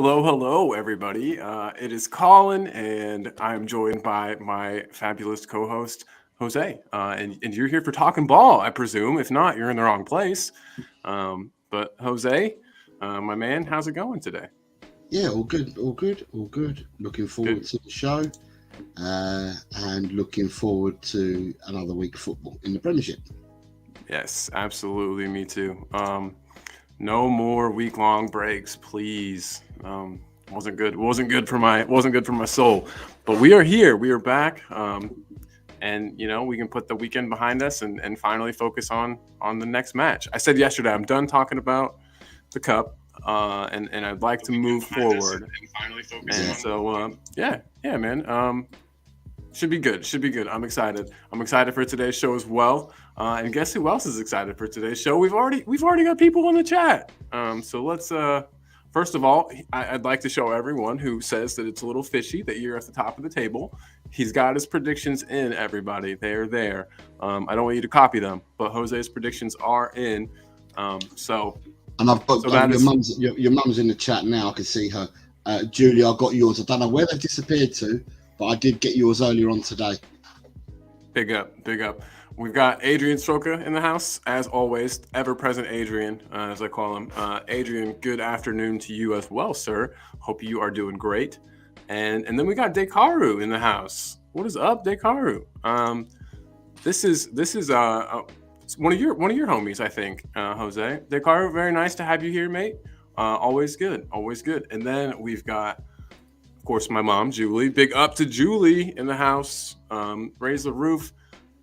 Hello, hello, everybody. It is Colin, and I'm joined by my fabulous co-host Jose. And you're here for talking ball, I presume. If not, you're in the wrong place. But Jose, my man, how's it going today? Yeah, all good, all good, all good. Looking forward Good. to the show and looking forward to another week of football in the Premiership. Yes, absolutely. Me too. No more week-long breaks, please. Wasn't good. Wasn't good for my soul. But we are here. We are back. And we can put the weekend behind us and finally focus on the next match. I said yesterday I'm done talking about the cup, and I'd like to move forward. And Yeah, so yeah, man. Should be good. Should be good. I'm excited. I'm excited for today's show as well. And guess who else is excited for today's show? We've already got people in the chat. So let's first of all, I'd like to show everyone who says that it's a little fishy that you're at the top of the table. He's got his predictions in. Everybody, they're there. I don't want you to copy them, but Jose's predictions are in. So and I've got so that your is mum's in the chat now. I can see her. Julia, I got yours. I don't know where they've disappeared to, but I did get yours earlier on today. big up, big up. We've got Adrian Stroka in the house, as always, ever-present Adrian, as I call him. Adrian, good afternoon to you as well, sir. Hope you are doing great. And then we got Dekaru in the house. What is up, Dekaru? This is one of your homies, I think, Jose. Dekaru, very nice to have you here, mate. Always good, always good. And then we've got, of course, my mom, Julie. Big up to Julie in the house. Raise the roof.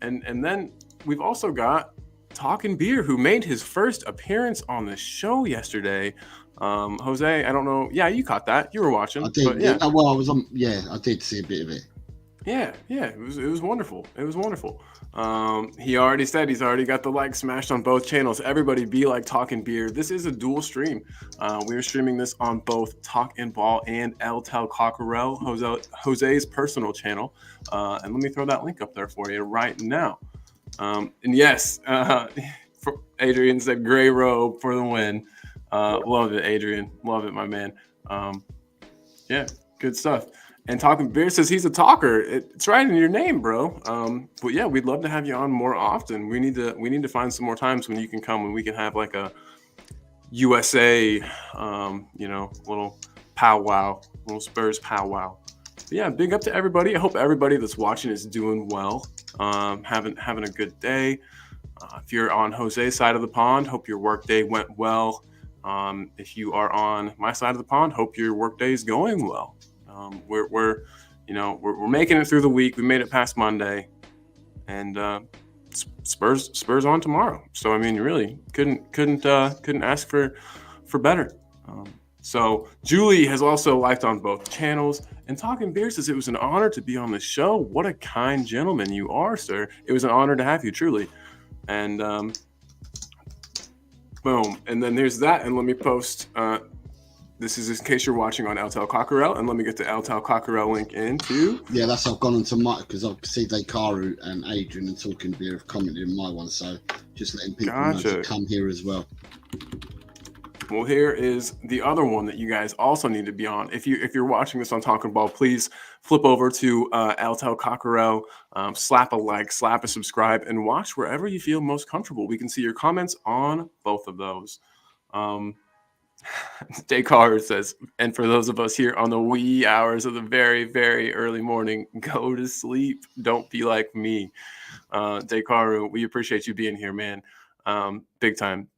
And then we've also got Talking Beer, who made his first appearance on the show yesterday. Jose, I don't know. Yeah, you caught that. You were watching. I did. But yeah, Well, I was on. Yeah, I did see a bit of it. yeah. It was wonderful. It was wonderful. He already said he's already got the like smashed on both channels. Everybody be like Talking Beer. This is a dual stream. We are streaming this on both Talk and Ball and El Tel Cockerel, Jose's personal channel. And let me throw that link up there for you right now. And yes, Adrian said gray robe for the win. Love it, Adrian. Love it, my man. Yeah, good stuff. And Talking Beer says he's a talker. It's right in your name, bro. But yeah, we'd love to have you on more often. We need to find some more times when you can come and we can have like a USA, little powwow, little Spurs powwow. But yeah, big up to everybody. I hope everybody that's watching is doing well, having a good day. If you're on Jose's side of the pond, hope your work day went well. If you are on my side of the pond, hope your work day is going well. We're making it through the week. We made it past Monday, and Spurs on tomorrow. So I mean, you really couldn't ask for better. So Julie has also liked on both channels. And Talking Beer says it was an honor to be on the show. What a kind gentleman you are, sir. It was an honor to have you, truly. And boom. And then there's that. And let me post. This is in case you're watching on El Tel Cockerel, and let me get the El Tel Cockerel link into. Yeah, that's I've gone into my because I see Dekaru and Adrian and Talking Beer have commented in my one, so just letting people know to come here as well. Well, here is the other one that you guys also need to be on. If you're watching this on Talking Ball, please flip over to El Tel Cockerel, slap a like, slap a subscribe, and watch wherever you feel most comfortable. We can see your comments on both of those. Descartes says, and for those of us here on the wee hours of the very, very early morning, go to sleep. Don't be like me. Descartes, we appreciate you being here, man. Big time.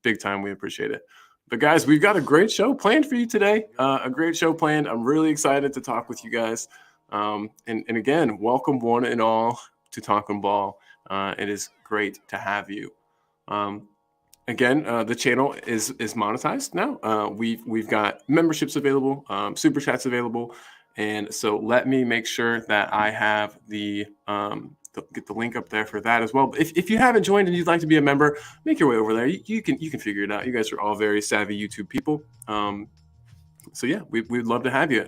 We appreciate it. But guys, we've got a great show planned for you today. A great show planned. I'm really excited to talk with you guys. And again, welcome one and all to Talking Ball. It is great to have you. Again, the channel is monetized now. We've got memberships available, super chats available, and so let me make sure that I have get the link up there for that as well. But if you haven't joined and you'd like to be a member, make your way over there. You can figure it out. You guys are all very savvy YouTube people. So yeah, we'd love to have you.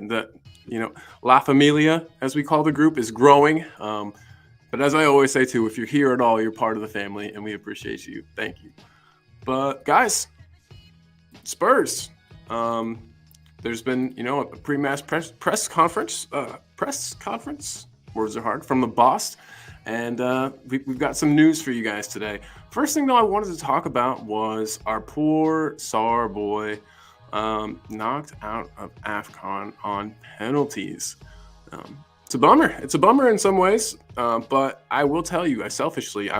La Familia, as we call the group, is growing. But as I always say too, if you're here at all, you're part of the family, and we appreciate you. Thank you. But guys, Spurs. They're there's been, a pre-match press conference. Words are hard, from the boss. And we've got some news for you guys today. First thing, though, I wanted to talk about was our poor Sarr boy knocked out of AFCON on penalties. It's a bummer. It's a bummer in some ways, but I will tell you, I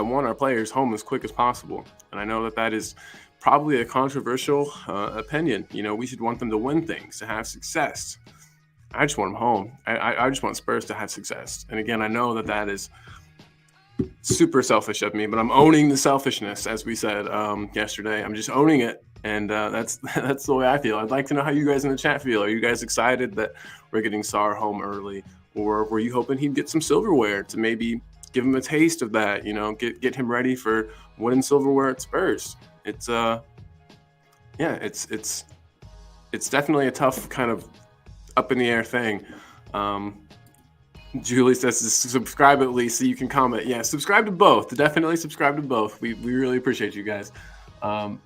want our players home as quick as possible. And I know that is probably a controversial opinion. We should want them to win things, to have success. I just want them home. I just want Spurs to have success. And again, I know that is super selfish of me, but I'm owning the selfishness, as we said yesterday. I'm just owning it, and that's the way I feel. I'd like to know how you guys in the chat feel. Are you guys excited that we're getting Sarr home early, or were you hoping he'd get some silverware to maybe give him a taste of that? Get him ready for winning silverware at Spurs. It's it's definitely a tough kind of up in the air thing. Julie says to subscribe at least so you can comment. Yeah, subscribe to both. Definitely subscribe to both. We really appreciate you guys. But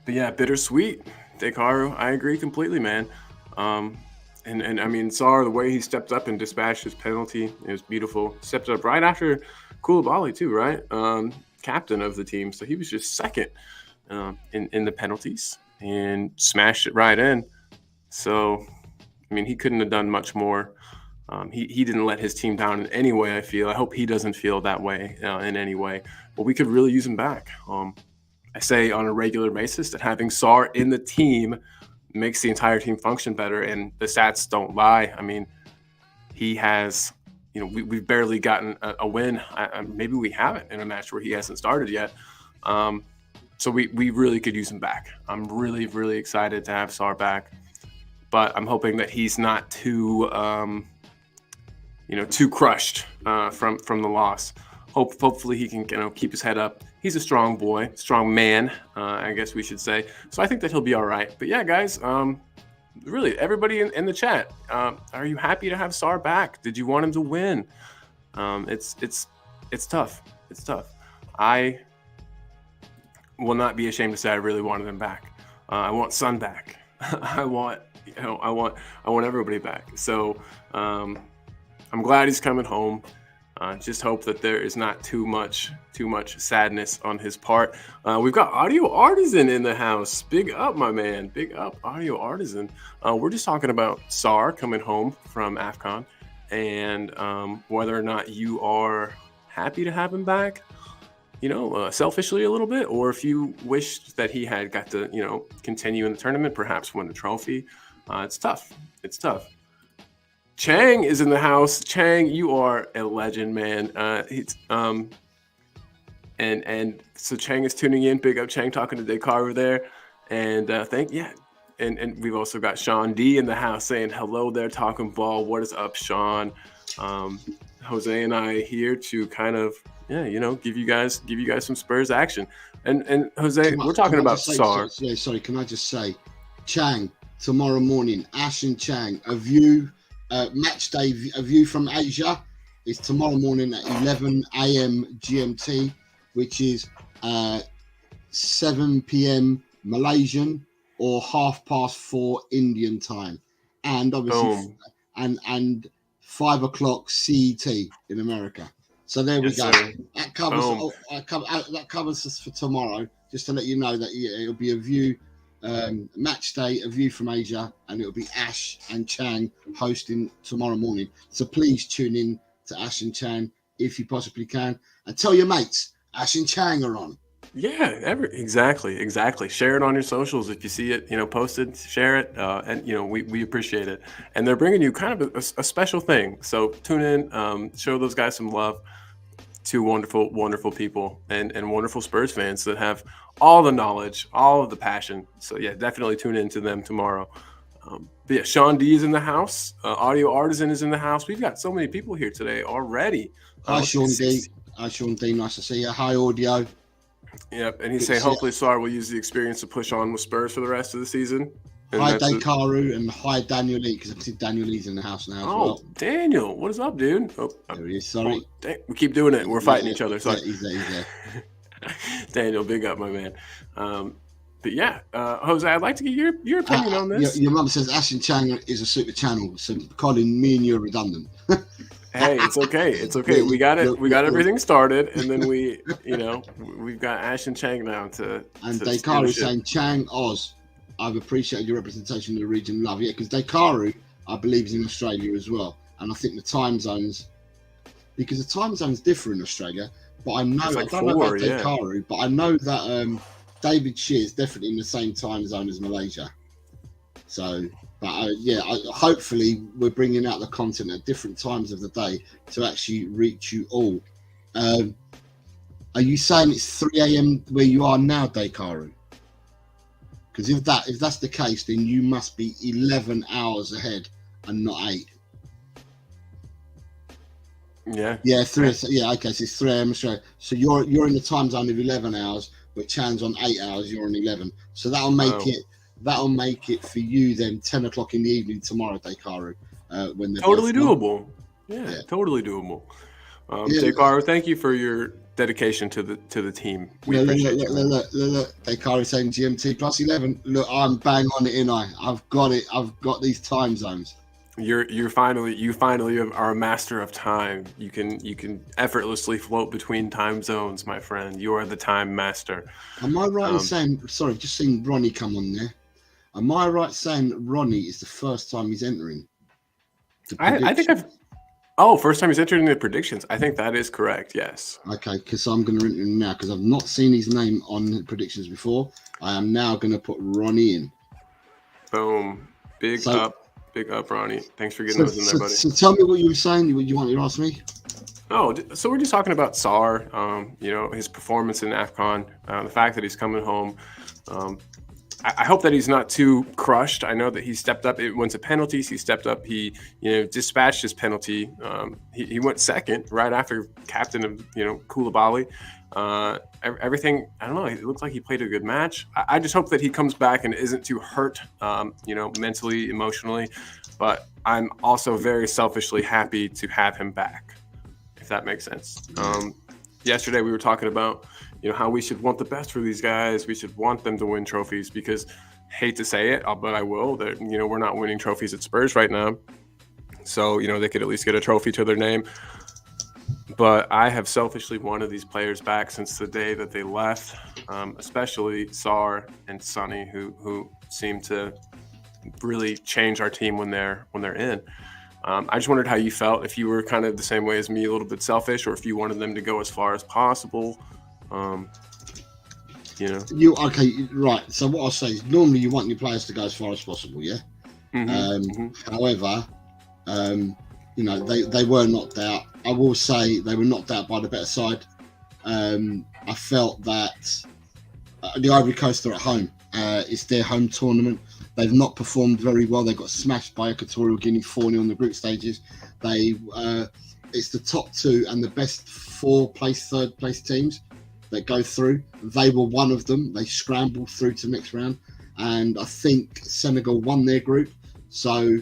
yeah, bittersweet. Dekaru, I agree completely, man. And I mean, Sarr, the way he stepped up and dispatched his penalty, it was beautiful. Stepped up right after Koulibaly too, right? Captain of the team. So he was just second in the penalties and smashed it right in. So, I mean, he couldn't have done much more. He didn't let his team down in any way, I feel. I hope he doesn't feel that way in any way. But we could really use him back. I say on a regular basis that having Sarr in the team makes the entire team function better, and the stats don't lie. I mean, he has, we've barely gotten a win. Maybe we haven't in a match where he hasn't started yet. So we really could use him back. I'm really, really excited to have Sarr back. But I'm hoping that he's not too crushed from the loss. Hopefully he can keep his head up. He's a strong boy, strong man, I guess we should say. So I think that he'll be all right. But yeah, guys, really, everybody in the chat, are you happy to have Sarr back? Did you want him to win? It's tough. It's tough. I will not be ashamed to say I really wanted him back. I want Son back. I want everybody back. So I'm glad he's coming home. Just hope that there is not too much sadness on his part. We've got Audio Artisan in the house. Big up, my man. Big up, Audio Artisan. We're just talking about Sarr coming home from AFCON and whether or not you are happy to have him back, selfishly a little bit, or if you wished that he had got to, continue in the tournament, perhaps win a trophy. It's tough. It's tough. Chang is in the house. Chang, you are a legend, man. And so Chang is tuning in. Big up Chang, talking to Dekaru there. And and we've also got Sean D in the house saying hello there, talking ball. What is up, Sean? Jose and I here to kind of give you guys some Spurs action. And Jose, we're talking about Sarr. Sorry, can I just say, Chang, tomorrow morning, Ash and Chang, a view. Match day, a view from Asia is tomorrow morning at 11 a.m. GMT, which is 7 p.m. Malaysian or 4:30 Indian time, and obviously and 5 o'clock CET in America. So there we go. Sir. That covers us for tomorrow. Just to let you know that it'll be a view. Match day, a view from Asia, and it'll be Ash and Chang hosting tomorrow morning. So please tune in to Ash and Chang if you possibly can, and tell your mates Ash and Chang are on. Yeah, exactly. Share it on your socials if you see it, posted. Share it, and we appreciate it. And they're bringing you kind of a special thing. So tune in, show those guys some love. Two wonderful, wonderful people and wonderful Spurs fans that have all the knowledge, all of the passion. So yeah, definitely tune in to them tomorrow. But yeah, Sean D is in the house. Audio Artisan is in the house. We've got so many people here today already. Hi, Sean D. Hi, Sean D. Nice to see you. Hi, Audio. Yep, and he's saying hopefully Sarr will use the experience to push on with Spurs for the rest of the season. And hi, Dekaru, and hi, Daniel Lee, because I can see Daniel Lee's in the house now as well. Daniel, what is up, dude? There he is, sorry. We keep doing it. We're fighting each other. Sorry. He's there. Daniel, big up, my man. yeah, Jose, I'd like to get your opinion on this. Your mum says Ash and Chang is a super channel. So, Colin, me and you are redundant. Hey, it's okay. It's okay. We got it. We got everything started, and then we've got Ash and Chang now to. And Dekaru is saying Chang Oz. I've appreciated your representation of the region. Love, yeah, because Dekaru, I believe, is in Australia as well, and I think the time zones, because the time zones differ in Australia. But I know I don't know about Dekaru, but I know that David Shear is definitely in the same time zone as Malaysia. So. But hopefully we're bringing out the content at different times of the day to actually reach you all. Are you saying it's 3 a.m. where you are now, Dekaru? Because if that's the case, then you must be 11 hours ahead and not 8. Yeah. Yeah, 3. Yeah, okay. So it's 3 a.m. Australia. So you're in the time zone of 11 hours, but Chan's on 8 hours. You're on 11. So that'll make it. That'll make it for you then 10 o'clock in the evening tomorrow, Dekaru. When they're totally doable. Yeah, totally doable. Dekaru, thank you for your dedication to the team. We appreciate you. Look. Dekaru saying GMT plus 11. Look, I'm bang on it, in I've got it. I've got these time zones. You finally are a master of time. You can effortlessly float between time zones, my friend. You are the time master. Am I right in saying? Sorry, just seeing Ronnie come on there. Am I right saying that Ronnie is the first time he's entering? I think first time he's entered in the predictions. I think that is correct. Yes. Okay, because I'm going to enter him now because I've not seen his name on the predictions before. I am now going to put Ronnie in. Boom! Big up, Ronnie. Thanks for getting those in there, buddy. So tell me what you were saying. What you want to ask me? Oh, so we're just talking about Sarr. His performance in AFCON, the fact that he's coming home. I hope that he's not too crushed. I know that he stepped up. It went to penalties. He stepped up. He, dispatched his penalty. He went second right after captain of, Koulibaly. Everything, I don't know. It looks like he played a good match. I just hope that he comes back and isn't too hurt, mentally, emotionally. But I'm also very selfishly happy to have him back, if that makes sense. Yesterday we were talking about, how we should want the best for these guys. We should want them to win trophies because, hate to say it, but I will, that, we're not winning trophies at Spurs right now. So, they could at least get a trophy to their name. But I have selfishly wanted these players back since the day that they left, especially Sarr and Sonny, who seem to really change our team when they're in. I just wondered how you felt, if you were kind of the same way as me, a little bit selfish, or if you wanted them to go as far as possible. Okay, right. So what I'll say is normally you want your players to go as far as possible, yeah. However, they were knocked out. I will say they were knocked out by the better side. I felt that the Ivory Coast are at home. It's their home tournament. They've not performed very well. They got smashed by Equatorial Guinea 4-0 in the group stages. It's the top 2 and the best 4 third place teams that go through. They were one of them. They scrambled through to the next round, and I think Senegal won their group. So,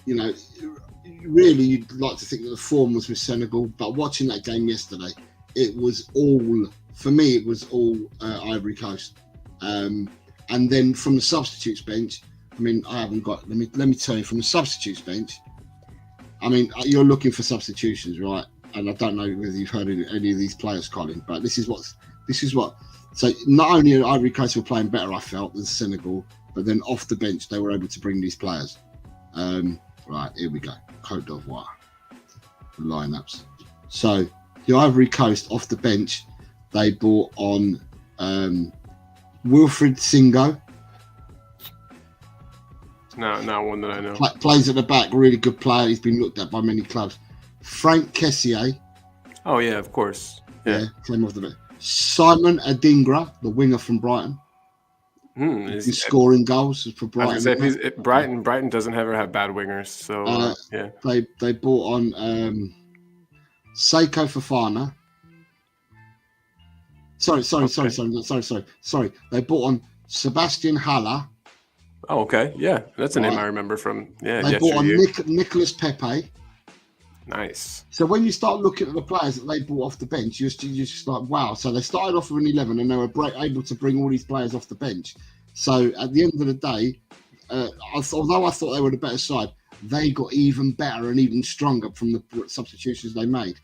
really, you'd like to think that the form was with Senegal, but watching that game yesterday, it was all Ivory Coast. And then from the substitutes bench, I haven't got. Let me tell you, from the substitutes bench, you're looking for substitutions, right? And I don't know whether you've heard any of these players, Colin, but this is what. So not only Ivory Coast were playing better, I felt, than Senegal, but then off the bench they were able to bring these players. Right, here we go. Côte d'Ivoire lineups. So the Ivory Coast off the bench, they brought on Wilfried Singo. Not one that I know. Plays at the back, really good player. He's been looked at by many clubs. Frank Kessié. Oh yeah, of course. Yeah, came off the bench. Simon Adingra, the winger from Brighton. He's scoring goals for Brighton. Brighton doesn't ever have bad wingers, so yeah. They brought on Seiko Fofana. Sorry. They brought on Sebastian Haller. Oh, okay. Yeah, that's a name I remember from. Yeah, they brought on Nicolas Pepe. Nice. So when you start looking at the players that they brought off the bench, you're just like, wow. So they started off with an 11 and they were able to bring all these players off the bench. So at the end of the day, although I thought they were the better side, they got even better and even stronger from the substitutions they made.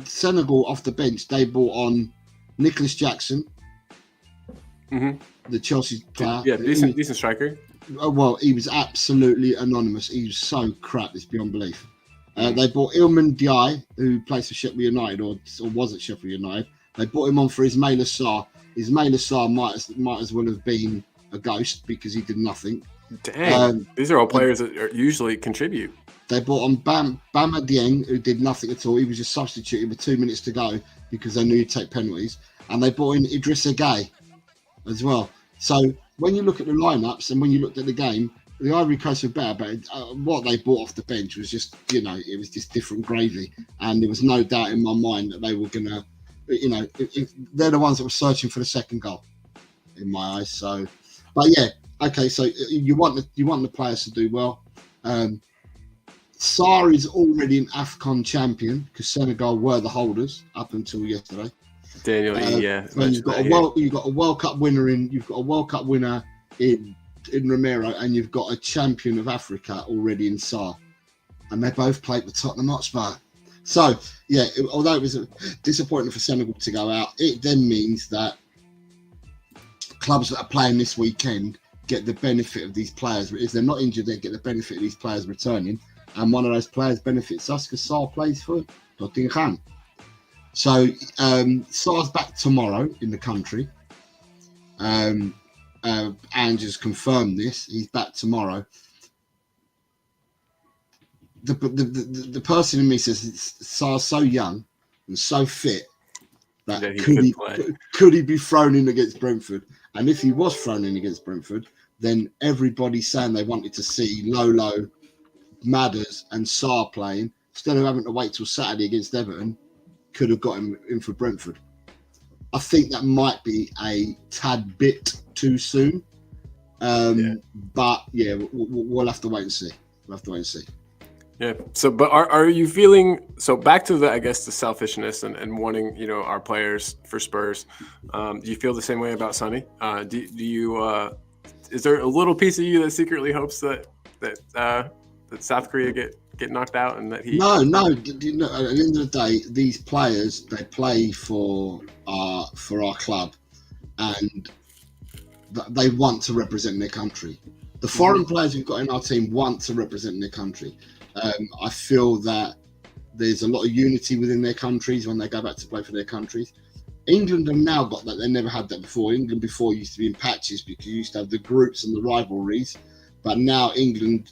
Senegal off the bench, they brought on Nicholas Jackson, the Chelsea player. Yeah, decent striker. Well, he was absolutely anonymous. He was so crap, it's beyond belief. They bought Ilman Diaye, who plays for Sheffield United or was at Sheffield United. They brought him on for Ismaila Sarr. Ismaila Sarr might as well have been a ghost because he did nothing. Dang, these are all players that usually contribute. They brought on Bama Dieng, who did nothing at all. He was just substituted with 2 minutes to go because they knew he'd take penalties. And they brought in Idrissa Gueye as well. So when you look at the lineups and when you looked at the game, the Ivory Coast were better, but what they brought off the bench was just, it was just different gravy. And there was no doubt in my mind that they were going to, they're the ones that were searching for the second goal in my eyes. So, but yeah, okay. So you want the players to do well. Sarr is already an AFCON champion because Senegal were the holders up until yesterday. Daniel, you've got a World Cup winner in Romero, and you've got a champion of Africa already in Sarr, and they both played for Tottenham Hotspur. So yeah, although it was disappointing for Senegal to go out, it then means that clubs that are playing this weekend get the benefit of these players. If they're not injured, they get the benefit of these players returning, and one of those players benefits us because Sarr plays for Nottingham. So Sarr's back tomorrow in the country. Andrew's confirmed this. He's back tomorrow. The person in me says Sarr's so young and so fit that could he be thrown in against Brentford? And if he was thrown in against Brentford, then everybody's saying they wanted to see Lolo, Madders and Sarr playing instead of having to wait till Saturday against Everton. Could have got him in for Brentford. I think that might be a tad bit too soon. But yeah, we'll have to wait and see. Yeah. So, but are you feeling so back to the selfishness and wanting our players for Spurs? Do you feel the same way about Sonny? Do you? Is there a little piece of you that secretly hopes that South Korea get knocked out and that he? No. At the end of the day, these players, they play for our club, and they want to represent their country. The foreign players we've got in our team want to represent their country. I feel that there's a lot of unity within their countries when they go back to play for their countries. England have now got that. They never had that before. England before used to be in patches because you used to have the groups and the rivalries. But now England,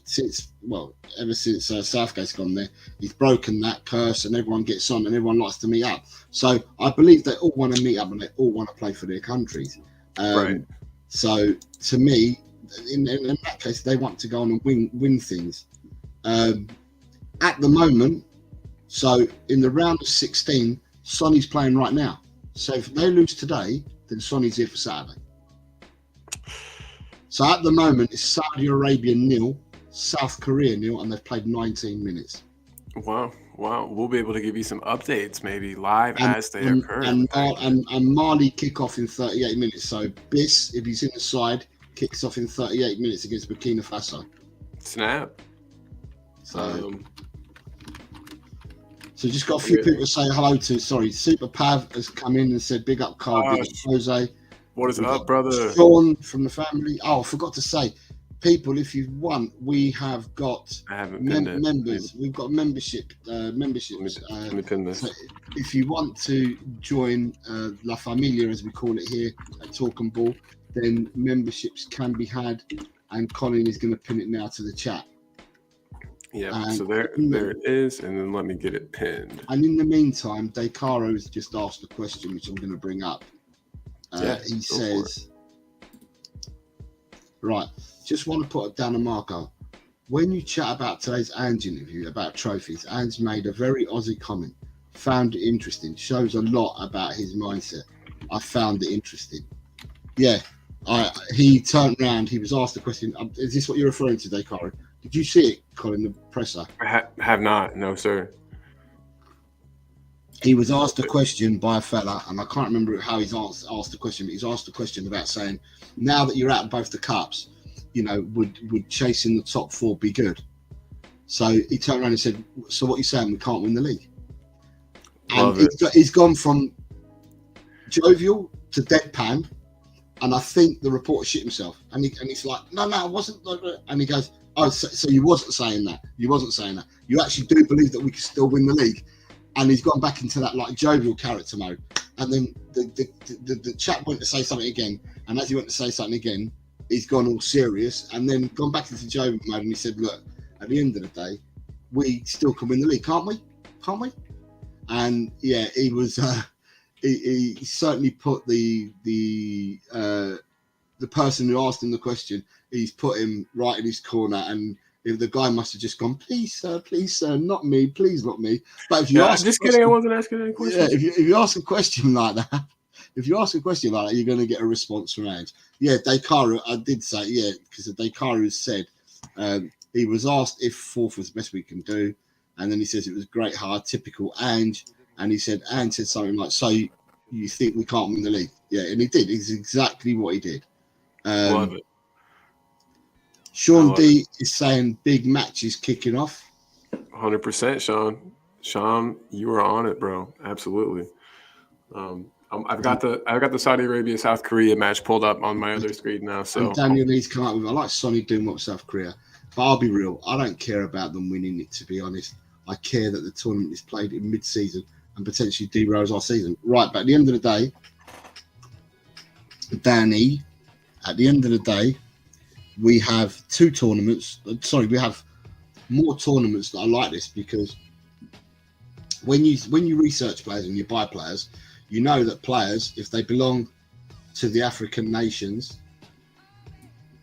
ever since Southgate's gone there, he's broken that curse and everyone gets on and everyone likes to meet up. So I believe they all want to meet up and they all want to play for their countries. Right. So to me, in that case, they want to go on and win things. At the moment, so in the round of 16, Sonny's playing right now. So if they lose today, then Sonny's here for Saturday. So at the moment, it's Saudi Arabia 0, South Korea 0, and they've played 19 minutes. Wow. We'll be able to give you some updates maybe live as they occur. And Mali kick off in 38 minutes. So Biss, if he's in the side, kicks off in 38 minutes against Burkina Faso. Snap. So just got a few people to say hello to. Sorry, Super Pav has come in and said big up Carl, big up Jose. What is up, brother? Sean from the family. Oh, I forgot to say, people, if you want, we have got members. We've got memberships. Let me pin this. So if you want to join La Familia, as we call it here at Talk and Ball, then memberships can be had, and Colin is going to pin it now to the chat. Yeah, so there it is, and then let me get it pinned. And in the meantime, Decaro has just asked a question, which I'm going to bring up. He says, right, just want to put it down a marker. When you chat about today's Ange interview about trophies, Ange made a very Aussie comment. Found it interesting. Shows a lot about his mindset. I found it interesting. Yeah, he turned around. He was asked the question, is this what you're referring to, Decaro? Did you see it, Colin, the presser? I have not, no, sir. he was asked a question by a fella, and I can't remember how he's asked the question, but he's asked a question about saying, now that you're out of both the cups, you know, would chasing the top 4 be good? So he turned around and said, so what are you saying, we can't win the league? And he's gone from jovial to deadpan, and I think the reporter shit himself. And he's like, no, I wasn't. And he goes, oh, so you wasn't saying that. You wasn't saying that. You actually do believe that we can still win the league. And he's gone back into that like jovial character mode. And then the chap went to say something again. And as he went to say something again, he's gone all serious and then gone back into jovial mode. And he said, look, at the end of the day, we still can win the league, can't we? Can't we? And yeah, he was. He certainly put the person who asked him the question, he's put him right in his corner, and if the guy must have just gone, please sir, not me, please not me. But if you ask, just kidding, I wasn't asking any questions. Yeah, if you ask a question like that, you're going to get a response from Ange. Yeah, Daikaru, I did say because Daikaru said he was asked if 4th was the best we can do, and then he says it was great hard, typical Ange. And he said, Ange said something like, so you think we can't win the league? Yeah, and he did. It's exactly what he did. Love it. Sean D is saying big matches kicking off. 100%, Sean. Sean, you were on it, bro. Absolutely. I've got the Saudi Arabia South Korea match pulled up on my other screen now. So and Daniel Lee's come up with, I like Sonny doing what with South Korea, but I'll be real. I don't care about them winning it, to be honest. I care that the tournament is played in mid-season and potentially derails our season. Right, but at the end of the day, Danny, we have 2 tournaments. Sorry, we have more tournaments that are like this, because when you research players and you buy players, you know that players, if they belong to the African nations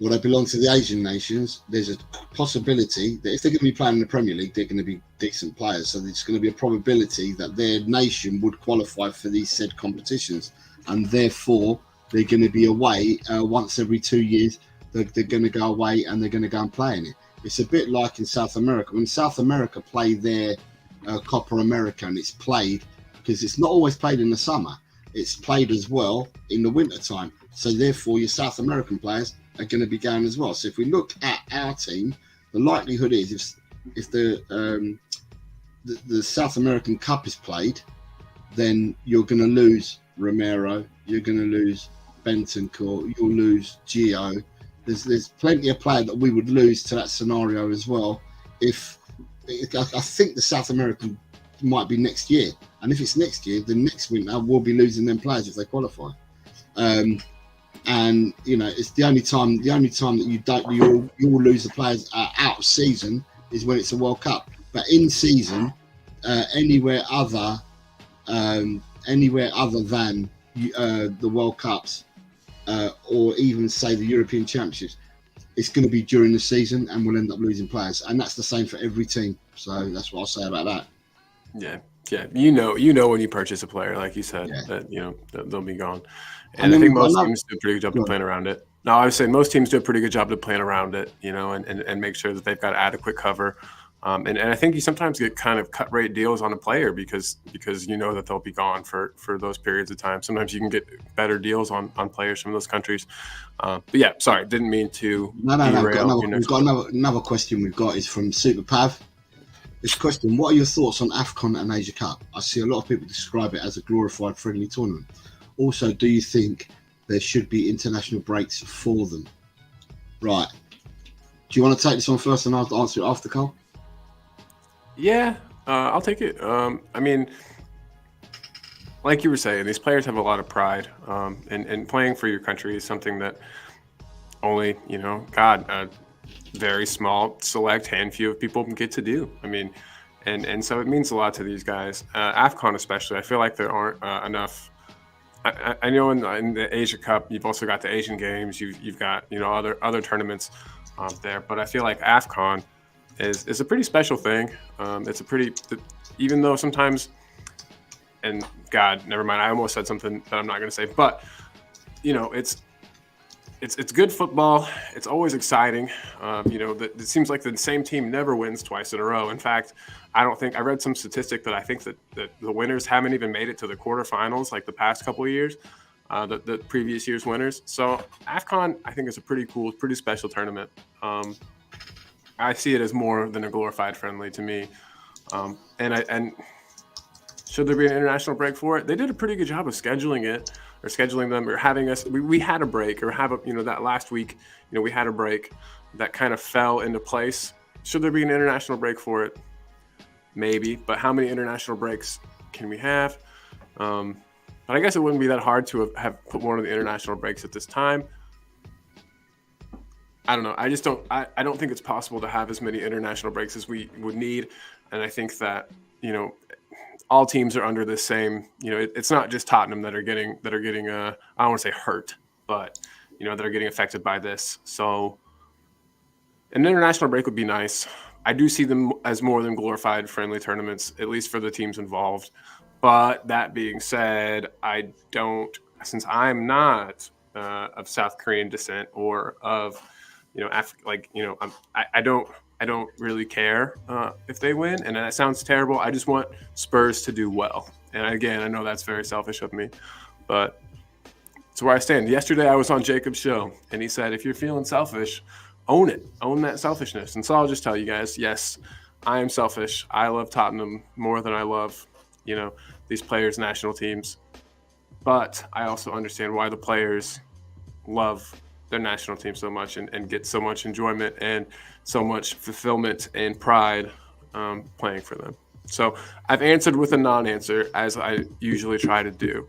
or they belong to the Asian nations, there's a possibility that if they're going to be playing in the Premier League, they're going to be decent players. So there's going to be a probability that their nation would qualify for these said competitions, and therefore they're going to be away once every 2 years. They're going to go away and they're going to go and play in it. It's a bit like in South America. When South America play their Copa America, and it's played, because it's not always played in the summer, it's played as well in the winter time. So therefore your South American players are going to be going as well. So if we look at our team, the likelihood is if the South American Cup is played, then you're going to lose Romero, you're going to lose Bentancur, you'll lose Gio. There's plenty of players that we would lose to that scenario as well. I think the South American might be next year, and if it's next year, the next winter we'll be losing them players if they qualify. And you know, it's the only time that you'll lose the players out of season is when it's a World Cup. But in season, anywhere other than the World Cups, or even say the European Championships, it's going to be during the season, and we'll end up losing players, and that's the same for every team. So that's what I'll say about that. Yeah. You know when you purchase a player, like you said, that they'll be gone. And I think most teams do a pretty good job of playing around it. No, I was saying most teams do a pretty good job of playing around it, and make sure that they've got adequate cover. And I think you sometimes get kind of cut rate deals on a player because you know that they'll be gone for those periods of time. Sometimes you can get better deals on players from those countries. But yeah, sorry, didn't mean to. No. We've got another question. We've got is from Super Pav. This question: what are your thoughts on AFCON and Asia Cup? I see a lot of people describe it as a glorified friendly tournament. Also, do you think there should be international breaks for them? Right. Do you want to take this one first, and I'll answer it after, Carl? Yeah, I'll take it. I mean, like you were saying, these players have a lot of pride, and playing for your country is something that only, a very small, select handful of people get to do. I mean, and so it means a lot to these guys. AFCON especially, I feel like there aren't enough. I know in the Asia Cup, you've also got the Asian Games. You've got other tournaments there, but I feel like AFCON is a pretty special thing. It's a pretty, even though sometimes, and God, never mind, I almost said something that I'm not going to say, but it's it's good football. It's always exciting. It seems like the same team never wins twice in a row. In fact, I read some statistic that I think that the winners haven't even made it to the quarterfinals like the past couple of years, the previous year's winners. So AFCON, I think, is a pretty cool, pretty special tournament. I see it as more than a glorified friendly to me. And should there be an international break for it? They did a pretty good job of scheduling it, or scheduling them, or having us. We had a break, or that last week, we had a break that kind of fell into place. Should there be an international break for it? Maybe, but how many international breaks can we have? But I guess it wouldn't be that hard to have put one of the international breaks at this time. I don't know. I just don't. I don't think it's possible to have as many international breaks as we would need, and I think that all teams are under the same. It's not just Tottenham that are getting. I don't want to say hurt, but that are getting affected by this. So an international break would be nice. I do see them as more than glorified friendly tournaments, at least for the teams involved. But that being said, I don't, since I'm not of South Korean descent or of I don't really care if they win, and that sounds terrible. I just want Spurs to do well. And again, I know that's very selfish of me, but it's where I stand. Yesterday, I was on Jacob's show, and he said, if you're feeling selfish, own it. Own that selfishness. And so I'll just tell you guys, yes, I am selfish. I love Tottenham more than I love, these players' national teams. But I also understand why the players love their national team so much and get so much enjoyment and so much fulfillment and pride playing for them. So I've answered with a non-answer, as I usually try to do.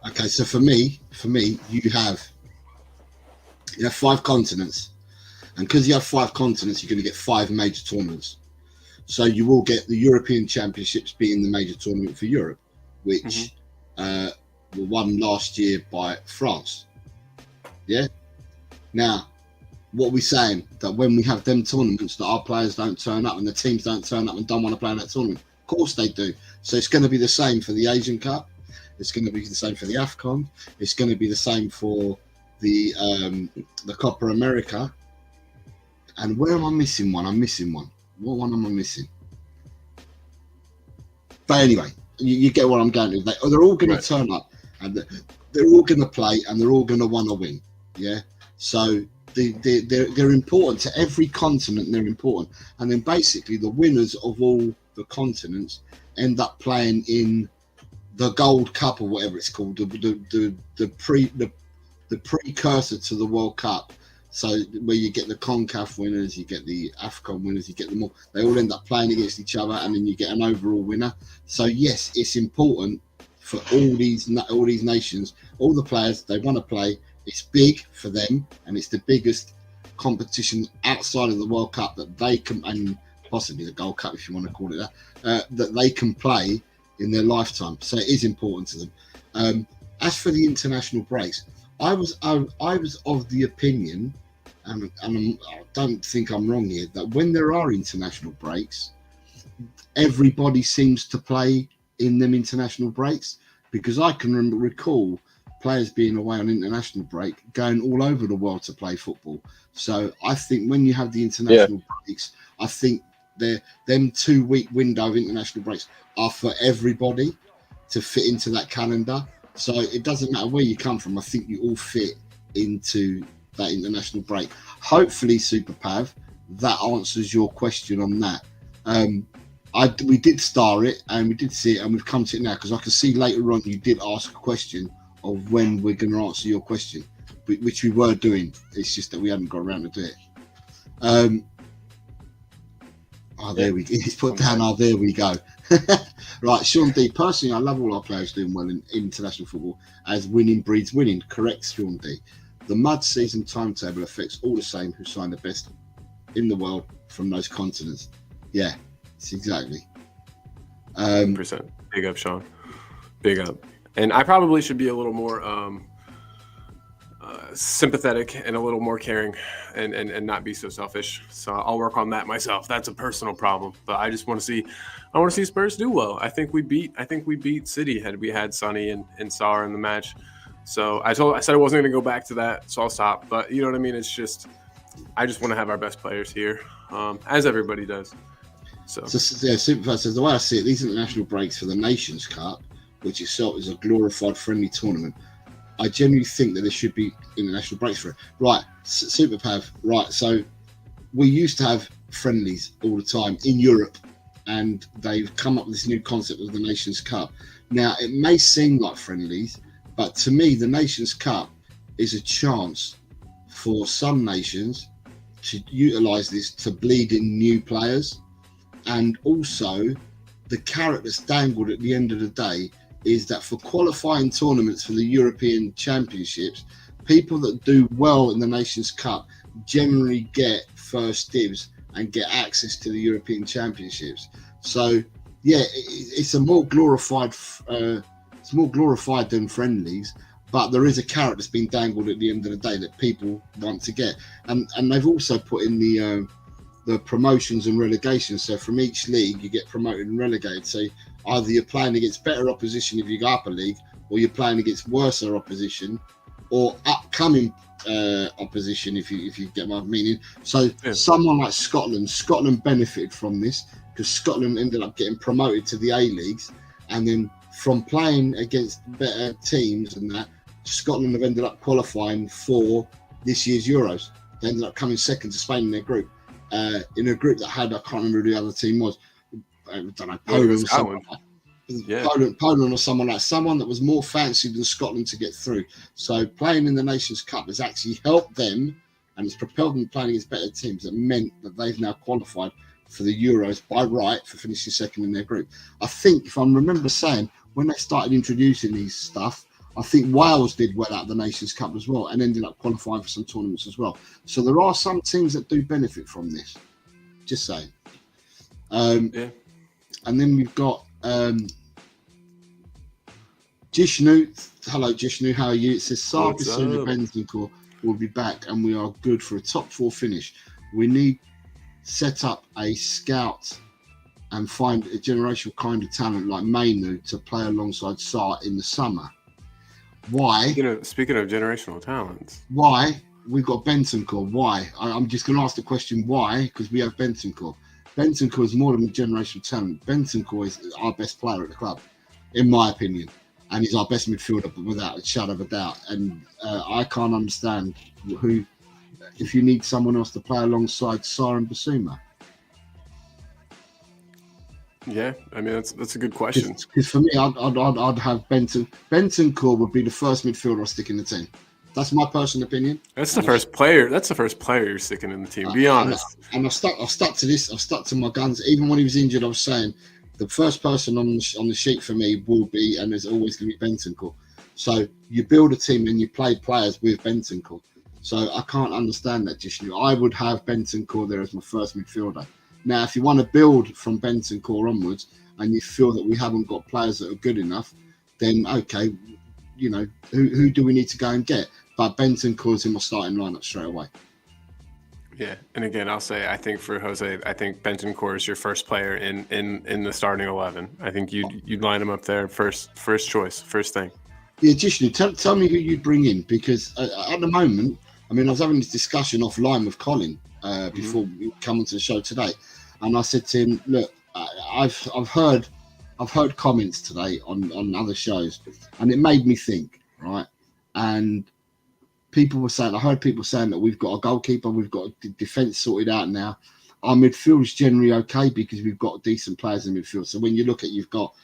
Okay, so for me, you have 5 continents, and because you have 5 continents, you're going to get 5 major tournaments. So you will get the European Championships being the major tournament for Europe, which were won last year by France. Yeah. Now, what we're saying, that when we have them tournaments, that our players don't turn up and the teams don't turn up and don't want to play in that tournament. Of course they do. So it's going to be the same for the Asian Cup. It's going to be the same for the AFCON. It's going to be the same for the Copa America. And where am I missing one? I'm missing one. What one am I missing? But anyway, you get what I'm going to. They're all going to turn up, and they're all going to play, and they're all going to want to win. Yeah. So they're important to every continent. They're important, and then basically the winners of all the continents end up playing in the Gold Cup or whatever it's called, the precursor to the World Cup. So where you get the CONCACAF winners, you get the AFCON winners, you get them all. They all end up playing against each other, and then you get an overall winner. So yes, it's important for all these nations, all the players. They want to play. It's big for them, and it's the biggest competition outside of the World Cup that they can, and possibly the Gold Cup if you want to call it that, that they can play in their lifetime. So it is important to them. As for the international breaks, I was of the opinion, and I don't think I'm wrong here, that when there are international breaks, everybody seems to play in them international breaks, because I can recall players being away on international break, going all over the world to play football. So I think when you have the international breaks, I think them 2-week window of international breaks are for everybody to fit into that calendar. So it doesn't matter where you come from. I think you all fit into that international break. Hopefully, Super Pav, that answers your question on that. We did star it, and we did see it, and we've come to it now, because I can see later on you did ask a question of when we're going to answer your question, which we were doing. It's just that we hadn't got around to do it. There we go. He's put down, there we go. Right, Sean D. Personally, I love all our players doing well in international football, as winning breeds winning. Correct, Sean D. The mud season timetable affects all the same who sign the best in the world from those continents. Yeah, it's exactly. 100%. Big up, Sean. Big up. And I probably should be a little more sympathetic and a little more caring, and not be so selfish. So I'll work on that myself. That's a personal problem. But I just want to see Spurs do well. I think we beat City had we had Sonny and Sarr in the match. So I said I wasn't going to go back to that, so I'll stop. But you know what I mean? It's just, I just want to have our best players here, as everybody does. So yeah, Superfast says, the way I see it, these international breaks for the Nations Cup, which itself is a glorified friendly tournament, I genuinely think that there should be international breaks for it. Right, Superpav, right, so we used to have friendlies all the time in Europe, and they've come up with this new concept of the Nations Cup. Now, it may seem like friendlies, but to me, the Nations Cup is a chance for some nations to utilise this to bleed in new players. And also, the carrot that's dangled at the end of the day is that for qualifying tournaments for the European Championships, people that do well in the Nations Cup generally get first dibs and get access to the European Championships. So, yeah, it's a more glorified. It's more glorified than friendlies, but there is a carrot that's been dangled at the end of the day that people want to get, and they've also put in the promotions and relegations. So from each league, you get promoted and relegated. So either you're playing against better opposition if you go up a league, or you're playing against worse opposition, or upcoming opposition if you get my meaning. So someone like Scotland benefited from this because Scotland ended up getting promoted to the A leagues, and then from playing against better teams and that, Scotland have ended up qualifying for this year's Euros. They ended up coming second to Spain in their group. In a group that had, I can't remember who the other team was. I don't know, Poland or someone. Poland or someone that was more fancied than Scotland to get through. So playing in the Nations Cup has actually helped them, and it's propelled them playing against better teams. That meant that they've now qualified for the Euros by right for finishing second in their group. I think, if I remember saying, when they started introducing these stuff, I think Wales did well at the Nations Cup as well and ended up qualifying for some tournaments as well. So there are some teams that do benefit from this. Just saying. And then we've got Jishnu. Hello, Jishnu. How are you? It says Saar Bissouma Bentancur will be back and we are good for a top 4 finish. We need set up a scout and find a generational kind of talent like Mainu to play alongside Saar in the summer. Why? Speaking of generational talents. Why? We've got Bentancur. Why? I'm just going to ask the question why, because we have Bentancur. Bentancur is more than a generational talent. Bentancur is our best player at the club, in my opinion. And he's our best midfielder, but without a shadow of a doubt. And I can't understand who, if you need someone else to play alongside Saar and Bissouma. Yeah, I mean that's a good question. Because for me, I'd have Bentancur would be the first midfielder I stick in the team. That's my personal opinion. That's the first player. That's the first player you're sticking in the team. Be honest. And I've stuck to this. I've stuck to my guns. Even when he was injured, I was saying the first person on the sheet for me will be, and there's always going to be Bentancur. So you build a team and you play players with Bentancur. So I can't understand that, Jishnu. I would have Bentancur there as my first midfielder. Now, if you want to build from Bentancur onwards and you feel that we haven't got players that are good enough, then okay, you know, who do we need to go and get? But Bentancur's in my starting lineup straight away. Yeah, and again, I'll say I think for Jose, I think Bentancur is your first player in the starting 11. I think you'd line him up there first choice, first thing. Yeah, Jishnu, tell me who you'd bring in, because at the moment, I mean, I was having this discussion offline with Colin before we come onto the show today, and I said to him, look, I've heard comments today on other shows, and it made me think, right? And I heard people saying that we've got a goalkeeper, we've got a defence sorted out now. Our midfield is generally okay because we've got decent players in midfield. So when you look at, you've got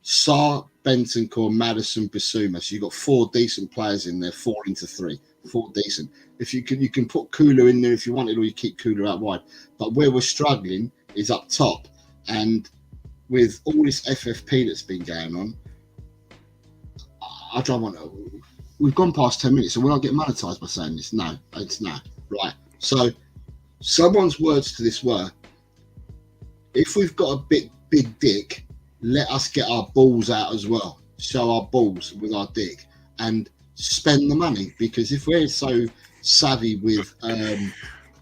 Saar, Bentancur, Maddison, Bissouma. So you've got 4 decent players in there, 4 into 3, 4 decent. If you can put Kulu in there if you wanted, or you keep Kulu out wide. But where we're struggling is up top. And with all this FFP that's been going on, I don't want to. We've gone past 10 minutes, so we're not getting monetised by saying this. No, it's no. Right. So someone's words to this were, if we've got a big dick, let us get our balls out as well. Show our balls with our dick and spend the money. Because if we're so savvy with FFP.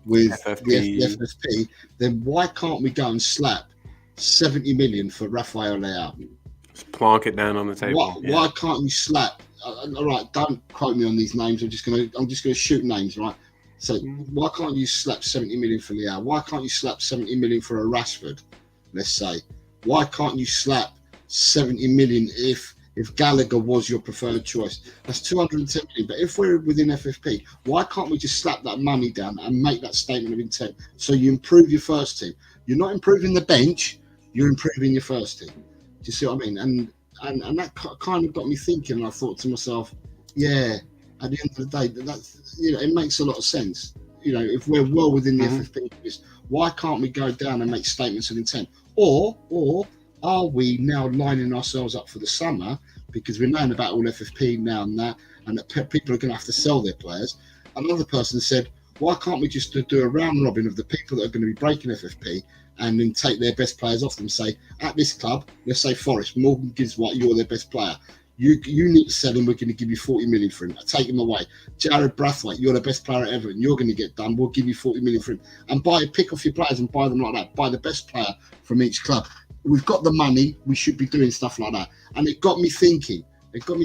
The FFP, then why can't we go and slap 70 million for Rafael Leao? Just plonk it down on the table. Why can't you slap all right, don't quote me on these names. I'm just gonna shoot names, right? So why can't you slap 70 million for Leao? Why can't you slap 70 million for a Rashford? Let's say, why can't you slap 70 million if Gallagher was your preferred choice? That's 210 million. But if we're within FFP, why can't we just slap that money down and make that statement of intent? So you improve your first team. You're not improving the bench. You're improving your first team. Do you see what I mean? And that kind of got me thinking. And I thought to myself, yeah. At the end of the day, that's, it makes a lot of sense. If we're well within the FFP, why can't we go down and make statements of intent? Or are we now lining ourselves up for the summer because we're knowing about all FFP now and that people are going to have to sell their players? Another person said, why can't we just do a round robin of the people that are going to be breaking FFP and then take their best players off them? Say, at this club, let's say Forest, Morgan Gibbs White, you're their best player. You need to sell him. We're going to give you 40 million for him. Take him away. Jared Brathwaite, you're the best player at Everton. You're going to get done. We'll give you 40 million for him. And pick off your players and buy them like that. Buy the best player from each club. We've got the money. We should be doing stuff like that. And it got me thinking. Part of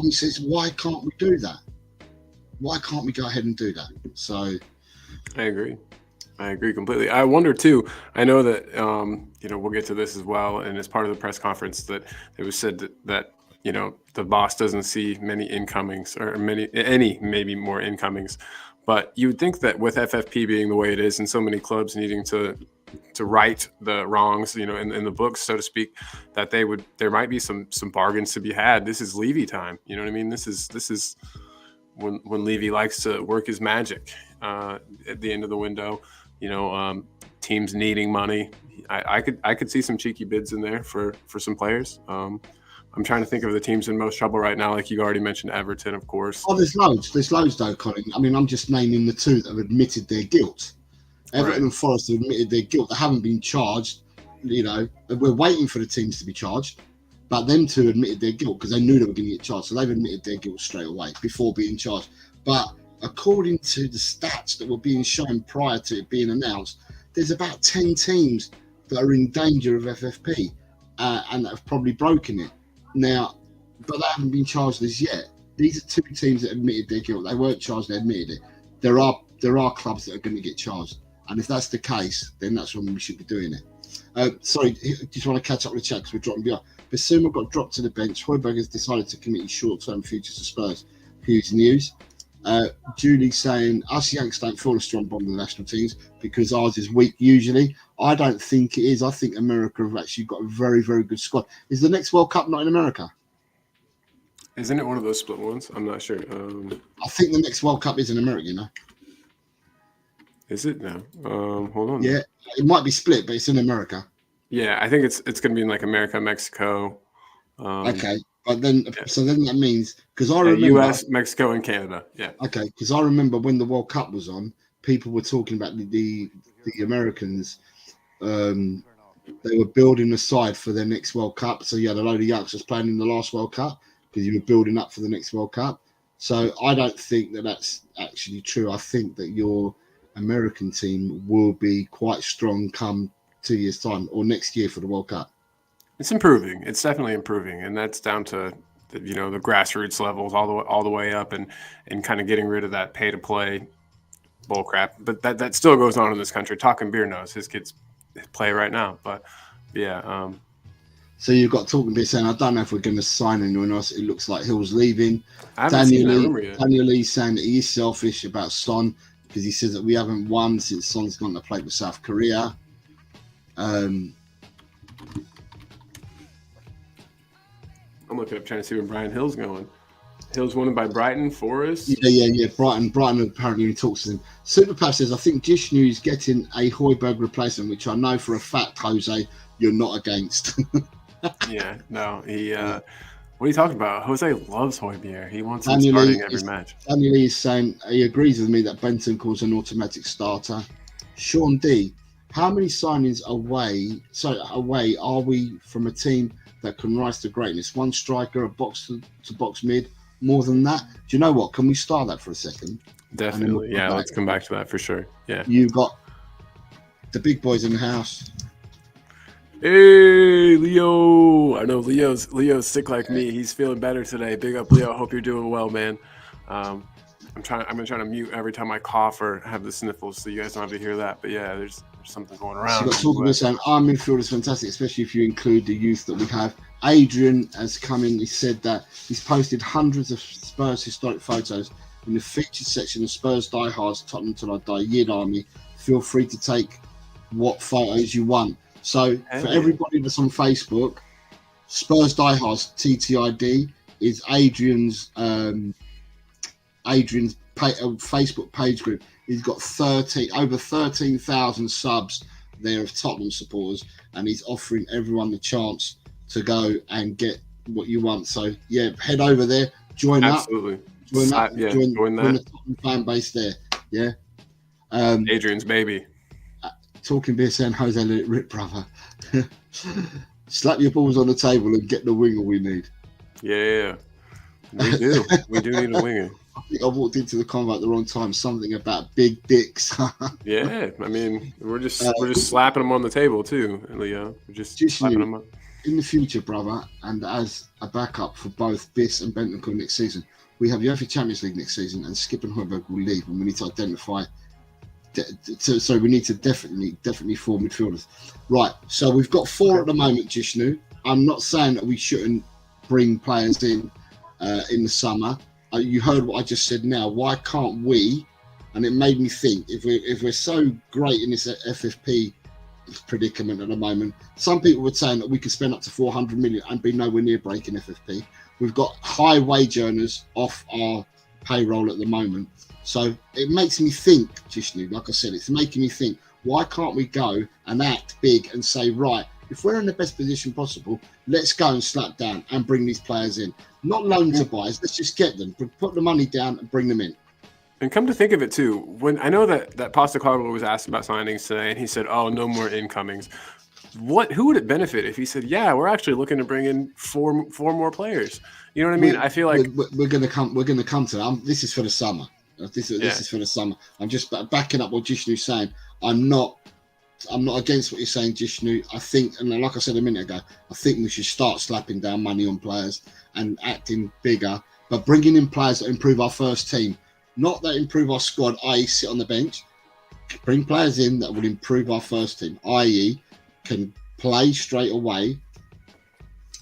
me says, why can't we do that? Why can't we go ahead and do that? So, I agree completely. I wonder too. I know that we'll get to this as well, and as part of the press conference that it was said that the boss doesn't see many incomings or any maybe more incomings, but you would think that with FFP being the way it is and so many clubs needing to right the wrongs, in the books, so to speak, that there might be some bargains to be had. This is Levy time. You know what I mean? This is when Levy likes to work his magic at the end of the window. Teams needing money. I could see some cheeky bids in there for some players. I'm trying to think of the teams in most trouble right now. Like you already mentioned, Everton, of course. Oh, there's loads though, Colin. I mean, I'm just naming the two that have admitted their guilt. Everton and Forest have admitted their guilt. They haven't been charged. We're waiting for the teams to be charged, but them two admitted their guilt because they knew they were going to get charged. So they've admitted their guilt straight away before being charged. But according to the stats that were being shown prior to it being announced, there's about 10 teams that are in danger of FFP and that have probably broken it. Now, but they haven't been charged as yet. These are two teams that admitted their guilt. They weren't charged, they admitted it. There are clubs that are going to get charged. And if that's the case, then that's when we should be doing it. Sorry, just want to catch up with the chat because we're dropping behind. Bissouma got dropped to the bench. Højbjerg has decided to commit his short-term future to Spurs. Huge news. Julie saying, us Yanks don't feel a strong bond with the national teams because ours is weak usually. I don't think it is. I think America have actually got a very, very good squad. Is the next World Cup not in America? Isn't it one of those split ones? I'm not sure. I think the next World Cup is in America, Is it now? Hold on. Yeah, it might be split, but it's in America. Yeah, I think it's going to be in like America, Mexico. Okay. But then, So then that means, because I remember U.S., Mexico, and Canada. Yeah. Okay, because I remember when the World Cup was on, people were talking about the Americans. They were building a side for their next World Cup. So you had a load of youngsters playing in the last World Cup because you were building up for the next World Cup. So I don't think that that's actually true. I think that your American team will be quite strong come 2 years' time or next year for the World Cup. It's improving. It's definitely improving, and that's down to the grassroots levels all the way up, and kind of getting rid of that pay to play bull crap. But that still goes on in this country. Talking Beer knows his kids play right now, but yeah. So you've got Talking Beer saying, I don't know if we're going to sign anyone else. It looks like Hill's leaving. I haven't seen that rumor yet. Daniel Lee saying that he is selfish about Son because he says that we haven't won since Son's gone to play with South Korea. I'm looking up trying to see where Brian Hill's going. Hill's won by Brighton, Forest. Yeah. Brighton apparently talks to him. Superpath says, I think Gishnu is getting a Højbjerg replacement, which I know for a fact, Jose, you're not against. Yeah, no. He what are you talking about? Jose loves Højbjerg. He wants him starting every match. Daniel Lee is saying he agrees with me that Benton calls an automatic starter. Sean D, how many signings away are we from a team that can rise to greatness? One striker, a box to box mid, more than that? Do you know what? Can we start that for a second? Definitely. Yeah, let's come back to that for sure. Yeah. You've got the big boys in the house. Hey, Leo. I know Leo's sick like me. He's feeling better today. Big up, Leo. Hope you're doing well, man. I'm gonna try to mute every time I cough or have the sniffles, so you guys don't have to hear that. But yeah, there's something going around. So you've got talking about saying our midfield is fantastic, especially if you include the youth that we have. Adrian has come in. He said that he's posted hundreds of Spurs historic photos in the featured section of Spurs Diehards Tottenham Till I Die Yid Army. Feel free to take what photos you want. So for everybody that's on Facebook, Spurs Diehards TTID is Adrian's Facebook page group. He's got over 13,000 subs there of Tottenham supporters, and he's offering everyone the chance to go and get what you want. So yeah, head over there, join Absolutely. up, join that. The Tottenham fan base there. Yeah, Adrian's baby. Talking beer saying Jose let it rip, brother. Slap your balls on the table and get the winger we need. Yeah, we do. We do need a winger. I think I walked into the convo at the wrong time. Something about big dicks. Yeah, I mean, we're just slapping them on the table too, Leo. We're just slapping them up. In the future, brother, and as a backup for both Biss and Bentancur next season, we have UEFA Champions League next season, and Skip and Højbjerg will leave, and we need to identify. So we need to definitely form midfielders. Right. So we've got 4 at the moment, Jishnu. I'm not saying that we shouldn't bring players in the summer. You heard what I just said now. Why can't we? And it made me think, if we're so great in this FFP predicament at the moment, some people were saying that we could spend up to 400 million and be nowhere near breaking FFP. We've got high wage earners off our payroll at the moment. So it makes me think, Jishnu, like I said, it's making me think, why can't we go and act big and say, right, if we're in the best position possible, let's go and slap down and bring these players in. Not loan to buys, let's just get them, put the money down and bring them in. And come to think of it too, when I know that Postecoglou was asked about signings today, and he said, "Oh, no more incomings." Who would it benefit if he said, "Yeah, we're actually looking to bring in four more players"? You know what I mean? I feel like we're going to come to that. This is for the summer. This is for the summer. I'm just backing up what Jishnu's saying. I'm not against what you're saying, Jishnu. I think, and like I said a minute ago, I think we should start slapping down money on players and acting bigger, but bringing in players that improve our first team, not that improve our squad, i.e. sit on the bench. Bring players in that will improve our first team, i.e. can play straight away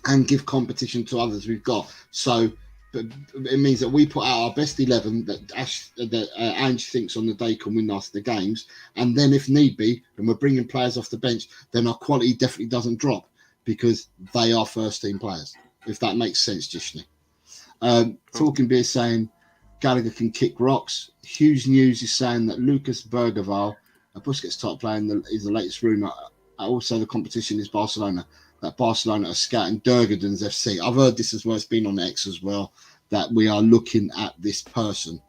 and give competition to others we've got. So it means that we put out our best 11 that Ange thinks on the day can win us the games, and then if need be, and we're bringing players off the bench, then our quality definitely doesn't drop because they are first team players. If that makes sense, Jishny. Talking beer saying Gallagher can kick rocks. Hughes News is saying that Lucas Bergval, a Busquets type player, is the latest rumour. Also, the competition is Barcelona. That Barcelona are scouting Durgadens FC. I've heard this as well. It's been on X as well, that we are looking at this person.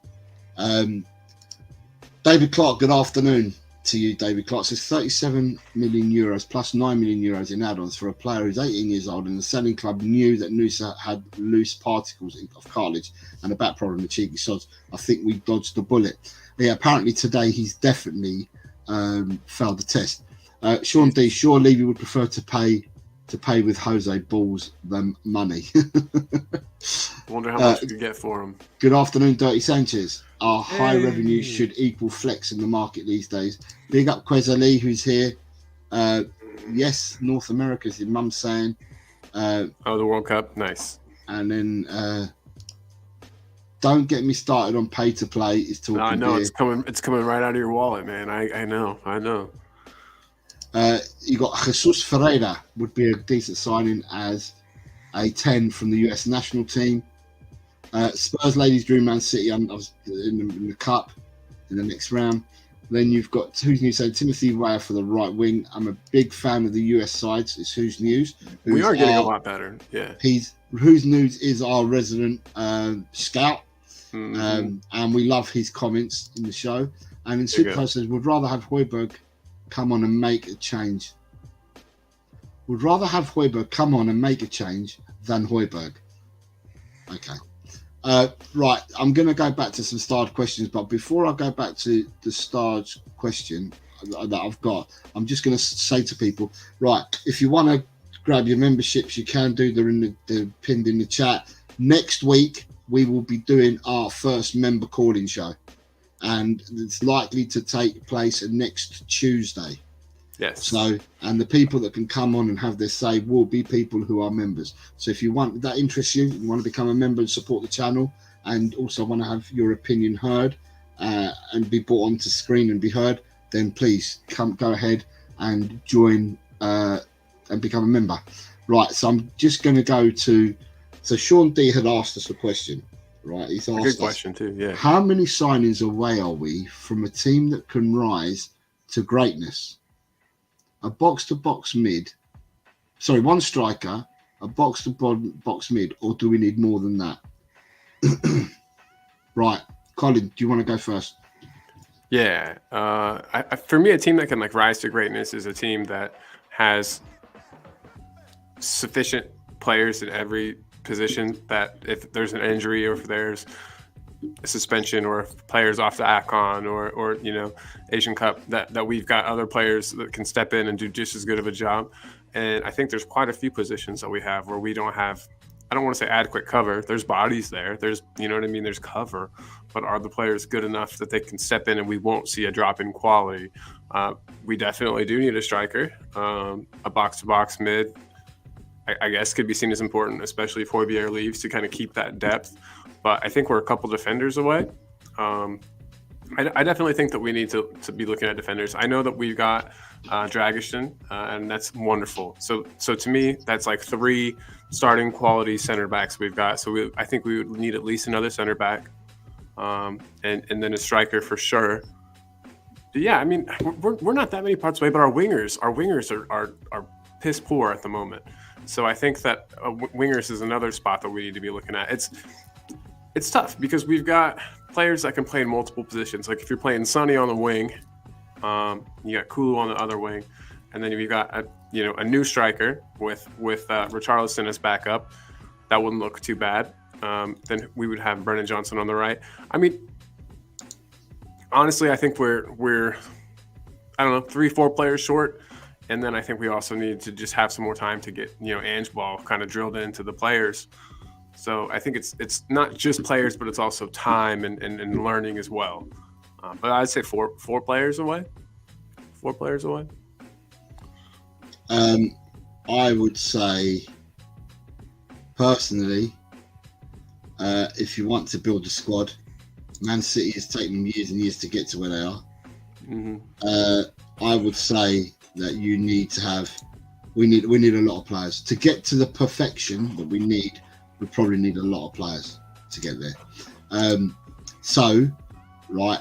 David Clark, good afternoon to you, David Clark. Says 37 million euros plus 9 million euros in add-ons for a player who's 18 years old, and the selling club knew that Nusa had loose particles of cartilage and a back problem, the cheeky sods. I think we dodged the bullet. Yeah, apparently today he's definitely failed the test. Sean D, sure Levy would prefer to pay with Jose balls than money. Wonder how much we could get for him. Good afternoon, Dirty Sanchez. Our high revenue should equal flex in the market these days. Big up Quez Ali, who's here. Yes, North America, is your mum saying. The World Cup, nice. And then don't get me started on pay to play. Is talking. No, I know it's coming right out of your wallet, man. I know. You got Jesus Ferreira would be a decent signing as a 10 from the US national team. Spurs ladies drew Man City in the cup in the next round. Then you've got Who's News saying Timothy Weah for the right wing. I'm a big fan of the US sides. It's Who's News. We are getting a lot better. Yeah. Who's News is our resident scout, and we love his comments in the show. And in Super says would rather have Højbjerg come on and make a change. Would rather have Højbjerg come on and make a change than Højbjerg. Okay. Right, I'm going to go back to some starred questions, but before I go back to the starred question that I've got, I'm just going to say to people, right, if you want to grab your memberships, you can do. They're pinned in the chat. Next week, we will be doing our first member calling show, and it's likely to take place next Tuesday. Yes. So, and the people that can come on and have their say will be people who are members. So if you want, that interests you, you want to become a member and support the channel, and also want to have your opinion heard and be brought onto screen and be heard, then please go ahead and join and become a member. Right, so I'm just going to go to, so Sean D had asked us a question, right? He's asked good question too, yeah. How many signings away are we from a team that can rise to greatness? A box-to-box mid, sorry, one striker, a box-to-box mid, or do we need more than that? Right, Colin, do you want to go first? Yeah, for me, a team that can like rise to greatness is a team that has sufficient players in every position that if there's an injury or if there's a suspension or if players off the AFCON or you know, Asian Cup, that we've got other players that can step in and do just as good of a job. And I think there's quite a few positions that we have where we don't have, I don't want to say adequate cover. There's bodies there. There's, you know what I mean? There's cover, but are the players good enough that they can step in and we won't see a drop in quality? We definitely do need a striker. A box-to-box mid, I guess, could be seen as important, especially if Højbjerg leaves, to kind of keep that depth. But I think we're a couple defenders away. I definitely think that we need to be looking at defenders. I know that we've got Dragishin, and that's wonderful. So to me, that's like 3 starting quality center backs we've got. So I think we would need at least another center back, and then a striker for sure. But yeah, I mean, we're not that many parts away, but our wingers are piss poor at the moment. So I think that wingers is another spot that we need to be looking at. It's tough because we've got players that can play in multiple positions. Like if you're playing Sonny on the wing, you got Kulu on the other wing, and then you've got a new striker with Richarlison as backup. That wouldn't look too bad. Then we would have Brennan Johnson on the right. I mean, honestly, I think we're I don't know, 3-4 players short. And then I think we also need to just have some more time to get, Ange ball kind of drilled into the players. So I think it's not just players, but it's also time and learning as well. But I'd say four players away. 4 players away. I would say, personally, if you want to build a squad, Man City has taken them years and years to get to where they are. Mm-hmm. I would say that you need to have, we need a lot of players to get to the perfection that we need. We probably need a lot of players to get there. So, right,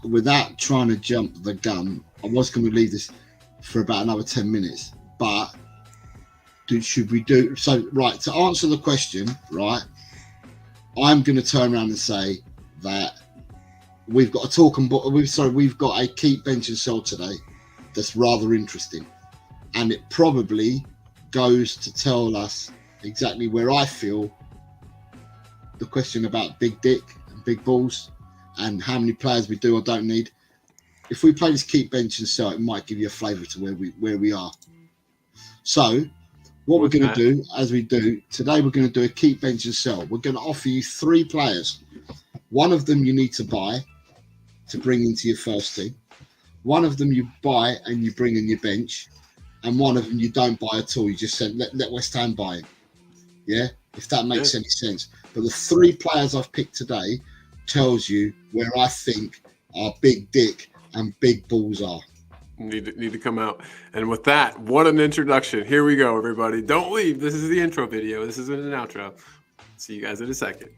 without trying to jump the gun, I was going to leave this for about another 10 minutes, but should we do so? Right, to answer the question, right, I'm going to turn around and say that we've got we've got a keep, bench and sell today that's rather interesting, and it probably goes to tell us exactly where I feel the question about big dick and big balls and how many players we do or don't need. If we play this keep, bench and sell, it might give you a flavour to where we are. So what we're going to do, as we do today, we're going to do a keep, bench and sell. We're going to offer you 3 players. One of them you need to buy to bring into your first team. One of them you buy and you bring in your bench, and one of them you don't buy at all. You just said let West Ham buy it. Yeah, if that makes any sense. But the 3 players I've picked today tells you where I think our big dick and big balls are. Need to come out. And with that, what an introduction. Here we go, everybody. Don't leave. This is the intro video. This isn't an outro. See you guys in a second.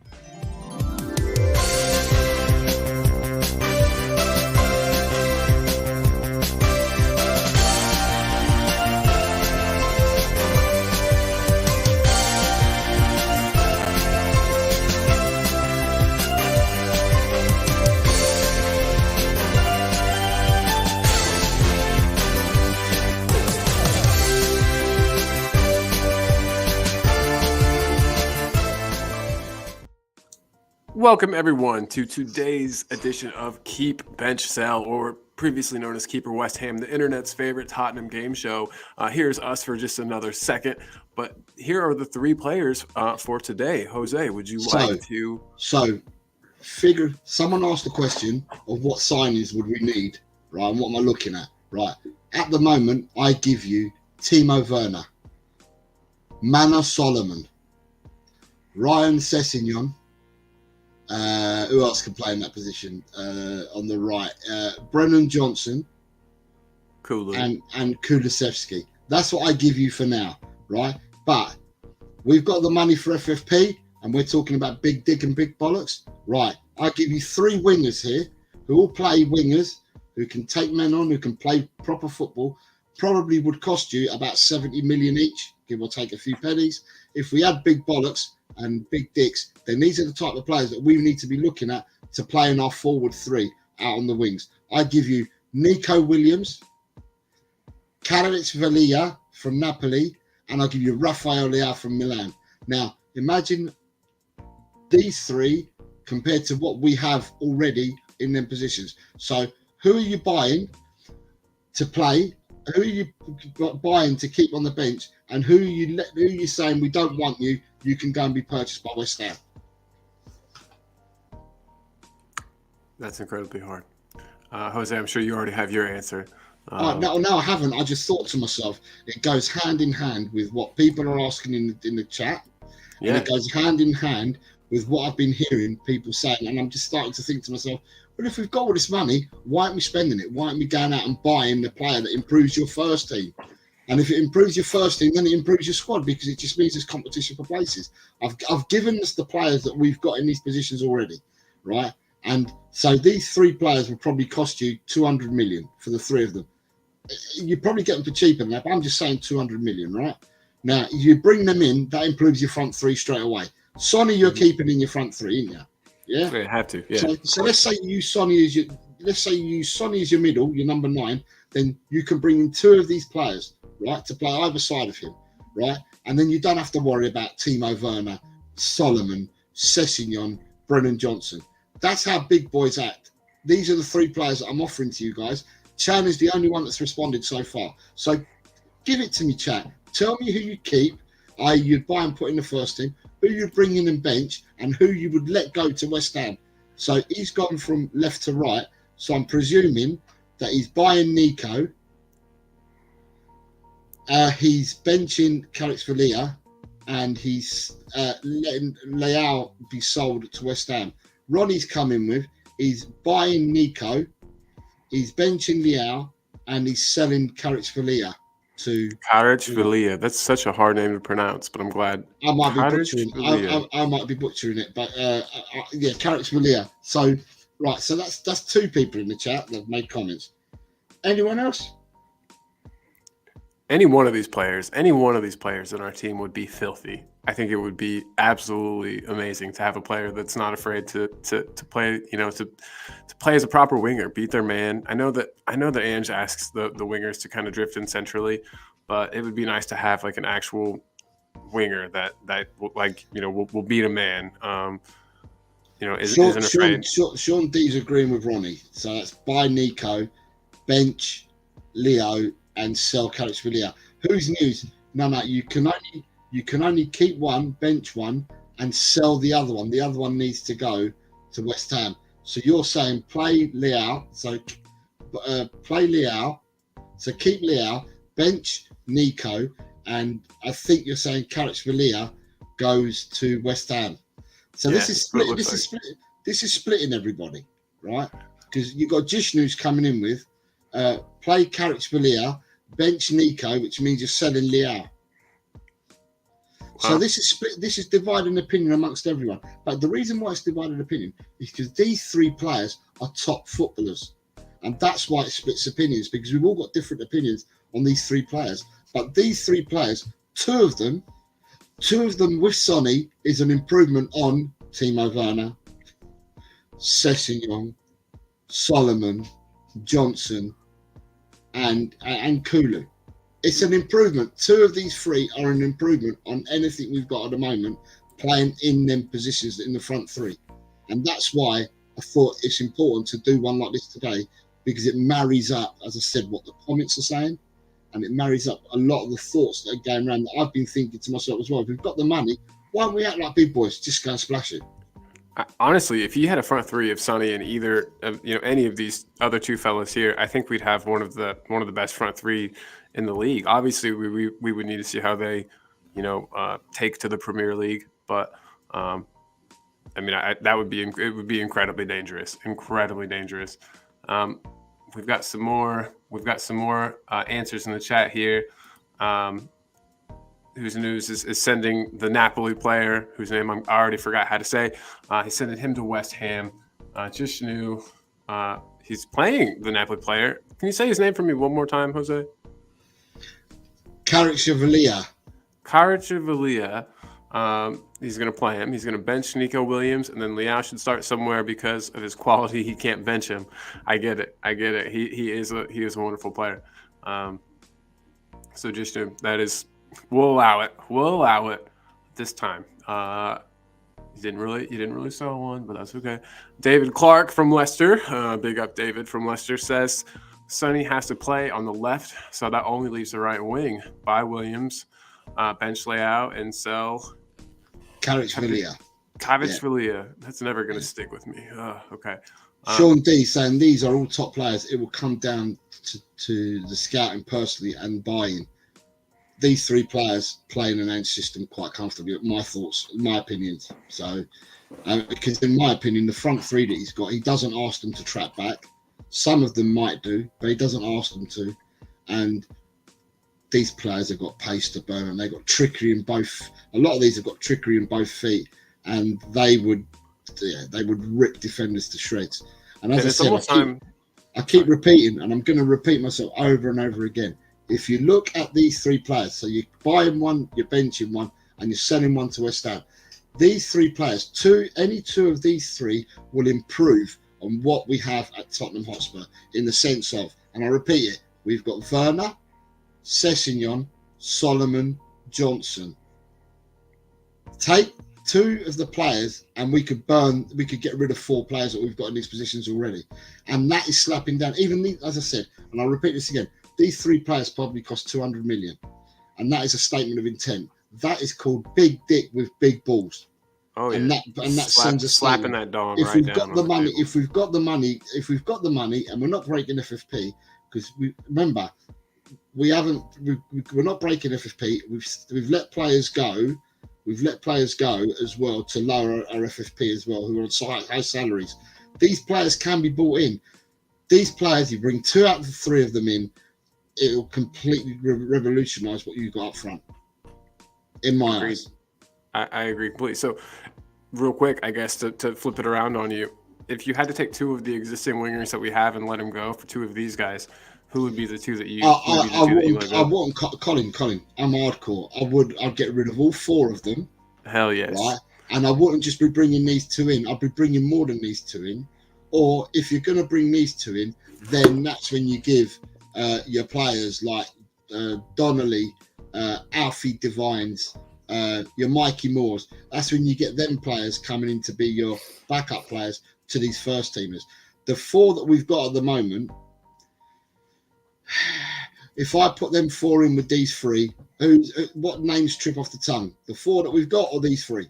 Welcome everyone to today's edition of Keep Bench Sell, or previously known as Keeper West Ham, the internet's favorite Tottenham game show. Here's us for just another second, but here are the three players for today. Jose, would you like to? Someone asked the question of what signings would we need, right? And what am I looking at, right? At the moment, I give you Timo Werner, Manor Solomon, Ryan Sessegnon. Who else can play in that position on the right? Brennan Johnson, and Kulusevski. That's what I give you for now, right? But we've got the money for FFP, and we're talking about big dick and big bollocks, right? I give you three wingers here who all play wingers, who can take men on, who can play proper football. Probably would cost you about 70 million each, give or take a few pennies. If we had big bollocks and big dicks, then these are the type of players that we need to be looking at to play in our forward three out on the wings. I give you Nico Williams, Kvaratskhelia from Napoli, and I'll give you Rafael Leao from Milan. Now, imagine these three compared to what we have already in them positions. So who are you buying to play? Who are you buying to keep on the bench? And who are you saying we don't want you? You can go and be purchased by West Ham. That's incredibly hard. Jose, I'm sure you already have your answer. No, I haven't. I just thought to myself, it goes hand in hand with what people are asking in the chat. Yeah. And it goes hand in hand with what I've been hearing people saying. And I'm just starting to think to myself, well, if we've got all this money, why aren't we spending it? Why aren't we going out and buying the player that improves your first team? And if it improves your first team, then it improves your squad, because it just means there's competition for places. I've given us the players that we've got in these positions already, right? And so these three players will probably cost you 200 million for the three of them. You probably get them for cheaper than that, but I'm just saying 200 million, right? Now, you bring them in, that improves your front three straight away. Sonny, you're keeping in your front three, ain't you? Yeah, you have to. Yeah. So let's say you use Sonny as your middle, your number 9. Then you can bring in two of these players, right, to play either side of him, right? And then you don't have to worry about Timo Werner, Solomon, Sessegnon, Brennan Johnson. That's how big boys act. These are the three players that I'm offering to you guys. Chan is the only one that's responded so far. So give it to me, Chan. Tell me who you keep, i.e. you'd buy and put in the first team, who you'd bring in and bench, and who you would let go to West Ham. So he's gone from left to right. So I'm presuming that he's buying Nico. He's benching Kvaratskhelia, and he's letting Leao be sold to West Ham. Ronnie's coming with, he's buying Nico, he's benching Leao, and he's selling Kvaratskhelia to Kvaratskhelia. That's such a hard name to pronounce, but I'm glad. I might be butchering it, but yeah, Kvaratskhelia. So right, so that's two people in the chat that have made comments. Anyone else? Any one of these players in our team would be filthy. I think it would be absolutely amazing to have a player that's not afraid to play, to play as a proper winger, beat their man. I know that Ange asks the wingers to kind of drift in centrally, but it would be nice to have like an actual winger that will beat a man. Isn't afraid. Sean D's agreeing with Ronnie. So that's buy Nico, bench Leo, and sell Kvaratskhelia. Who's news? No, you can only keep one, bench one, and sell the other one. The other one needs to go to West Ham. So you're saying play Leao. So play Leao. So keep Leao, bench Nico, and I think you're saying Kvaratskhelia goes to West Ham. So this is split. This is splitting everybody, right? Because you've got Jishnu's coming in with play Kvaratskhelia, bench Nico, which means you're selling Leao. So this is split. This is dividing opinion amongst everyone. But the reason why it's divided opinion is because these three players are top footballers, and that's why it splits opinions, because we've all got different opinions on these three players. But these three players, two of them with Sonny is an improvement on Timo Werner, Sessegnon, Solomon, Johnson, and Kulu. It's an improvement. Two of these three are an improvement on anything we've got at the moment playing in them positions in the front three. And that's why I thought it's important to do one like this today, because it marries up, as I said, what the comments are saying, and it marries up a lot of the thoughts that are going around that I've been thinking to myself as well. If we've got the money, why don't we act like big boys? Just go and splash it. Honestly, if you had a front three of Sonny and either of any of these other two fellas here, I think we'd have one of the best front three in the league. Obviously, we would need to see how they, take to the Premier League, but I mean, it would be incredibly dangerous, We've got some more answers in the chat here. Whose news is sending the Napoli player, whose name I already forgot how to say. He's sending him to West Ham. Just he's playing the Napoli player. Can you say his name for me one more time, Jose? Kvaratskhelia. He's going to play him. He's going to bench Nico Williams, and then Leao should start somewhere because of his quality. He can't bench him. I get it. He is a wonderful player. So just that is. We'll allow it this time. You didn't really sell one, but that's okay. David Clark from Leicester, big up David from Leicester, says Sonny has to play on the left, so that only leaves the right wing. Buy Williams, bench Leao, and sell Kvaratskhelia. Yeah. That's never going to stick with me. Okay. Sean D saying these are all top players. It will come down to the scouting personally and buying. These three players play in an edge system quite comfortably. My thoughts, my opinions. So, because in my opinion, the front three that he's got, he doesn't ask them to track back. Some of them might do, but he doesn't ask them to. And these players have got pace to burn, and they've got trickery in both. A lot of these have got trickery in both feet, and they would rip defenders to shreds. And as I said, I keep repeating, and I'm going to repeat myself over and over again. If you look at these three players, so you're buying one, you're benching one, and you're selling one to West Ham, these three players, any two of these three will improve on what we have at Tottenham Hotspur in the sense of, and I repeat it, we've got Werner, Sessegnon, Solomon, Johnson. Take two of the players and we could get rid of four players that we've got in these positions already. And that is slapping down, as I said, and I'll repeat this again, these three players probably cost 200 million. And that is a statement of intent. That is called big dick with big balls. Oh, yeah. And that sends a slapping that dog. If we've got the money, and we're not breaking FFP, because remember, we're not breaking FFP. We've let players go. We've let players go as well to lower our FFP as well, who are on high salaries. These players can be bought in. These players, you bring two out of the three of them in, it'll completely revolutionise what you've got up front. In my eyes. I agree completely. So, real quick, I guess to flip it around on you, if you had to take two of the existing wingers that we have and let them go for two of these guys, who would be the two that you? I want Colin. I'm hardcore. I'd get rid of all four of them. Hell yes. Right, and I wouldn't just be bringing these two in. I'd be bringing more than these two in. Or if you're going to bring these two in, then that's when you give your players like Donnelly, Alfie Devines, your Mikey Moores. That's when you get them players coming in to be your backup players to these first teamers. The four that we've got at the moment, if I put them four in with these three, what names trip off the tongue? The four that we've got or these three?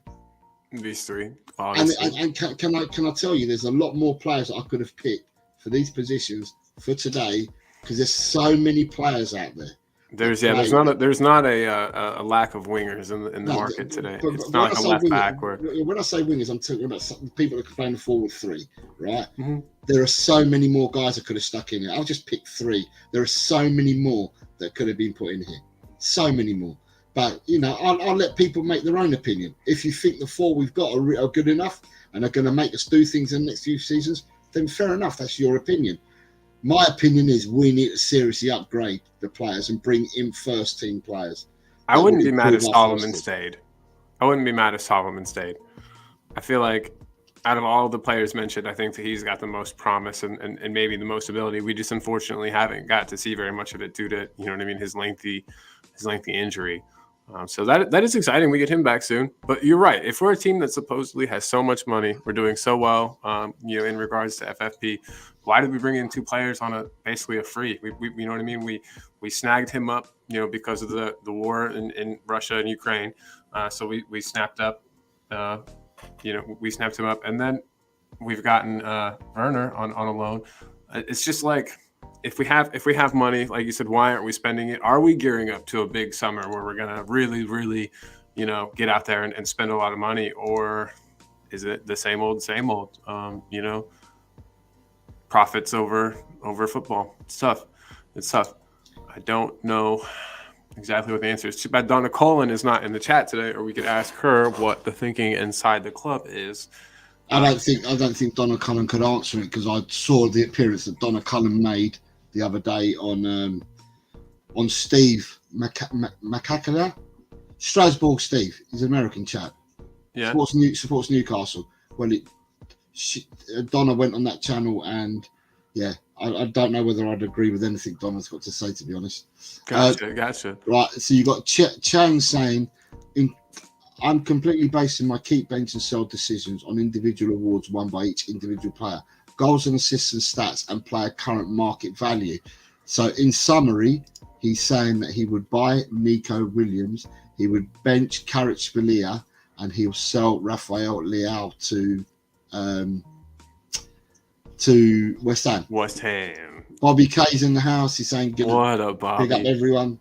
These three. And can I tell you, there's a lot more players that I could have picked for these positions for today because there's so many players out there. There's not a lack of wingers in the market today. It's not like a left back. When I say wingers, I'm talking about people that can play in the forward three, right? Mm-hmm. There are so many more guys that could have stuck in here. I'll just pick three. There are so many more that could have been put in here. So many more. But, I'll let people make their own opinion. If you think the four we've got are good enough and are going to make us do things in the next few seasons, then fair enough. That's your opinion. My opinion is we need to seriously upgrade the players and bring in first team players. I wouldn't be mad if Solomon stayed. I feel like out of all the players mentioned, I think that he's got the most promise and maybe the most ability. We just unfortunately haven't got to see very much of it due to, his lengthy injury. So that is exciting. We get him back soon. But you're right. If we're a team that supposedly has so much money, we're doing so well, in regards to FFP, why did we bring in 2 players on basically a free? We you know what I mean? We snagged him up, because of the war in Russia and Ukraine. So we snapped up, we snapped him up, and then we've gotten Werner on a loan. It's just like, if we have money, like you said, why aren't we spending it? Are we gearing up to a big summer where we're gonna really, really, get out there and spend a lot of money, or is it the same old? Profits over football. It's tough. I don't know exactly what the answer is. Too bad Donna Colin is not in the chat today, or we could ask her what the thinking inside the club is. I don't think Donna Cullen could answer it, because I saw the appearance that Donna Cullen made the other day on Steve Macacala, Strasbourg. Steve, he's an American chap. Yeah, supports Newcastle. Well, Donna went on that channel, and yeah, I don't know whether I'd agree with anything Donna's got to say, to be honest. Gotcha. Right, so you got Chang saying, I'm completely basing my keep, bench and sell decisions on individual awards won by each individual player, goals and assists and stats, and player current market value. So in summary, he's saying that he would buy Nico Williams, he would bench Kvaratskhelia, and he'll sell Rafael Leao to West Ham. Bobby K's in the house. He's saying, what up, Bobby? Big up everyone.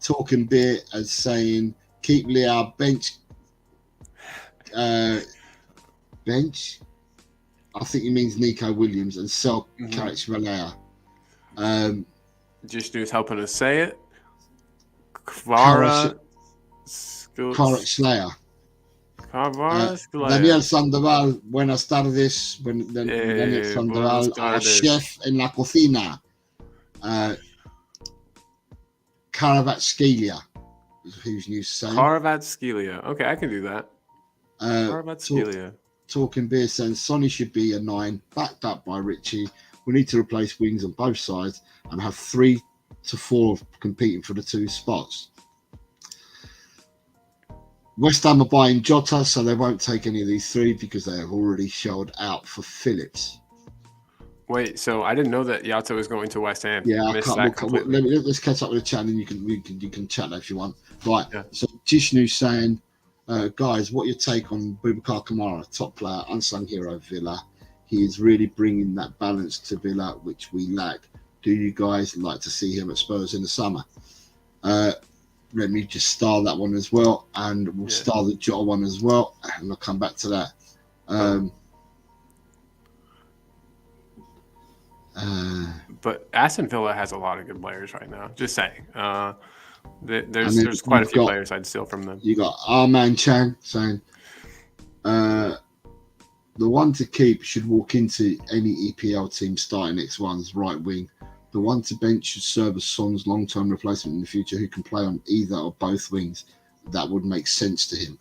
Talking beer as saying, keep Leao, bench. I think he means Nico Williams, and sell Kvaratskhelia. Just news helping us say it. Kvaratskhelia. Kvaratskhelia. Daniel Sandoval, buenas tardes. Daniel Sandoval, chef en la cocina. Kvaratskhelia, who's news saying. Kvaratskhelia. Okay, I can do that. Kvaratskhelia. Talking beer saying Sonny should be a 9, backed up by Richie. We need to replace wings on both sides and have 3 to 4 competing for the 2 spots. West Ham are buying Jota, so they won't take any of these 3 because they have already shelled out for Phillips. Wait, so I didn't know that Jota was going to West Ham. Yeah, let's catch up with the chat, and you can chat if you want. Right. Yeah. So Jishnu saying, guys, what your take on Boubacar Kamara, top player, unsung hero of Villa? He is really bringing that balance to Villa, which we lack. Do you guys like to see him at Spurs in the summer? Let me just star that one as well, and we'll star the Jota one as well, and I'll come back to that. But Aston Villa has a lot of good players right now. Just saying. There's quite a few players I'd steal from them. You got Arman Chang saying, the one to keep should walk into any EPL team starting X1's right wing. The one to bench should serve as Son's long-term replacement in the future, who can play on either or both wings. That would make sense to him.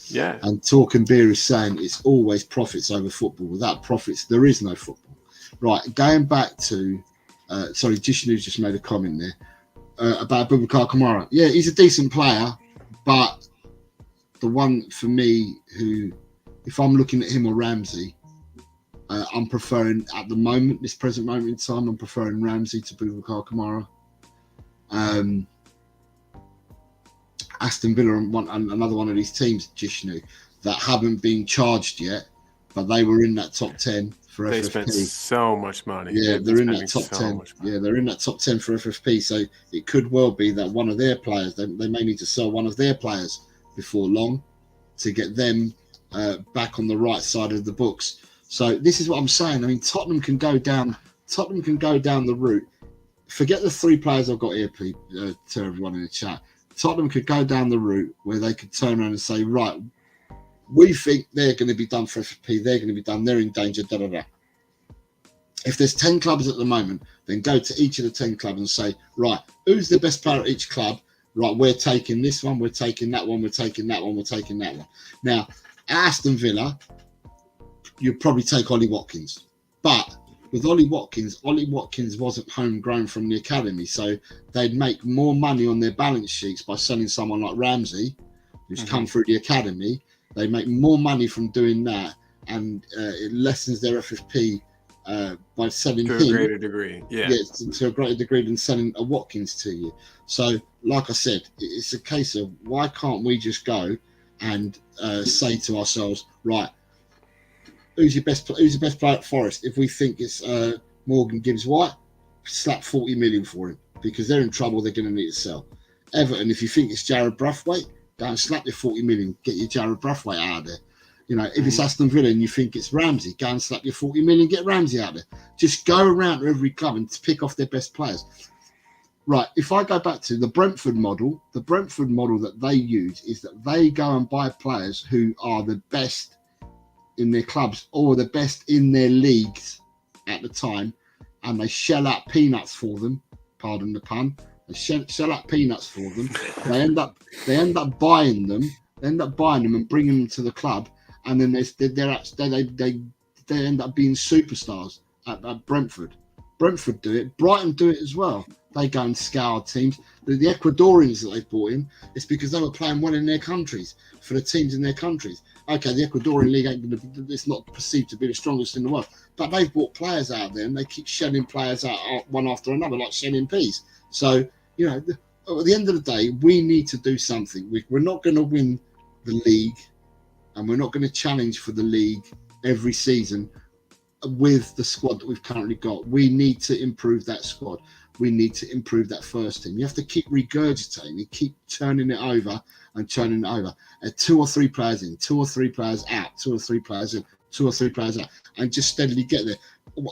Yeah. And Talking Beer is saying it's always profits over football. Without profits, there is no football. Right, going back to, Jishnu's just made a comment there about Boubacar Kamara. Yeah, he's a decent player, but the one for me who, if I'm looking at him or Ramsey, I'm preferring, at the moment, this present moment in time, I'm preferring Ramsey to Boubacar Kamara. Aston Villa and another one of these teams, Jishnu, that haven't been charged yet, but they were in that top 10 for FFP. They spent so much money. Yeah, they're in that top 10. Yeah, they're in that top 10 for FFP. So it could well be that one of their players, they may need to sell one of their players before long to get them back on the right side of the books. So this is what I'm saying. I mean, Tottenham can go down the route. Forget the 3 players I've got here, to everyone in the chat. Tottenham could go down the route where they could turn around and say, right, we think they're going to be done for FFP. They're going to be done. They're in danger. Da da da. If there's 10 clubs at the moment, then go to each of the 10 clubs and say, right, who's the best player at each club? Right, we're taking this one. We're taking that one. We're taking that one. We're taking that one. Now, Aston Villa, you'd probably take Ollie Watkins, but with Ollie Watkins wasn't homegrown from the academy, so they'd make more money on their balance sheets by selling someone like Ramsey, who's come through the academy. They make more money from doing that, and it lessens their FFP by selling to him a greater degree. Yeah, to a greater degree than selling a Watkins to you. So, like I said, it's a case of why can't we just go and say to ourselves, right, who's your best player at Forest? If we think it's Morgan Gibbs-White, slap 40 million for him, because they're in trouble. They're going to need to sell. Everton, if you think it's Jared Brathwaite, go and slap your 40 million, get your Jared Brathwaite out of there. You know, if it's Aston Villa and you think it's Ramsey, go and slap your 40 million, get Ramsey out of there. Just go around to every club and pick off their best players. Right, if I go back to the Brentford model that they use is that they go and buy players who are the best in their clubs or the best in their leagues at the time, and they shell out peanuts for them, pardon the pun. They sell out peanuts for them. They end up buying them and bringing them to the club, and then they end up being superstars at Brentford. Brentford do it. Brighton do it as well. They go and scour teams. The Ecuadorians that they brought in, it's because they were playing well in their countries for the teams in their countries. Okay, the Ecuadorian league it's not perceived to be the strongest in the world, but they've brought players out there and they keep shelling players out one after another, like shelling peas. So, you know, at the end of the day, we need to do something. We're not going to win the league, and we're not going to challenge for the league every season with the squad that we've currently got. We need to improve that squad. We need to improve that first team. You have to keep regurgitating. You keep turning it over and turning it over. 2 or 3 players in, 2 or 3 players out, 2 or 3 players in, 2 or 3 players out, and just steadily get there.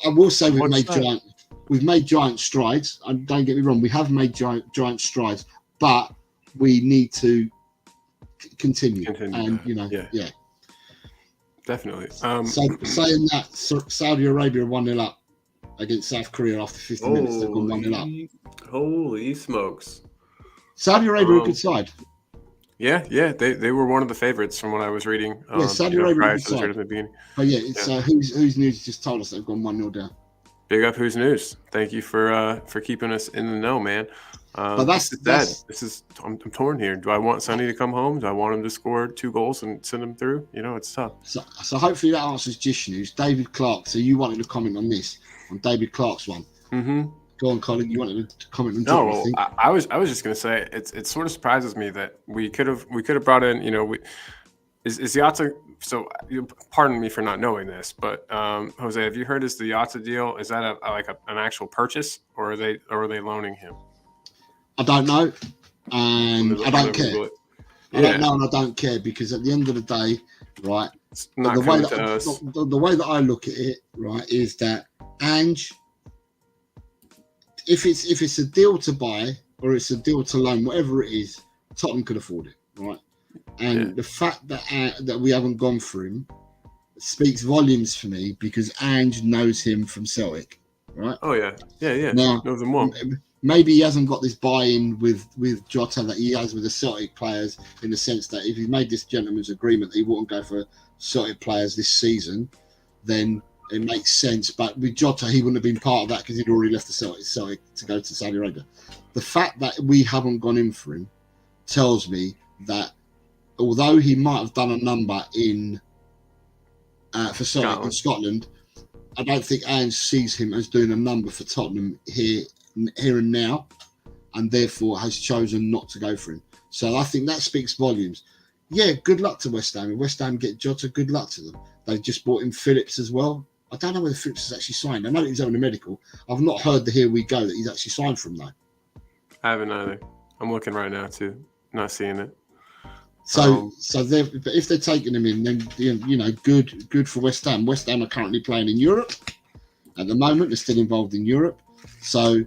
I will say we've made giant strides. And don't get me wrong, we have made giant strides, but we need to continue. And you know, yeah. Definitely. So saying that, Saudi Arabia 1-0 up against South Korea after 50 minutes. They've gone 1-0 up. Holy smokes. Saudi Arabia a good side. Yeah, they were one of the favorites from what I was reading. Saudi Arabia a good side. But Who's News just told us they've gone 1-0 down. Big up Who's News. Thank you for keeping us in the know, man. But I'm torn here. Do I want Sonny to come home? Do I want him to score 2 goals and send him through? You know, it's tough. So hopefully that answers Gish News. David Clark. So you wanted to comment on this, on David Clark's one. Mm-hmm. Go on, Colin. You wanted to comment on? No, I was just gonna say it sort of surprises me that we could have brought in. You know, is Yatta. So pardon me for not knowing this, but Jose, have you heard the Yatta deal? Is that an actual purchase, or are they loaning him? I don't know, and I don't care. I don't know, and I don't care, because at the end of the day, right, the way that I look at it, right, is that Ange, if it's a deal to buy or it's a deal to loan, whatever it is, Tottenham could afford it, right? And the fact that we haven't gone for him speaks volumes for me, because Ange knows him from Celtic, right? Oh yeah. Now, knows him well. Maybe he hasn't got this buy-in with Jota that he has with the Celtic players, in the sense that if he made this gentleman's agreement that he wouldn't go for Celtic players this season, then it makes sense. But with Jota, he wouldn't have been part of that, because he'd already left the Celtic to go to Saudi Arabia. The fact that we haven't gone in for him tells me that although he might have done a number for Celtic in Scotland, I don't think Ange sees him as doing a number for Tottenham here and now, and therefore has chosen not to go for him. So I think that speaks volumes. Yeah, good luck to West Ham. If West Ham get Jota, good luck to them. They've just brought in Phillips as well. I don't know whether Phillips has actually signed. I know he's having a medical. I've not heard the here we go that he's actually signed for him though. I haven't either. I'm looking right now too, not seeing it. So if they're taking him in, then you know, good for West Ham. West Ham are currently playing in Europe at the moment. They're still involved in Europe, so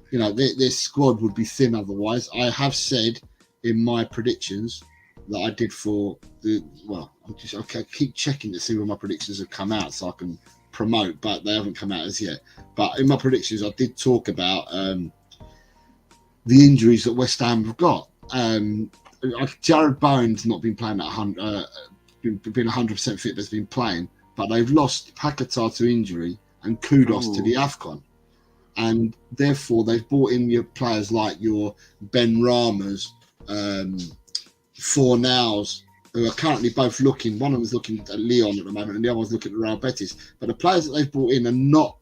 you know their squad would be thin otherwise. I have said in my predictions that I did for I keep checking to see when my predictions have come out so I can promote, but they haven't come out as yet. But in my predictions, I did talk about the injuries that West Ham have got. Jared Bowen's not been playing at 100%, been 100% fit, but has been playing. But they've lost Paquetá to injury, and kudos to the AFCON. And therefore, they've brought in your players like your Ben Ramas, Fornals, who are currently both looking. One of them is looking at Lyon at the moment, and the other one's looking at Real Betis. But the players that they've brought in are not.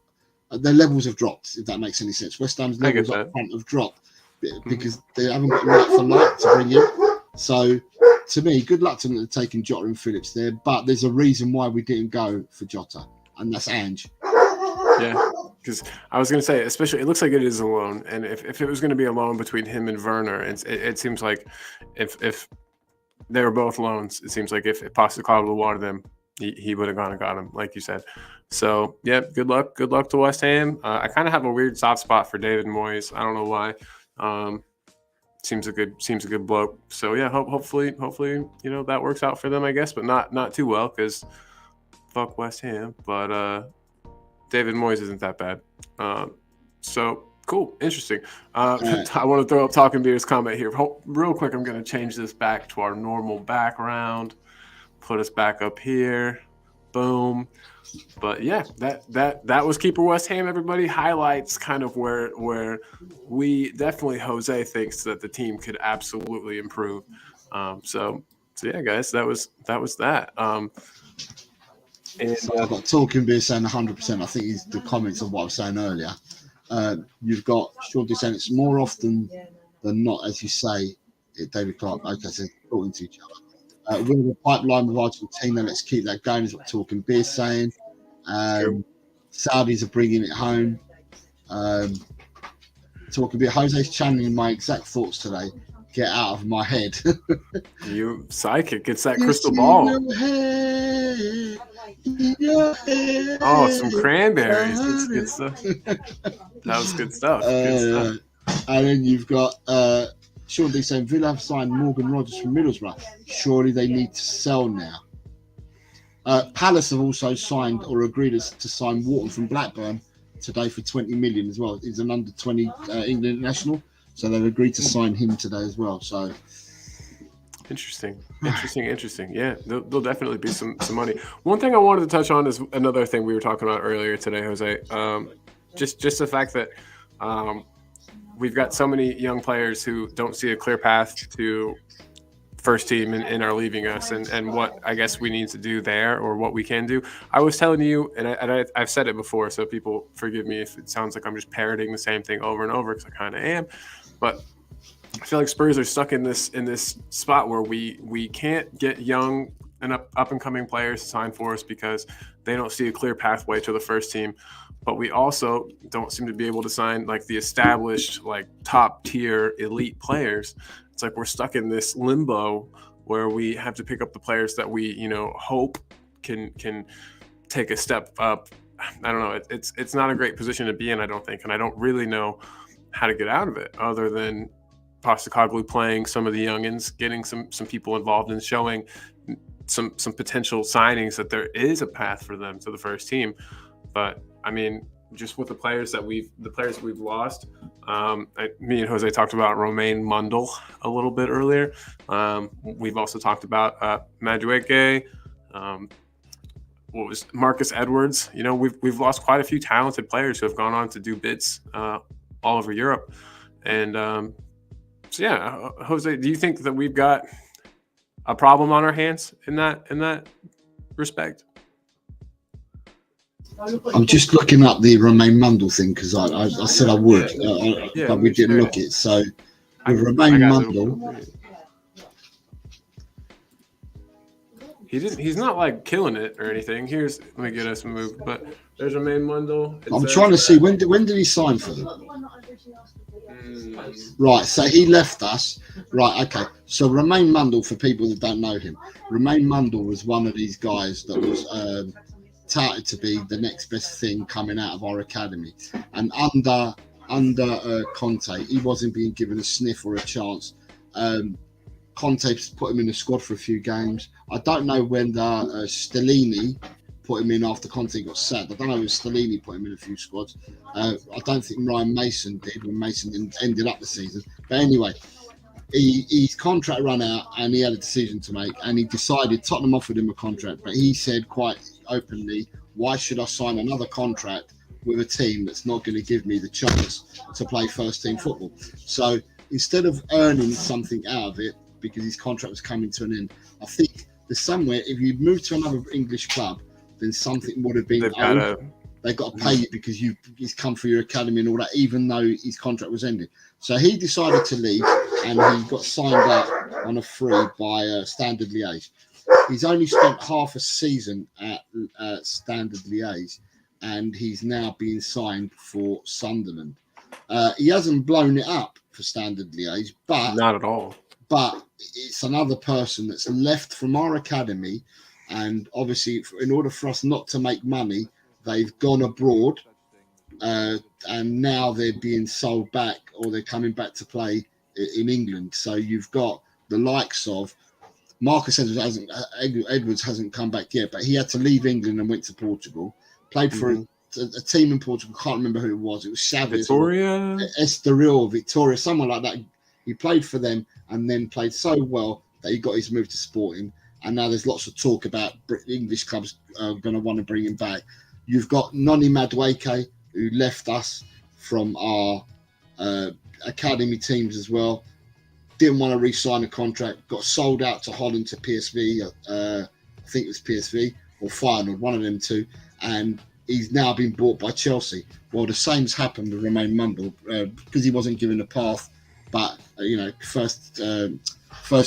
Their levels have dropped, if that makes any sense. West Ham's levels up front have dropped because they haven't got light for light to bring in. So, to me, good luck to them taking Jota and Phillips there. But there's a reason why we didn't go for Jota, and that's Ange. Yeah, because I was going to say, especially, it looks like it is a loan. And if it was going to be a loan between him and Werner, it seems like if they were both loans, it seems like if Postecoglou wanted them, he would have gone and got them, like you said. So, yeah, good luck. Good luck to West Ham. I kind of have a weird soft spot for David Moyes. I don't know why. Seems a good bloke. So, yeah, hopefully, that works out for them, I guess, but not too well because fuck West Ham. But David Moyes isn't that bad. So, cool. Interesting. I want to throw up Talking Beer's comment here. Real quick, I'm going to change this back to our normal background. Put us back up here. Boom. But yeah, that was Keeper West Ham, everybody. Highlights kind of where we definitely, Jose thinks that the team could absolutely improve. So yeah, guys, that was that. And I've got Talking Beer saying 100%. I think he's the comments of what I was saying earlier. You've got Sean D saying it's more often than not, as you say, David Clark. Okay, so talking to each other. We're in the pipeline with Argentina. Let's keep that going, is what Talking Beer saying. Saudis are bringing it home. Talking Beer. Jose's channeling my exact thoughts today. Get out of my head. You psychic. It's that crystal ball. Oh, some cranberries. That's good stuff. That was good stuff. Good stuff. And then you've got Sean D saying Villa have signed Morgan Rogers from Middlesbrough. Surely they need to sell now. Palace have also signed or agreed to sign Wharton from Blackburn today for 20 million as well. He's an under 20 England international, so they've agreed to sign him today as well. So interesting. Yeah, there'll definitely be some money. One thing I wanted to touch on is another thing we were talking about earlier today, Jose. Just the fact that we've got so many young players who don't see a clear path to first team and are leaving us, and what I guess we need to do there, or what we can do. I was telling you, and I've said it before, so people forgive me if it sounds like I'm just parroting the same thing over and over, because I kind of am, but I feel like Spurs are stuck in this spot where we can't get young and up and coming players to sign for us because they don't see a clear pathway to the first team. But we also don't seem to be able to sign like the established, like top tier elite players. It's like we're stuck in this limbo where we have to pick up the players that we, hope can take a step up. I don't know. It's not a great position to be in, I don't think, and I don't really know how to get out of it other than Postecoglou playing some of the youngins, getting some people involved and showing some potential signings that there is a path for them to the first team. But I mean, just with the players that we've lost, me and Jose talked about Romain Mundle a little bit earlier. We've also talked about Madueke. What was Marcus Edwards? We've lost quite a few talented players who have gone on to do bits all over Europe. And so yeah, Jose, do you think that we've got a problem on our hands in that respect? I'm just looking up the Romain Mundle thing because I said I would, but we didn't look it. So with Romain Mundle, he's not like killing it or anything. Let me get us moved, but there's Romain Mundle. I'm trying to see when did he sign for them? Right, so he left us. Right, okay. So Romain Mundle, for people that don't know him, Romain Mundle was one of these guys that was touted to be the next best thing coming out of our academy, and under Conte, he wasn't being given a sniff or a chance. Conte put him in the squad for a few games. I don't know when Stellini put him in after Conte got sacked. I don't know if Stellini put him in a few squads. I don't think Ryan Mason did when Mason ended up the season. But anyway, his contract ran out and he had a decision to make, and he decided Tottenham offered him a contract, but he said quite openly, Why should I sign another contract with a team that's not going to give me the chance to play first team football? So instead of earning something out of it because his contract was coming to an end, I think there's somewhere, if you move to another English club, then something would have been they've got to pay you because he's come for your academy and all that, even though his contract was ended. So he decided to leave, and he got signed up on a free by Standard Liège. He's only spent half a season at Standard Liège, and he's now being signed for Sunderland. He hasn't blown it up for Standard Liège, but not at all. But it's another person that's left from our academy, and obviously, in order for us not to make money, they've gone abroad, and now they're being sold back, or they're coming back to play in England. So you've got the likes of Marcus Edwards hasn't come back yet, but he had to leave England and went to Portugal. Played for a team in Portugal. Can't remember who it was. It was Chavez, Victoria, Estoril, Victoria, someone like that. He played for them and then played so well that he got his move to Sporting. And now there's lots of talk about English clubs going to want to bring him back. You've got Noni Madueke, who left us from our academy teams as well. Didn't want to re-sign a contract. Got sold out to Holland to PSV. I think it was PSV or Feyenoord, one of them two. And he's now been bought by Chelsea. Well, the same's happened with Romain Mundle because he wasn't given a path. But, first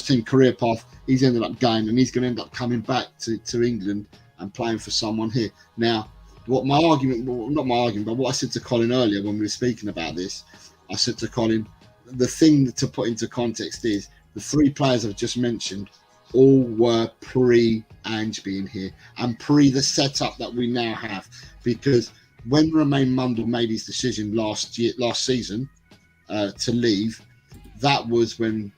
team career path, he's ended up going, and he's going to end up coming back to England and playing for someone here. Now, what I said to Colin earlier when we were speaking about this, I said to Colin, the thing to put into context is the three players I've just mentioned all were pre-Ange being here and pre the setup that we now have. Because when Romain Mundle made his decision last season to leave, that was when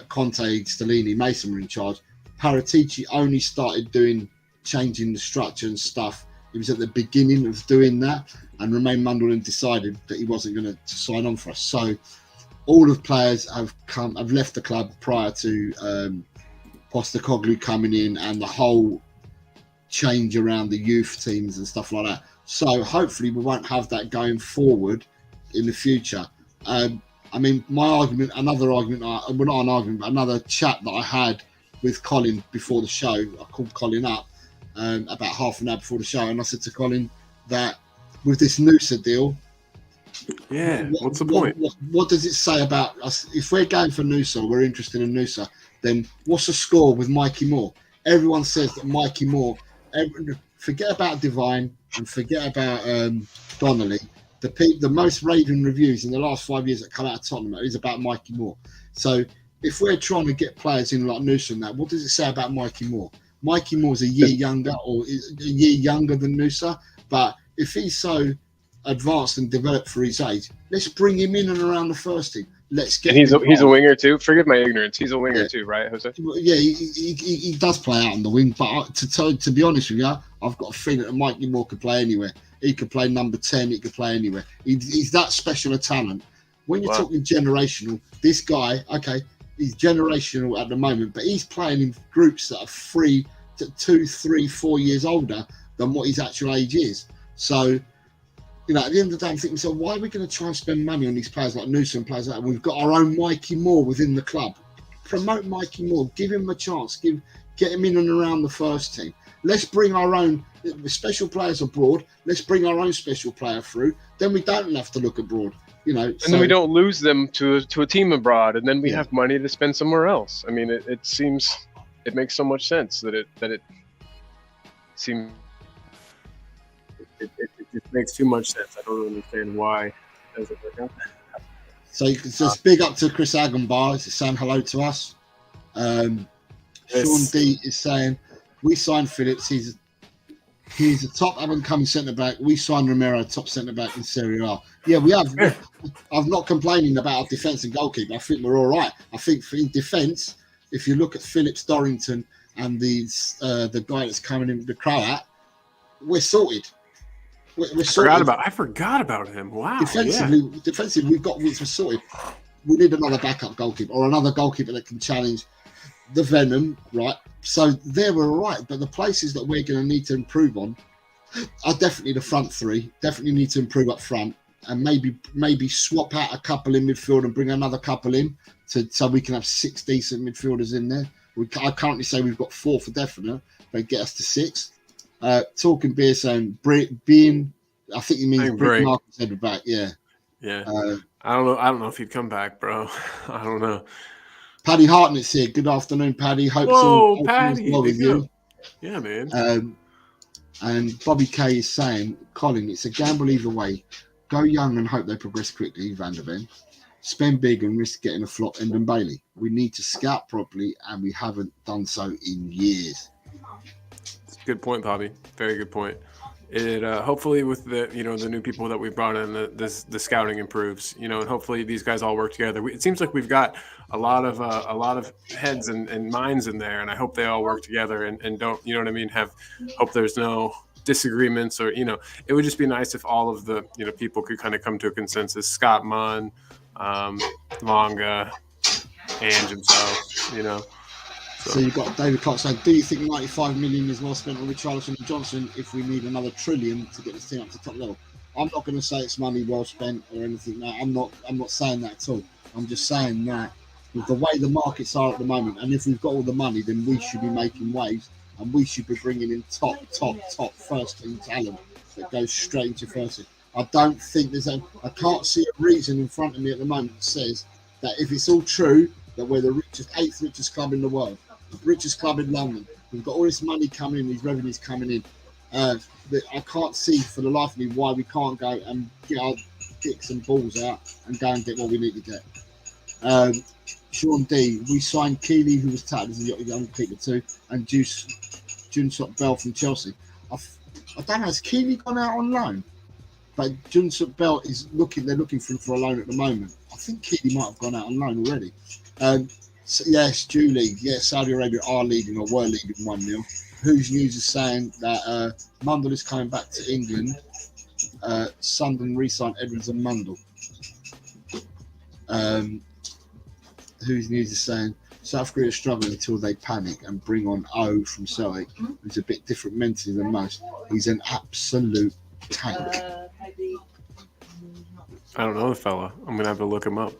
Conte, Stellini, Mason were in charge. Paratici only started changing the structure and stuff. It was at the beginning of doing that, and Romain Mundle decided that he wasn't going to sign on for us. So all of players have left the club prior to Postecoglou coming in and the whole change around the youth teams and stuff like that. So hopefully we won't have that going forward in the future. Another chat that I had with Colin before the show. I called Colin up about half an hour before the show, and I said to Colin that with this Noosa deal, what's the point? What does it say about us? If we're going for Noosa, we're interested in Noosa, then what's the score with Mikey Moore? Everyone says that Mikey Moore, forget about Devine and forget about Donnelly. The most raving reviews in the last 5 years that come out of Tottenham is about Mikey Moore. So if we're trying to get players in like Noosa and that, what does it say about Mikey Moore? Mikey Moore's a year younger than Noosa, but if he's so advanced and developed for his age, let's bring him in and around the first team. Let's get. And he's a winger too. Forgive my ignorance. He's a winger too, right, Jose? Yeah, he does play out on the wing. But to be honest with you, I've got a feeling that Mikey Moore could play anywhere. He could play number 10. He could play anywhere. He's that special a talent. When you're talking generational, this guy, okay, he's generational at the moment, but he's playing in groups that are 2, 3, 4 years older than what his actual age is. So, at the end of the day, I'm thinking, so why are we going to try and spend money on these players like Noosa and players like that? We've got our own Mikey Moore within the club. Promote Mikey Moore. Give him a chance. Get him in and around the first team. Let's bring our own special players abroad. Let's bring our own special player through. Then we don't have to look abroad. And then we don't lose them to a team abroad, and then we have money to spend somewhere else. I mean, it seems it makes so much sense that it seems it just makes too much sense. I don't understand why it doesn't work out. So just big up to Chris Agenbar. He's saying hello to us. Sean D is saying we signed Phillips. He's a top up-and-coming centre-back. We signed Romero, top centre-back in Serie A. Yeah, we have. I'm not complaining about our defence and goalkeeper. I think we're all right. I think in defence, if you look at Phillips, Dorrington, and the guy that's coming in, the Croat, we're sorted. I forgot about him. Wow. Defensively, we're sorted. We need another backup goalkeeper or another goalkeeper that can challenge the Venom, right? So there we're all right. But the places that we're going to need to improve on definitely the front three. Definitely need to improve up front, and maybe swap out a couple in midfield and bring another couple in so we can have 6 decent midfielders in there. I currently say we've got 4 for definite, but get us to 6. Talking beer saying being, I think he means bring Marcus Edwards back. Yeah. I don't know if he'd come back, bro. I don't know. Paddy Hartnett's here. Good afternoon, Paddy. Whoa, Paddy. Well with you. Yeah, man. And Bobby K is saying, Colin, it's a gamble either way. Go young and hope they progress quickly, Van der Ven. Spend big and risk getting a flop, Endon Bailey. We need to scout properly, and we haven't done so in years. Good point, Bobby. Very good point. It hopefully with the the new people that we brought in, the scouting improves. And hopefully these guys all work together. It seems like we've got a lot of heads and minds in there, and I hope they all work together and don't hope there's no disagreements, or it would just be nice if all of the people could kind of come to a consensus. Scott Munn, Longa, Ange himself, So you've got David Clark saying, do you think 95 million is well spent on Richarlison and Johnson if we need another trillion to get this team up to top level? I'm not going to say it's money well spent or anything like that. I'm not saying that at all. I'm just saying that with the way the markets are at the moment, and if we've got all the money, then we should be making waves, and we should be bringing in top first team talent that goes straight into first team. I don't think I can't see a reason in front of me at the moment that says that if it's all true, that we're the 8th richest club in the world, the richest club in London. We've got all this money coming in, these revenues coming in. I can't see for the life of me why we can't go and get our dicks and balls out and go and get what we need to get. Sean D, we signed Keeley, who was touted as a young keeper too, and Junsot Bell from Chelsea. I don't know, has Keeley gone out on loan? But Junsot Bell they're looking for a loan at the moment. I think Keeley might have gone out on loan already. So yes, Julie. Yes, Saudi Arabia are leading or were leading 1-0. Whose news is saying that Mundle is coming back to England. Sunderland re-signed Edwards and Mundle. Whose news is saying South Korea is struggling until they panic and bring on O from Celtic, who's a bit different mentally than most. He's an absolute tank. I don't know the fella. I'm going to have to look him up.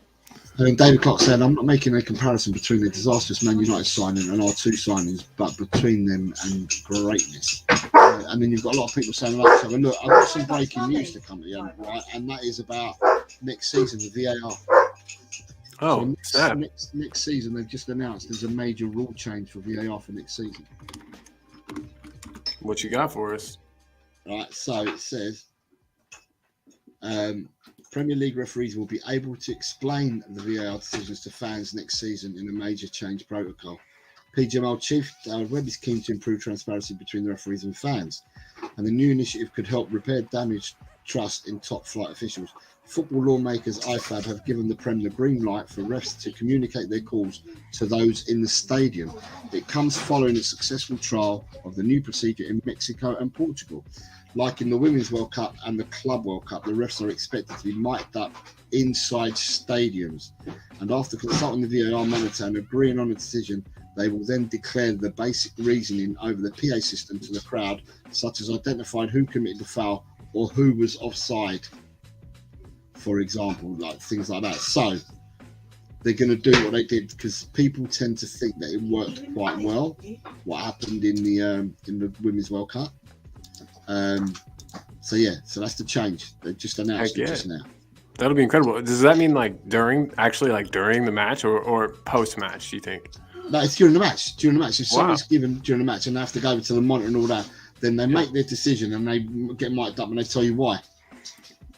And David Clark said, I'm not making a comparison between the disastrous Man United signing and our 2 signings, but between them and greatness. And then you've got a lot of people saying, like, so look, I've got some breaking news to come to you, right? And that is about next season, the VAR. Oh, so next season, they've just announced there's a major rule change for VAR for next season. What you got for us? Right, so it says, Premier League referees will be able to explain the VAR decisions to fans next season in a major change protocol. PGML chief David Webb is keen to improve transparency between the referees and fans, and the new initiative could help repair damaged trust in top flight officials. Football lawmakers IFAB have given the Prem the green light for refs to communicate their calls to those in the stadium. It comes following a successful trial of the new procedure in Mexico and Portugal. Like in the Women's World Cup and the Club World Cup, the refs are expected to be mic'd up inside stadiums. And after consulting the VAR monitor and agreeing on a decision, they will then declare the basic reasoning over the PA system to the crowd, such as identifying who committed the foul or who was offside, for example, like things like that. So they're going to do what they did, because people tend to think that it worked quite well, what happened in the Women's World Cup. So that's the change. They just announced it just now. That'll be incredible. Does that mean during the match or post match, do you think? No, it's during the match. If something's given during the match and they have to go to the monitor and all that, then they make their decision and they get mic'd up and they tell you why.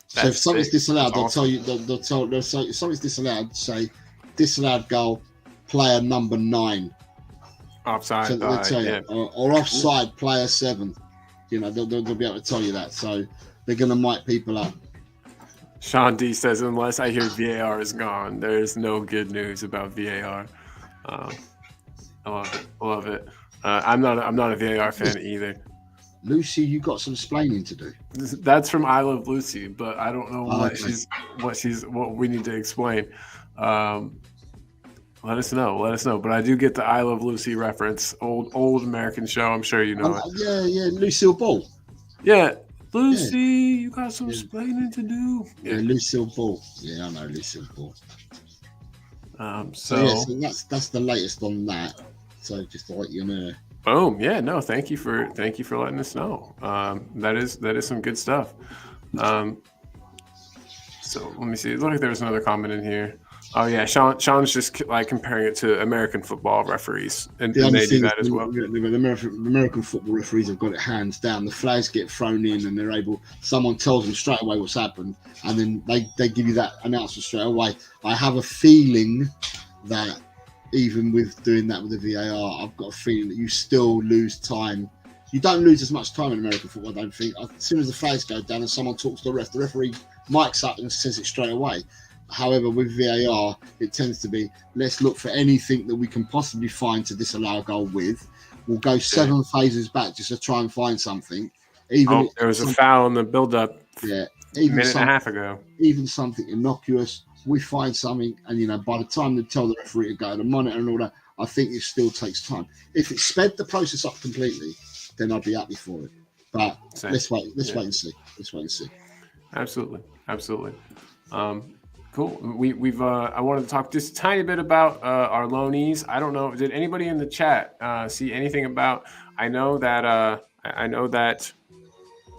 So if something's disallowed, they'll tell you. They'll say if something's disallowed, say disallowed goal, player number 9. Offside. So they'll tell you, or offside, player 7. They'll be able to tell you that. So they're going to mic people up. Sean D says, unless I hear VAR is gone, there is no good news about VAR. I love it. I'm not a VAR fan either. Lucy, you got some explaining to do. That's from I Love Lucy, but I don't know what we need to explain. Let us know. But I do get the I Love Lucy reference. Old American show. I'm sure you know it. Yeah, Lucille Ball. Yeah, Lucy, you got some explaining to do. Yeah, Lucille Ball. Yeah, I know Lucille Ball. So that's the latest on that. So just to let you know. Boom. Yeah. No. Thank you for letting us know. That is some good stuff. So let me see. It looked like there was another comment in here. Oh yeah, Sean's just like comparing it to American football referees, and they do that as well. The American football referees have got it hands down. The flags get thrown in, and they're able. Someone tells them straight away what's happened, and then they give you that announcement straight away. I have a feeling that even with doing that with the VAR, I've got a feeling that you still lose time. You don't lose as much time in American football, I don't think. As soon as the flags go down and someone talks to the referee mics up and says it straight away. However, with VAR, it tends to be, let's look for anything that we can possibly find to disallow a goal with. We'll go 7 phases back just to try and find something. There was a foul in the build-up a minute and a half ago. Even something innocuous, we find something, and by the time they tell the referee to go to the monitor and all that, I think it still takes time. If it sped the process up completely, then I'd be happy for it. But let's wait and see. Absolutely. Cool. I wanted to talk just a tiny bit about our loanees. I don't know. Did anybody in the chat see anything about? I know that.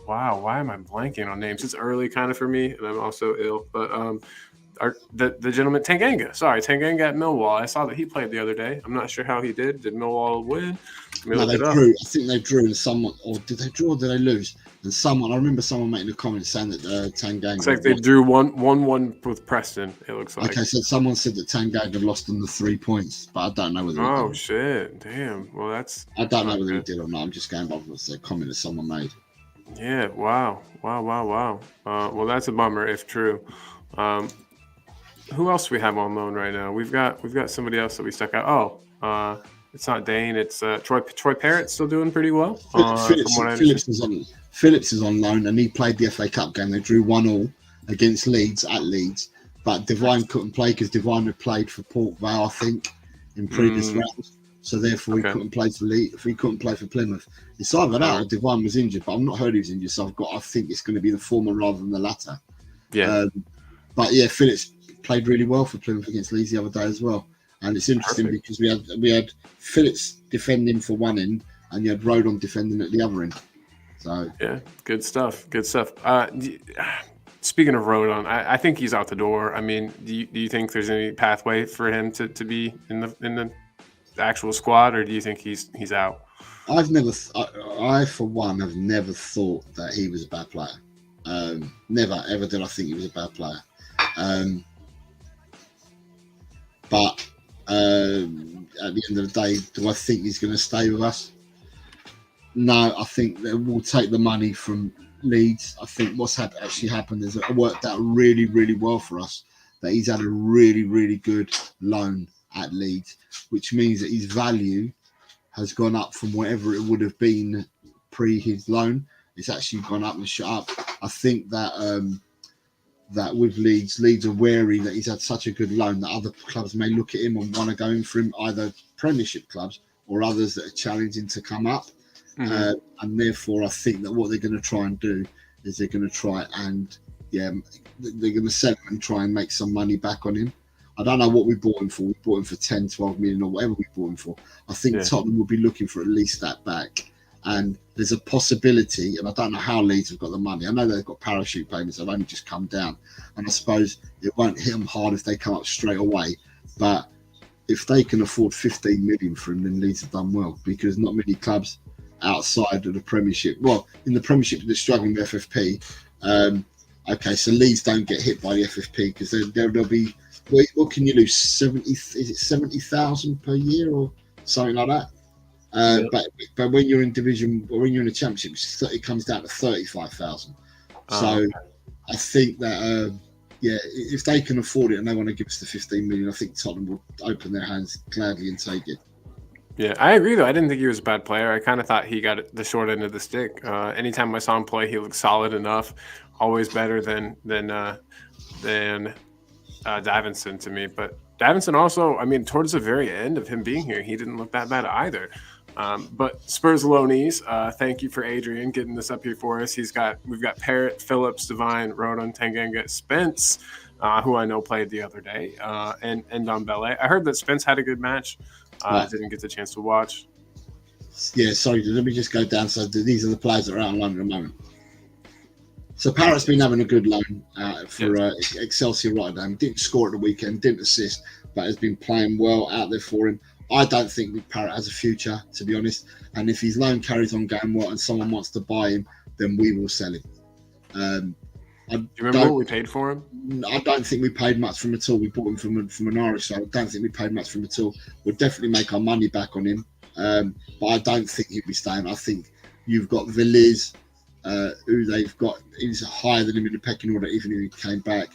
Wow. Why am I blanking on names? It's early kind of for me, and I'm also ill. But the gentleman Tanganga at Millwall. I saw that he played the other day. I'm not sure how he did. Did Millwall win? No, they drew. I think they drew, and someone, or did they draw? Or did they lose? And I remember someone making a comment saying that Tanganga. It's like they drew 1-1 with Preston. It looks like. Okay, so someone said that Tanganga lost them the 3 points, but I don't know whether. Oh shit! Damn. Well, that's. I don't know whether he did or not. I'm just going by the comment that someone made. Yeah. Wow. Well, that's a bummer if true. Who else do we have on loan right now? We've got somebody else that we stuck out. Oh, it's not Dane. It's Troy Parrott still doing pretty well. Phillips is on loan, and he played the FA Cup game. They drew 1-1 against Leeds at Leeds, but Devine couldn't play because Devine had played for Port Vale, I think, in previous rounds. So therefore, he couldn't play for Leeds. He couldn't play for Plymouth. It's either that or Devine was injured, but I've not heard he was injured. So I think it's going to be the former rather than the latter. Yeah. But yeah, Phillips played really well for Plymouth against Leeds the other day as well. And it's interesting because we had Phillips defending for one end, and you had Rodon defending at the other end. So yeah, good stuff. Speaking of Rodon, I think he's out the door. I mean, do you think there's any pathway for him to be in the actual squad, or do you think he's out? I for one have never thought that he was a bad player. Never ever did I think he was a bad player. But at the end of the day, do I think he's going to stay with us? No, I think that we'll take the money from Leeds. I think what's actually happened is it worked out really, really well for us, that he's had a really, really good loan at Leeds, which means that his value has gone up from whatever it would have been pre his loan. It's actually gone up and shot up. I think that that with Leeds are wary that he's had such a good loan that other clubs may look at him and want to go in for him, either Premiership clubs or others that are challenging to come up. Mm-hmm. And therefore, I think that what they're going to try and do is they're going to try and they're going to sell him and try and make some money back on him. I don't know what we bought him for. We bought him for 10, 12 million or whatever we bought him for. I think Tottenham will be looking for at least that back. And there's a possibility, and I don't know how Leeds have got the money. I know they've got parachute payments that have only just come down. And I suppose it won't hit them hard if they come up straight away. But if they can afford 15 million for him, then Leeds have done well, because not many clubs outside of the Premiership. Well, in the Premiership, they're struggling with FFP. Okay, so Leeds don't get hit by the FFP because there'll be, what can you lose? 70,000 per year or something like that? But when you're in division, or when you're in a championship, it comes down to 35,000. So I think that if they can afford it and they want to give us the 15 million, I think Tottenham will open their hands gladly and take it. Yeah, I agree though. I didn't think he was a bad player. I kind of thought he got the short end of the stick. Anytime I saw him play, he looked solid enough. Always better than Davinson to me. But Davinson also, I mean, towards the very end of him being here, he didn't look that bad either. But Spurs Loanies, thank you for Adrian getting this up here for us. We've got Parrott, Phillips, Divine, Rodon, Tanganga, Spence, who I know played the other day, and Ndombele. I heard that Spence had a good match. Right. Didn't get the chance to watch. Yeah, sorry. Let me just go down. So these are the players that are out on loan at the moment. So Parrott's been having a good loan for Excelsior Rotterdam. Didn't score at the weekend, didn't assist, but has been playing well out there for him. I don't think Parrott has a future, to be honest. And if his loan carries on going well and someone wants to buy him, then we will sell him. Do you remember what we paid for him? I don't think we paid much from him at all. We bought him from an Irish side. I don't think we paid much from him at all. We'll definitely make our money back on him. But I don't think he'll be staying. I think you've got Veliz, who they've got, he's higher than him in the pecking order, even if he came back.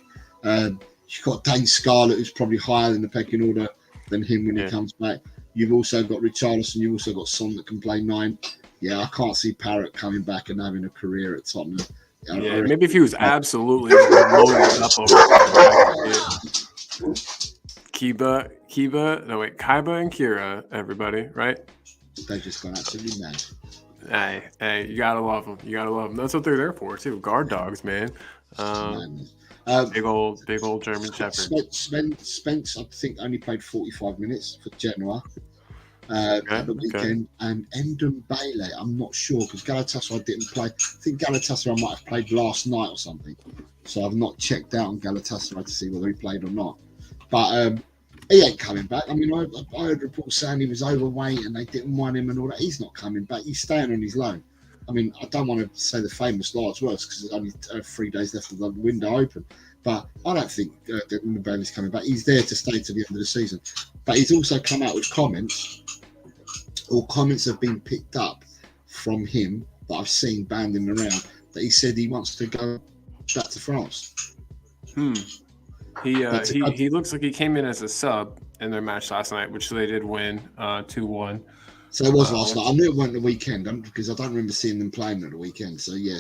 You've got Dane Scarlett, who's probably higher in the pecking order than him when he comes back. You've also got Richarlison, you've also got Son that can play 9. Yeah, I can't see Parrott coming back and having a career at Tottenham. Yeah, maybe if he was absolutely loaded up over Kaiba and Kira, everybody, right? They've just gone absolutely mad. Hey, you gotta love them. You gotta love them. That's what they're there for, too. Guard dogs, man. Big old German Shepherd. Spence, I think, only played 45 minutes for Genoa at the weekend. And Ndombele, I'm not sure, because Galatasaray didn't play. I think Galatasaray might have played last night or something. So I've not checked out on Galatasaray to see whether he played or not. But he ain't coming back. I mean, I heard reports saying he was overweight and they didn't want him and all that. He's not coming back. He's staying on his loan. I mean, I don't want to say the famous large words because there's only 3 days left of the window open. But I don't think Ndobele's coming back. He's there to stay to the end of the season. But he's also come out with comments, or comments have been picked up from him that I've seen banding around, that he said he wants to go back to France. He looks like he came in as a sub in their match last night, which they did win 2-1. So it was last night. I knew it went the weekend because I don't remember seeing them playing at the weekend. So yeah.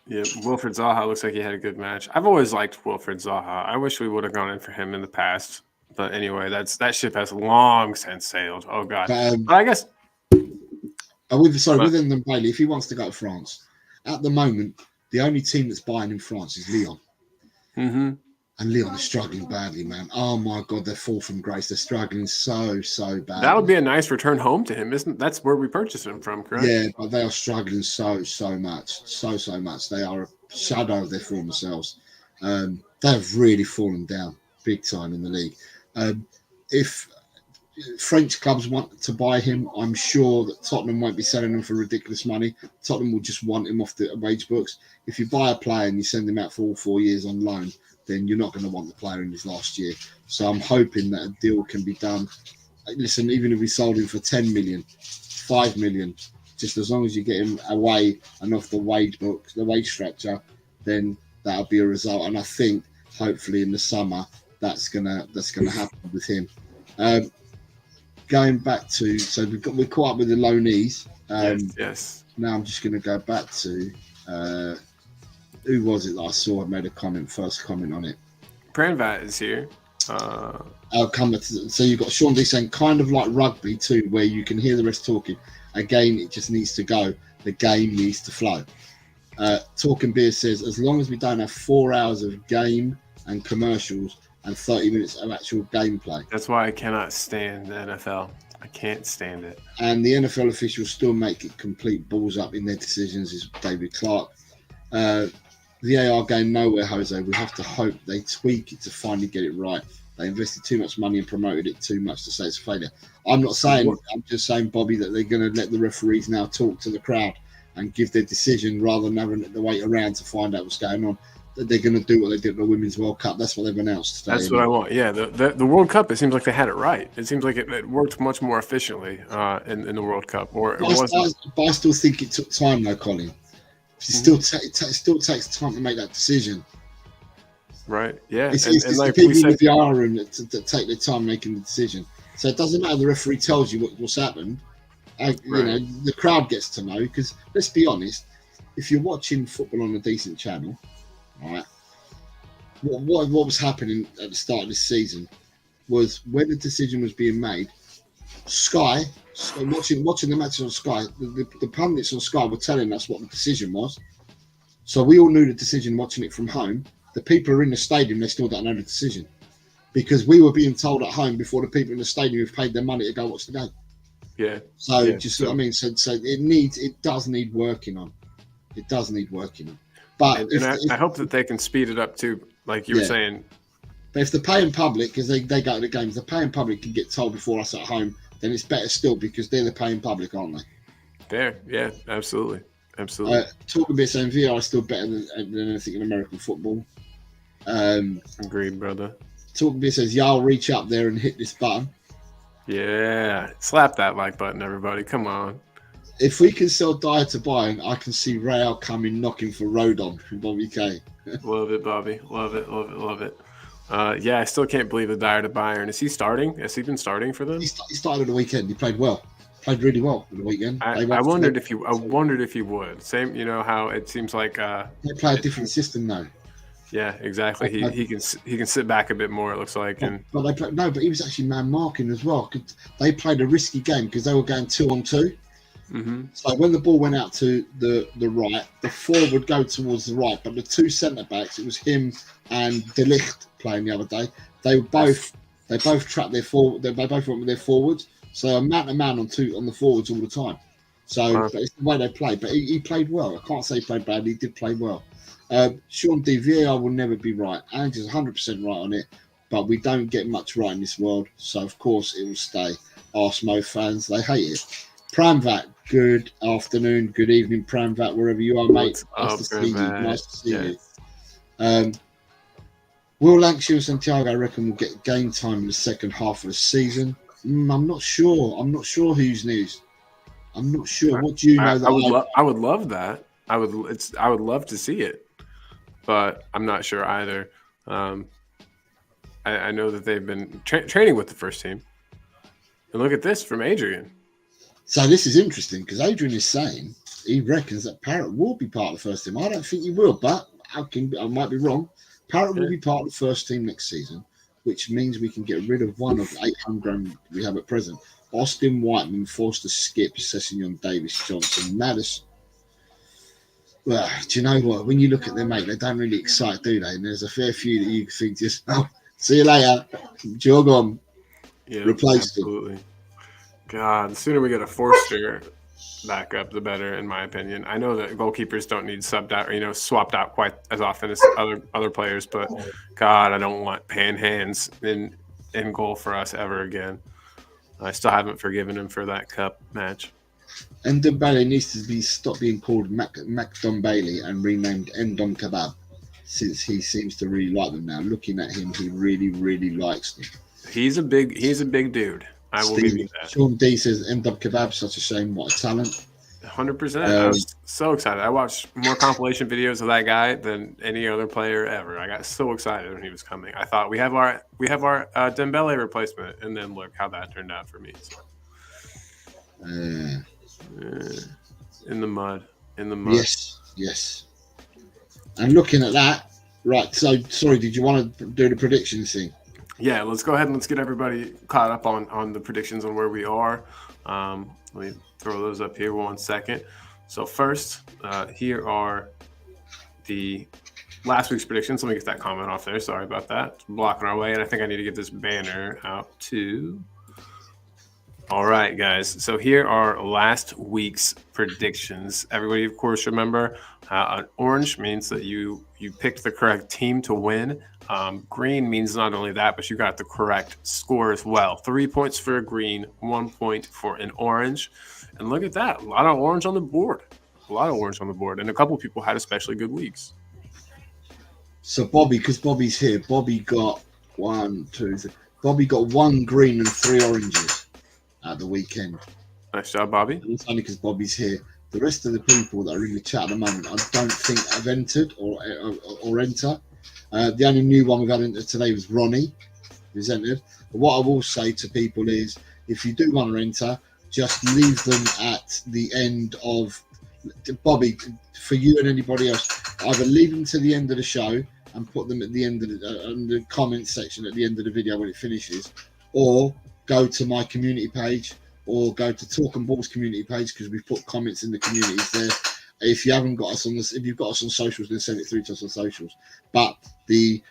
Yeah, Wilfred Zaha looks like he had a good match. I've always liked Wilfred Zaha. I wish we would have gone in for him in the past. But anyway, that ship has long since sailed. Oh God. But I guess. With Ndombele, if he wants to go to France, at the moment, the only team that's buying in France is Lyon. Mm-hmm. And Lyon is struggling badly, man. Oh my God, they're fall from grace. They're struggling so bad. That would be a nice return home to him, isn't? That's where we purchased him from, correct? Yeah, but they are struggling so much, so much. They are a shadow of their former selves. They have really fallen down big time in the league. If French clubs want to buy him, I'm sure that Tottenham won't be selling him for ridiculous money. Tottenham will just want him off the wage books. If you buy a player and you send him out for all 4 years on loan, then you're not going to want the player in his last year. So I'm hoping that a deal can be done. Listen, even if we sold him for 10 million, 5 million, just as long as you get him away and off the wage books, the wage structure, then that'll be a result. And I think hopefully in the summer that's gonna happen with him. Going back to, so we're caught up with the loanees. Yes. Now I'm just going to go back to who was it that I saw had made a first comment on it? Pranvat is here. So you've got Sean D saying, kind of like rugby too, where you can hear the rest talking. Again, it just needs to go. The game needs to flow. Talking Beer says, as long as we don't have 4 hours of game and commercials and 30 minutes of actual gameplay. That's why I cannot stand the NFL. I can't stand it. And the NFL officials still make it complete balls up in their decisions, is David Clark. VAR going nowhere, Jose. We have to hope they tweak it to finally get it right. They invested too much money and promoted it too much to say it's a failure. I'm not saying, I'm just saying, Bobby, that they're going to let the referees now talk to the crowd and give their decision rather than having to wait around to find out what's going on. That they're going to do what they did at the Women's World Cup. That's what they've announced today. That's what I want. Yeah, the World Cup, it seems like they had it right. It seems like it worked much more efficiently in the World Cup. But I still think it took time, though, Colin. It still takes time to make that decision. Right. Yeah. It's like the people in the VR room that take their time making the decision. So it doesn't matter. The referee tells you what's happened. You know, the crowd gets to know, because let's be honest, if you're watching football on a decent channel, right, what was happening at the start of this season was when the decision was being made, Sky, watching the matches on Sky, the pundits on Sky were telling us what the decision was. So we all knew the decision watching it from home. The people who are in the stadium, they still don't know the decision. Because we were being told at home before the people in the stadium who've paid their money to go watch the game. Yeah. So yeah. just what I mean. So it does need working on. It does need working on. But I hope that they can speed it up too, like you were saying. But if the paying public, because they go to the games, the paying public can get told before us at home, then it's better still because they're the paying public, aren't they? There, yeah, absolutely. Talking about saying VR is still better than anything in American football. Agreed, brother. Talking about says, y'all reach up there and hit this button. Yeah, slap that like button, everybody. Come on. If we can sell Dyer to Bayern, I can see Real coming knocking for Rodon from Bobby K. Love it, Bobby. Love it, love it, love it. Yeah, I still can't believe the Dyer to Bayern. Is he starting? Has he been starting for them? He started on the weekend. He played well. Played really well on the weekend. I wondered if he would. Same, you know how it seems like they play a different system now. Yeah, exactly. He can sit back a bit more. It looks like. But they played, but he was actually man marking as well. They played a risky game because they were going 2-on-2. Mm-hmm. So when the ball went out to the right, the forward would go towards the right, but the two centre backs, it was him and De Ligt playing the other day. They both trapped their forward. They both went with their forwards. So a man on the forwards all the time. So but it's the way they play. But he played well. I can't say he played badly. He did play well. Sean D, VAR will never be right. Andrew's 100% right on it, but we don't get much right in this world. So of course it will stay. Arsenal fans, they hate it. Pramvat, good afternoon, good evening, Pramvat, wherever you are, mate. Nice to see you. Nice to see you. Will Lancashire and Santiago, I reckon, will get game time in the second half of the season. I'm not sure. I'm not sure whose news. I'm not sure. What do you know? I would love that. I would love to see it, but I'm not sure either. I know that they've been training with the first team, and look at this from Adrian. So this is interesting because Adrian is saying he reckons that Parrott will be part of the first team. I don't think he will, but I might be wrong. Parrott will be part of the first team next season, which means we can get rid of one of the 8 homegrown we have at present. Austin Whiteman forced to skip Sessignon, Davis, Johnson, Madison. Well, do you know what? When you look at them, mate, they don't really excite, do they? And there's a fair few that you think just, oh, see you later, jog on, replace them. God, the sooner we get a Forster back up, the better, in my opinion. I know that goalkeepers don't need subbed out or swapped out quite as often as other players, but God, I don't want pan hands in goal for us ever again. I still haven't forgiven him for that cup match. And Ndombele needs to stop being called Mac Ndombele and renamed Ndom Kebab, since he seems to really like them now. Looking at him, he really, really likes them. He's a big dude. I will give you that. Sean D says Ndom Kebab, such a shame. What a talent. 100%. I was so excited. I watched more compilation videos of that guy than any other player ever. I got so excited when he was coming. I thought we have our Dembele replacement, and then look how that turned out for me. So. In the mud. Yes. And looking at that, right? So sorry, did you want to do the predictions thing? Yeah, let's go ahead and let's get everybody caught up on the predictions on where we are. Let me throw those up here 1 second. So first, here are the last week's predictions. Let me get that comment off there. Sorry about that. It's blocking our way, and I think I need to get this banner out too. All right, guys. So here are last week's predictions. Everybody, of course, remember orange means that you picked the correct team to win. Green means not only that, but you got the correct score as well. 3 points for a green, 1 point for an orange. And look at that. A lot of orange on the board. And a couple of people had especially good weeks. So Bobby, because Bobby's here, Bobby got 1, 2, 3. Bobby got 1 green and 3 oranges at the weekend. Nice job, Bobby. And it's only because Bobby's here. The rest of the people that are in the chat at the moment, I don't think have entered or enter. The only new one we've had entered today was Ronnie, who's entered. But what I will say to people is, if you do want to enter, just leave them at the end of Bobby. For you and anybody else, either leave them to the end of the show and put them at the end of the comment section at the end of the video when it finishes, or go to my community page or go to Talking Balls community page, because we've put comments in the communities there. If you haven't got us on this, if you've got us on socials, then send it through to us on socials. But the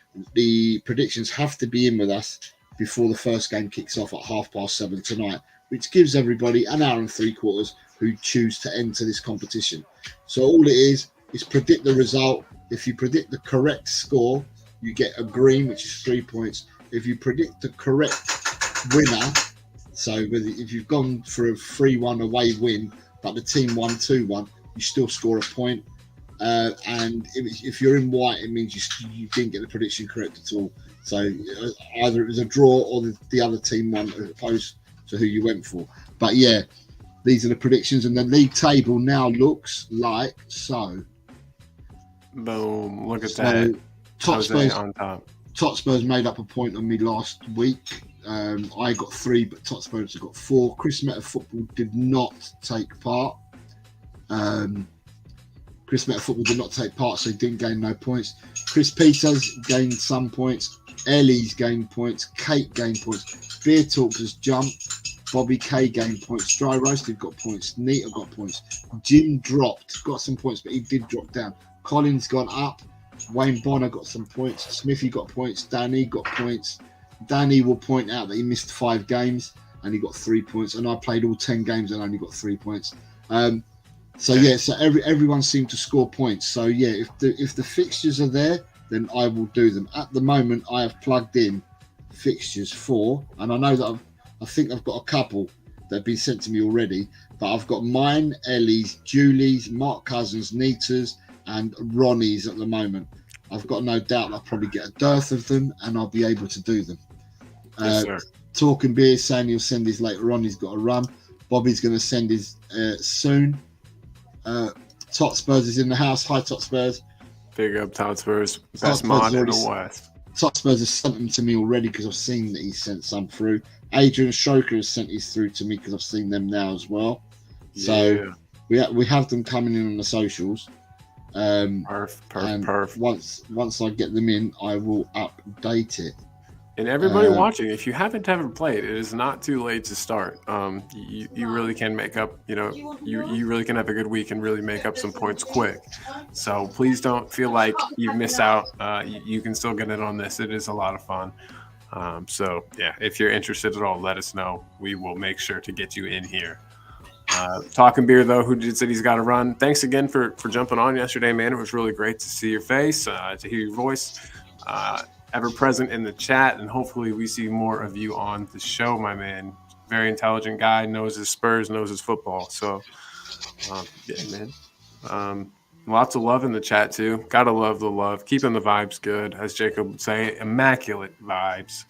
predictions have to be in with us before the first game kicks off at 7:30 tonight, which gives everybody an hour and 3/4 who choose to enter this competition. So all it is predict the result. If you predict the correct score, you get a green, which is 3 points. If you predict the correct winner, so if you've gone for a 3-1 away win, but the team won 2-1, you still score a point. And if you're in white, it means you didn't get the prediction correct at all. So either it was a draw or the other team won as opposed to who you went for. But yeah, these are the predictions, and the league table now looks like so. Boom! Look at that. Top Spurs on top. Top Spurs made up a point on me last week. I got 3, but Top Spurs have got 4. Chris Meta Football did not take part. Chris Meta Football did not take part, so he didn't gain no points. Chris Peters gained some points. Ellie's gained points. Kate gained points. Beer Talk has jumped. Bobby K gained points. Dry Roasted got points. Nita got points. Jim got some points, but he did drop down. Colin's gone up. Wayne Bonner got some points. Smithy got points. Danny got points. Danny will point out that he missed 5 games and he got 3 points. And I played all 10 games and only got 3 points. So everyone seemed to score points. So yeah, if the fixtures are there, then I will do them. At the moment, I have plugged in fixtures for, and I know that I think I've got a couple that have been sent to me already. But I've got mine, Ellie's, Julie's, Mark Cousins, Nita's, and Ronnie's at the moment. I've got no doubt I'll probably get a dearth of them, and I'll be able to do them. Yes, sir. Talking Beer saying he'll send his later on. He's got a run. Bobby's going to send his soon. Tot Spurs is in the house. Hi, Tot Spurs. Big up, Tot Spurs. Best mod in the West. Tot Spurs has sent them to me already because I've seen that he sent some through. Adrian Stroker has sent his through to me because I've seen them now as well. So we have them coming in on the socials. Perf. Once I get them in, I will update it. And everybody watching, if you haven't ever played, it is not too late to start. You really can make up, you really can have a good week and really make up some points quick. So please don't feel like you missed out. You can still get it on this. It is a lot of fun. So yeah, if you're interested at all, let us know. We will make sure to get you in here. Talking Beer, though, who said he's got to run. Thanks again for jumping on yesterday, man. It was really great to see your face, to hear your voice. Ever present in the chat, and hopefully we see more of you on the show, my man. Very intelligent guy, knows his Spurs, knows his football. So, yeah, man. Lots of love in the chat too. Gotta love the love, keeping the vibes good, as Jacob would say, immaculate vibes.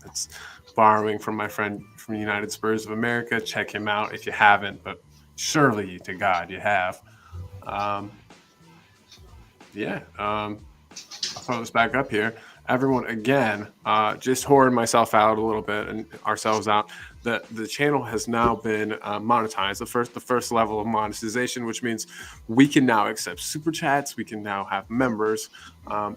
It's borrowing from my friend from the United Spurs of America. Check him out if you haven't, but surely to God you have. I'll throw this back up here. Everyone, again, just whoring myself out a little bit and ourselves out. The channel has now been monetized. The first level of monetization, which means we can now accept super chats. We can now have members,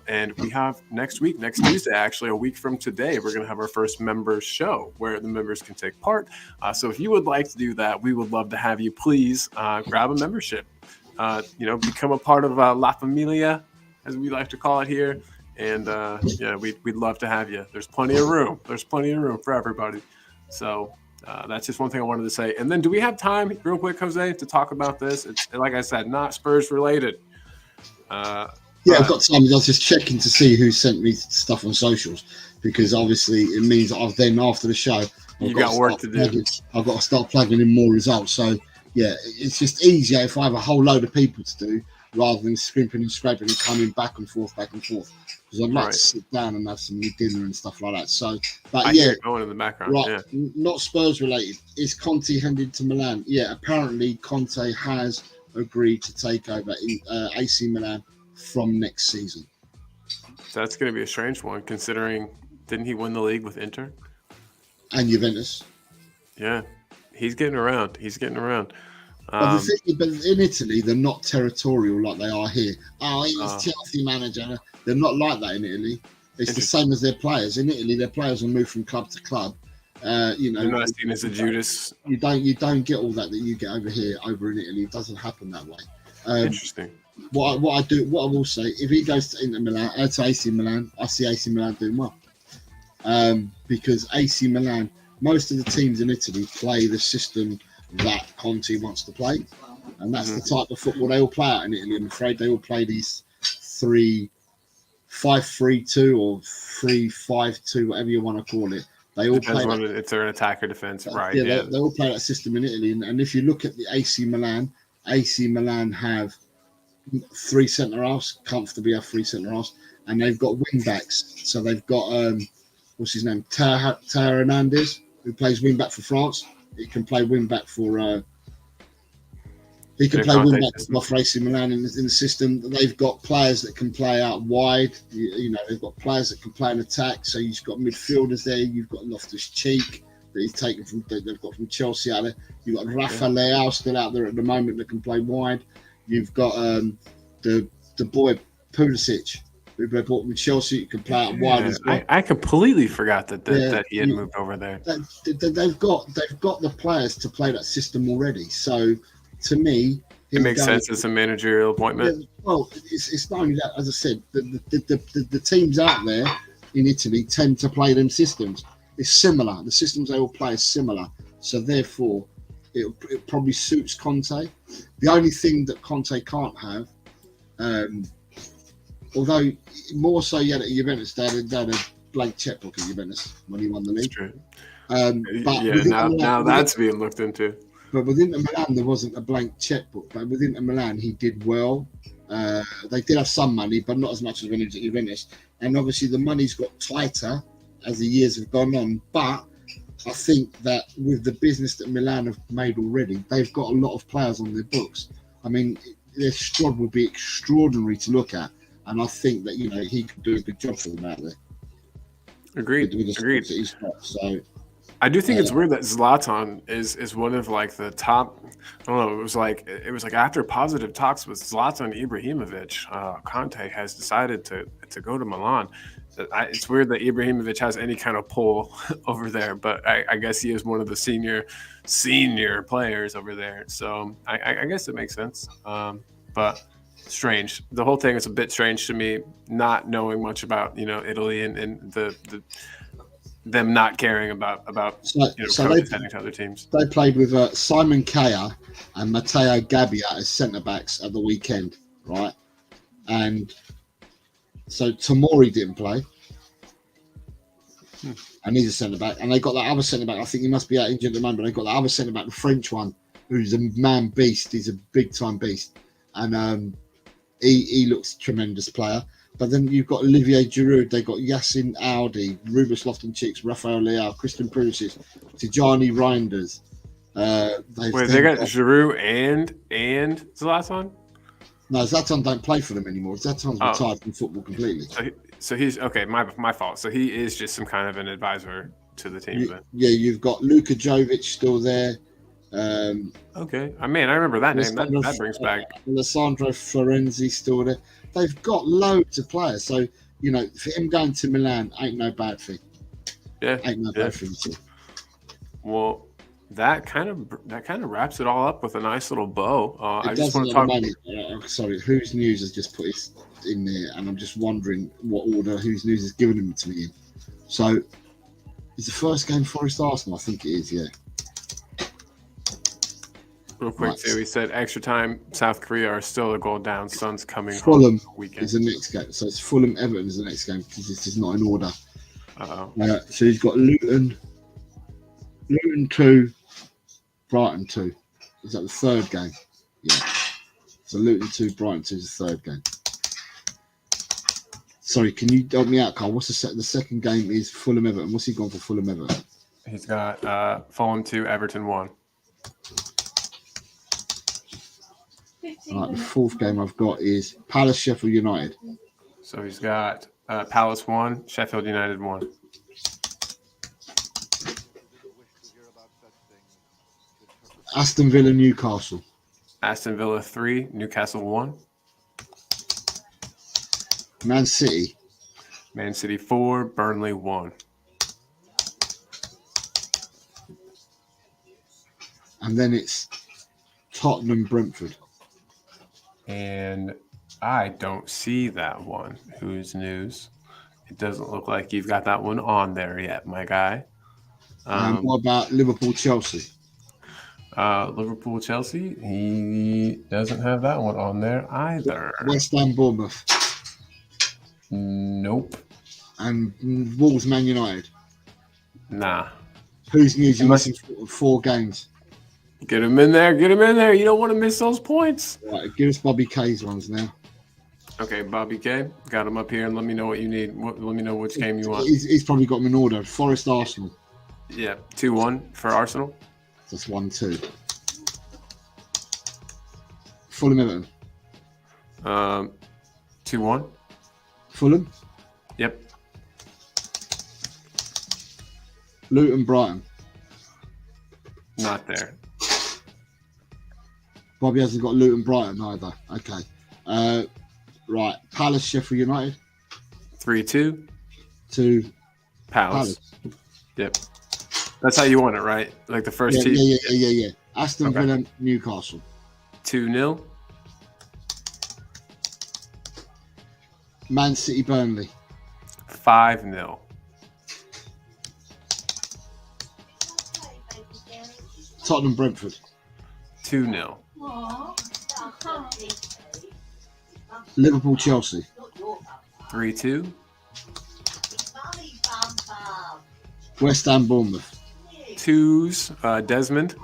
and we have next Tuesday, actually a week from today, we're going to have our first members show where the members can take part. So if you would like to do that, we would love to have you. Please grab a membership. Become a part of La Familia, as we like to call it here. And we'd love to have you. There's plenty of room. There's plenty of room for everybody. So that's just one thing I wanted to say. And then do we have time real quick, Jose, to talk about this? It's, like I said, not Spurs related. I've got time. I was just checking to see who sent me stuff on socials, because obviously it means I've then after the show, I've got work to do. I've got to start plugging in more results. So yeah, it's just easier if I have a whole load of people to do rather than scrimping and scraping and coming back and forth. Because I'd like to sit down and have some dinner and stuff like that. So, but I hear it going in the background. Right, not Spurs related. Is Conte headed to Milan? Yeah, apparently Conte has agreed to take over AC Milan from next season. That's going to be a strange one, considering didn't he win the league with Inter and Juventus? Yeah, he's getting around. But in Italy, they're not territorial like they are here. Oh, he's Chelsea manager. They're not like that in Italy. It's the same as their players. In Italy, their players will move from club to club, You know, You're not seen as a Judas. you don't get all that you get over here over in Italy. It doesn't happen that way. Interesting. What I will say, if he goes to Inter Milan, to AC Milan, I see AC Milan doing well. Because AC Milan, most of the teams in Italy play the system that Conte wants to play, and that's the type of football they all play out in Italy. I'm afraid they all play these 3-5-3-2 or 3-5-2, whatever you want to call it. They all Depends play on if they're an attack or defense, right? Yeah, they all play that system in Italy, and if you look at the AC Milan have 3 centre halves, comfortably have 3 centre halves, and they've got wing backs. So they've got what's his name, Teo Hernandez, who plays wing back for France. He can play wing back for. He can play wing back for AC Milan in the system. They've got players that can play out wide. You know, they've got players that can play an attack. So you've got midfielders there. You've got Loftus-Cheek that he's taken from. They've got from Chelsea out there. You've got Rafa Leao still out there at the moment that can play wide. You've got the boy Pulisic, who they bought from Chelsea, who can play out wide as well. I completely forgot that he had moved over there. They've got the players to play that system already. So to me, it makes sense as a managerial appointment. Well, it's not only that. As I said, the teams out there in Italy tend to play them systems. It's similar. The systems they all play are similar. So therefore, it probably suits Conte. The only thing that Conte can't have, although more so yet at Juventus, they had a blank checkbook at Juventus when he won the league. True. But now that's being looked into. But with Inter Milan, there wasn't a blank checkbook. But with Inter Milan, he did well. They did have some money, but not as much as when he was at Juventus. And obviously, the money's got tighter as the years have gone on. But I think that with the business that Milan have made already, they've got a lot of players on their books. I mean, their squad will be extraordinary to look at. And I think that, he could do a good job for them out there. Agreed. Agreed. That he's got, so. I do think it's weird that Zlatan is one of like the top. I don't know. It was like after positive talks with Zlatan Ibrahimovic, Conte has decided to go to Milan. It's weird that Ibrahimovic has any kind of pull over there, but I guess he is one of the senior players over there. So I guess it makes sense. But strange. The whole thing is a bit strange to me, not knowing much about Italy and the them not caring about coaches heading to other teams. They played with Simon Kjaer and Matteo Gabbia as centre backs at the weekend, right? And so Tomori didn't play, and he's a centre back. And they got that other centre back. I think he must be out injured at the moment. But they got that other centre back, the French one, who's a man beast. He's a big time beast, and he looks a tremendous player. But then you've got Olivier Giroud, they've got Yacine Audi, Rubens Loftus-Cheek, Rafael Leao, Christian Pulisic, Tijani Reinders. They got Giroud and Zlatan? No, Zlatan don't play for them anymore. Zlatan's retired from football completely. So he's okay. My fault. So he is just some kind of an advisor to the team. You've got Luka Jovic still there. Okay, I remember that name. That brings back Alessandro Florenzi still there. They've got loads of players, so for him going to Milan ain't no bad thing. Yeah, ain't no bad thing at all. Well, that kind of wraps it all up with a nice little bow. I just want to talk. Sorry, Who's News has just put it in there, and I'm just wondering what order Who's News has given him to me in. So, it's the first game Forest Arsenal. I think it is. Yeah. Real quick, too, he said extra time. South Korea are still a goal down. Sun's coming. Fulham home weekend is the next game, so it's Fulham Everton is the next game because this is not in order. Uh-oh. So he's got Luton 2, Brighton 2. Is that the third game? Yeah. So Luton 2, Brighton 2 is the third game. Sorry, can you help me out, Carl? What's the second game is Fulham Everton? What's he gone for Fulham Everton? He's got Fulham 2, Everton 1. All right, the fourth game I've got is Palace Sheffield United. So he's got Palace 1, Sheffield United 1. Aston Villa Newcastle. Aston Villa 3, Newcastle 1. Man City. Man City 4, Burnley 1. and then it's Tottenham Brentford. And I don't see that one. Who's news? It doesn't look like you've got that one on there yet, my guy. What about Liverpool Chelsea? Liverpool Chelsea. He doesn't have that one on there either. West Ham Bournemouth. Nope. And Wolves Man United. Nah. Who's news? You're missing 4 games. Get him in there. Get him in there. You don't want to miss those points. Right, give us Bobby K's ones now. Okay, Bobby K. Got him up here, and let me know what you need. Let me know which game you want. He's probably got them in order. Forest Arsenal. Yeah, 2-1 for Arsenal. That's 1-2. Fulham Everton. 2-1. Fulham. Yep. Luton Brighton. Not there. Bobby hasn't got Luton Brighton either. Okay. Right. Palace Sheffield United. 3-2. To Palace. Yep. That's how you want it, right? Like the first team. Yeah. Aston Villa Newcastle. 2-0. Man City Burnley. 5-0. Tottenham Brentford. 2-0. Liverpool Chelsea. 3-2. West Ham Bournemouth. 2s. Desmond.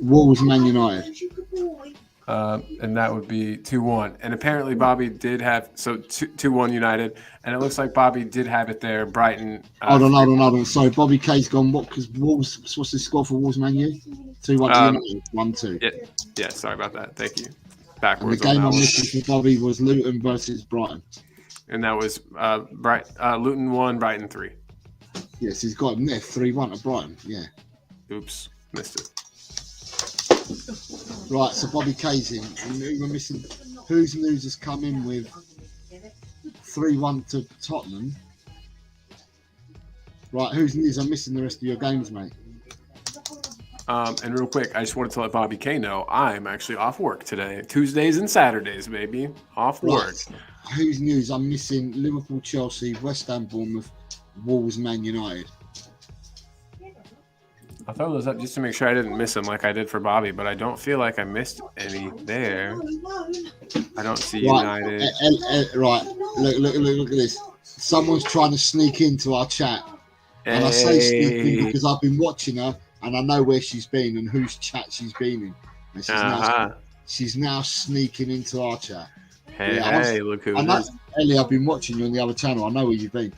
Wolves Man United. And that would be 2-1. And apparently Bobby did have 2-1 United, and it looks like Bobby did have it there. Brighton. Hold on. Sorry, Bobby K's gone. What? Because Wolves. What's the score for Wolves Man U? 2-1 United. 1-2. Yeah. Sorry about that. Thank you. And Backwards. the game I'm missing for Bobby was Luton versus Brighton. And that was Luton 1, Brighton 3. Yes, he's got him there. 3-1 to Brighton. Yeah. Oops, missed it. Right, so Bobby K's in. And we're missing. Who's news has come in with 3-1 to Tottenham. Right, who's news? I'm missing the rest of your games, mate. And real quick, I just wanted to let Bobby K know I'm actually off work today. Tuesdays and Saturdays, baby. Off work. Who's news? I'm missing Liverpool, Chelsea, West Ham, Bournemouth, Wolves, Man United. I throw those up just to make sure I didn't miss them like I did for Bobby, but I don't feel like I missed any there. I don't see United. Right, look at this. Someone's trying to sneak into our chat. And I say sneak in because I've been watching her and I know where she's been and whose chat she's been in. And she's now sneaking into our chat. Hey, look who it is. Ellie, I've been watching you on the other channel. I know where you've been.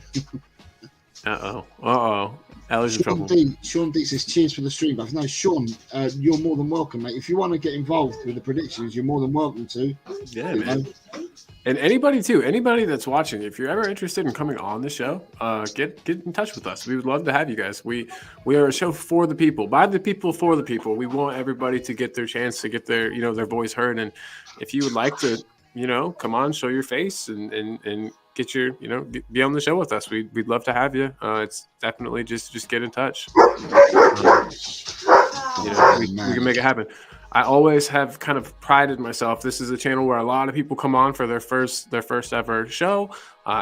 Uh-oh. Ellie's in trouble. Sean D says, cheers for the stream. But no, Sean, you're more than welcome, mate. If you want to get involved with the predictions, you're more than welcome to. Yeah, man. And anybody that's watching, if you're ever interested in coming on the show, get in touch with us. We would love to have you guys. We are a show for the people, by the people, for the people. We want everybody to get their chance to get their their voice heard. And if you would like to, come on, show your face and get your, be on the show with us. We'd love to have you. It's definitely just get in touch. We can make it happen. I always have kind of prided myself. This is a channel where a lot of people come on for their first ever show,